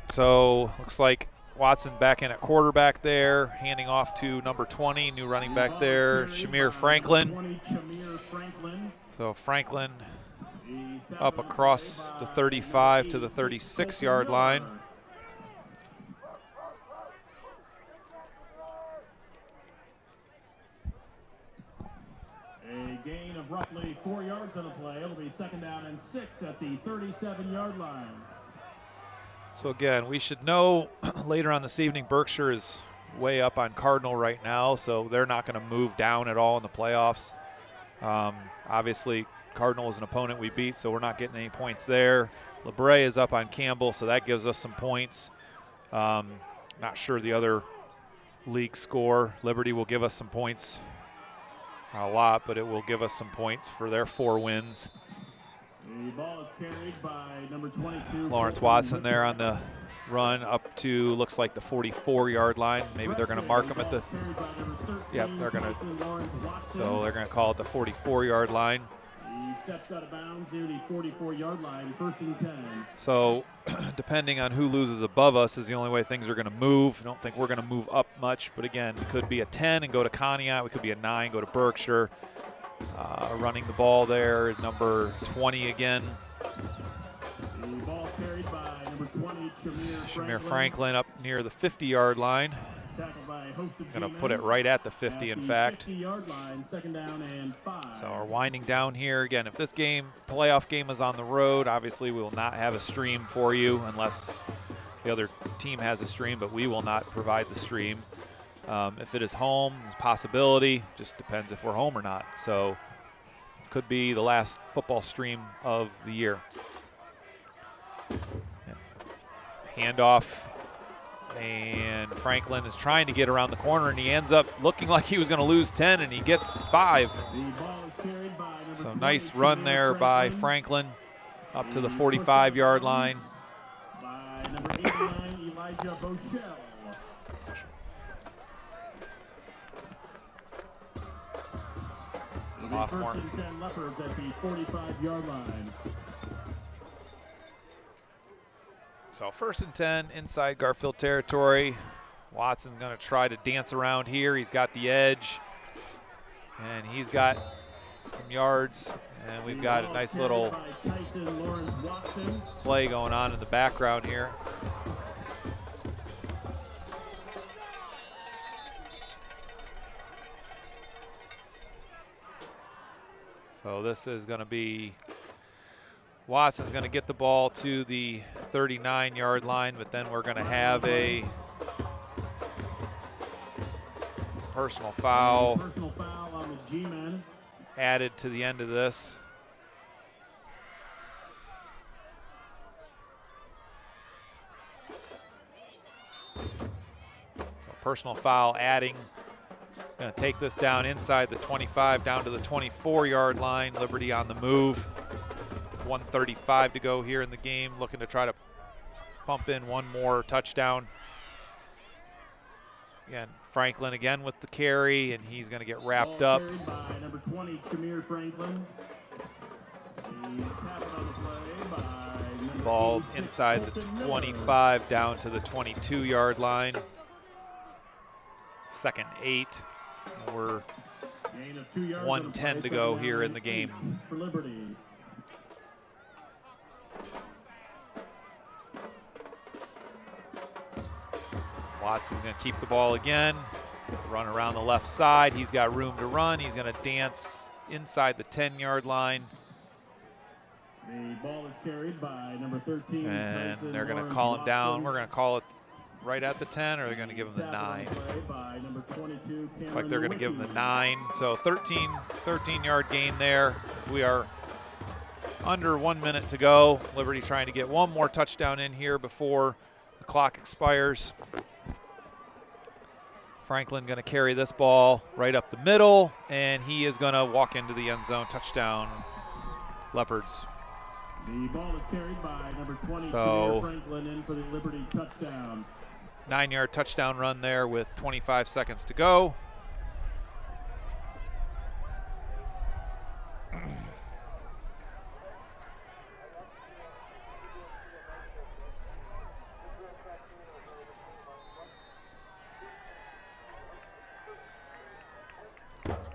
So looks like Watson back in at quarterback there, handing off to number 20, new running back there, Shamir Franklin. So Franklin up across the 35 to the 36-yard line. A gain of roughly 4 yards on the play. It'll be 2nd down and 6 at the 37-yard line. So again, we should know later on this evening, Berkshire is way up on Cardinal right now, so they're not going to move down at all in the playoffs. Obviously, Cardinal is an opponent we beat, so we're not getting any points there. LeBray is up on Campbell, so that gives us some points. Not sure the other league score. Liberty will give us some points. Not a lot, but it will give us some points for their 4 wins. The ball is carried by number 22. Lawrence Watson there on the run up to, looks like the 44-yard line. Maybe they're going to mark him at the, yep, they're going to, so they're going to call it the 44-yard line. He steps out of bounds near the 44-yard line, 1st and 10. So depending on who loses above us is the only way things are going to move. I don't think we're going to move up much, but again, it could be a 10 and go to Conneaut. It could be a 9, go to Berkshire. Running the ball there, number 20 again. The ball carried by number 20, Shamir Franklin up near the 50-yard line. Going to put it right at the 50, in fact. 50-yard line, 2nd down and 5. So we're winding down here. Again, if this game, playoff game, is on the road, obviously we will not have a stream for you unless the other team has a stream, but we will not provide the stream. If it is home, there's a possibility. Just depends if we're home or not. So could be the last football stream of the year. Handoff, and Franklin is trying to get around the corner, and he ends up looking like he was going to lose 10, and he gets 5. So nice run there by Franklin up to the 45-yard line. By number 89, Elijah Bochelle. Sophomore. 1st and 10 Leopards at the 45-yard line. So 1st and 10 inside Garfield territory. Watson's going to try to dance around here. He's got the edge, and he's got some yards, and we've got a nice little play going on in the background here. So this is going to be, Watson's going to get the ball to the 39-yard line, but then we're going to have a personal foul On the G-men. added to the end of this. So personal foul adding. Going to take this down inside the 25, down to the 24-yard line. Liberty on the move. 1:35 to go here in the game, looking to try to pump in one more touchdown. Again, Franklin again with the carry, and he's going to get wrapped up. Carried by number 20, Shamir Franklin. He's tapped on the play by number Ball 86, inside the Colton Miller. 25 down to the 22-yard line. 2nd 8. We're Gain of 2 yards 1:10 to go here in the game. For Liberty. Watson's going to keep the ball again. Run around the left side. He's got room to run. He's going to dance inside the 10-yard line. The ball is carried by number 13. And Tyson they're going to Lawrence call him down. Watson. We're going to call it right at the 10, or they're going to give him the 9. Looks like they're going to give him the 9. So 13-yard gain there. We are under 1 minute to go. Liberty trying to get one more touchdown in here before the clock expires. Franklin going to carry this ball right up the middle, and he is going to walk into the end zone. Touchdown, Leopards. The ball is carried by number 20, So, Franklin, in for the Liberty touchdown. 9-yard touchdown run there with 25 seconds to go.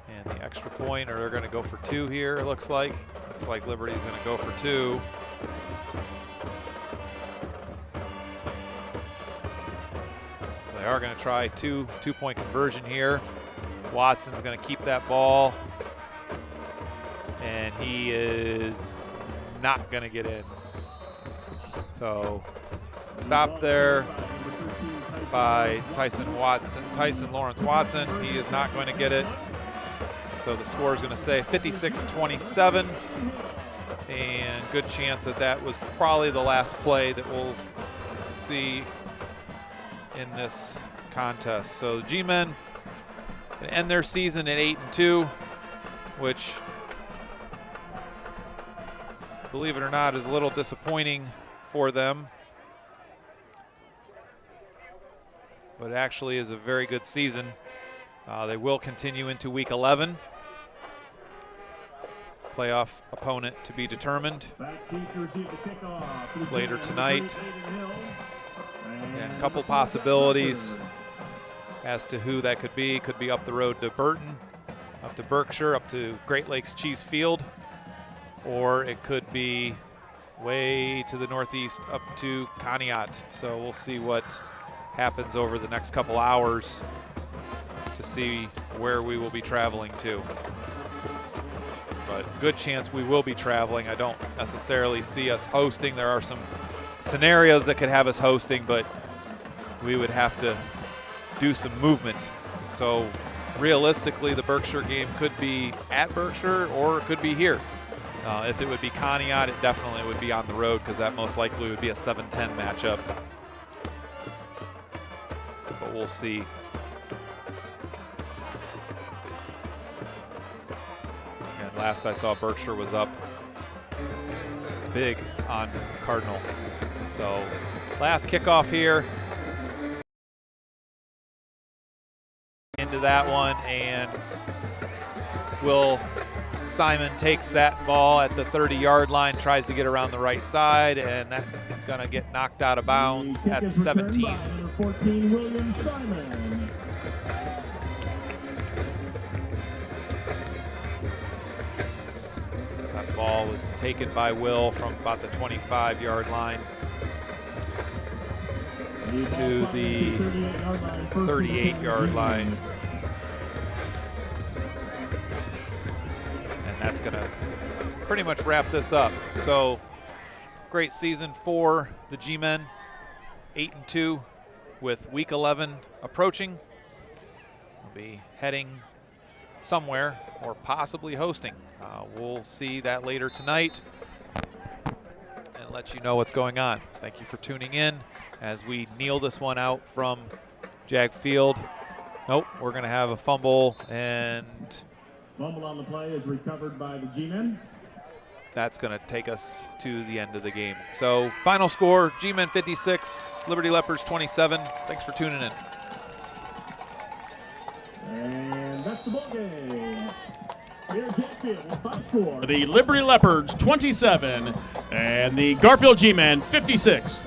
And the extra point, or they're going to go for 2 here, it looks like. Looks like Liberty's going to go for 2. They are going to try two-point conversion here. Watson's going to keep that ball, and he is not going to get in. So stop there by Tyson Lawrence Watson. He is not going to get it. So the score is going to say 56-27, and good chance that that was probably the last play that we'll see in this contest. So the G-men end their season at 8-2, which, believe it or not, is a little disappointing for them, but it actually is a very good season. They will continue into week 11. Playoff opponent to be determined later tonight. And a couple possibilities as to who that could be. Could be up the road to Burton, up to Berkshire, up to Great Lakes Cheese Field, or it could be way to the northeast up to Conneaut. So we'll see what happens over the next couple hours to see where we will be traveling to. But good chance we will be traveling. I don't necessarily see us hosting. There are some scenarios that could have us hosting, but we would have to do some movement. So realistically, the Berkshire game could be at Berkshire, or it could be here. If it would be Conneaut, it definitely would be on the road, because that most likely would be a 7-10 matchup. But we'll see. And last I saw, Berkshire was up big on Cardinal. So last kickoff here. Into that one, and Will Simon takes that ball at the 30-yard line, tries to get around the right side, and that's going to get knocked out of bounds at the 17. Number 14, William Simon. That ball was taken by Will from about the 25-yard line to the 38-yard line. And that's going going to pretty much wrap this up. So great season for the G-men, 8-2 with week 11 approaching. We'll be heading somewhere or possibly hosting. We'll see that later tonight and let you know what's going on. Thank you for tuning in as we kneel this one out from Jag Field. Nope, we're going to have a fumble, and Fumble on the play is recovered by the G-men. that's going to take us to the end of the game. So final score, G-men 56, Liberty Leopards 27. Thanks for tuning in. And that's the ball game. Here's Garfield with 5 score. The Liberty Leopards 27 and the Garfield G-men 56.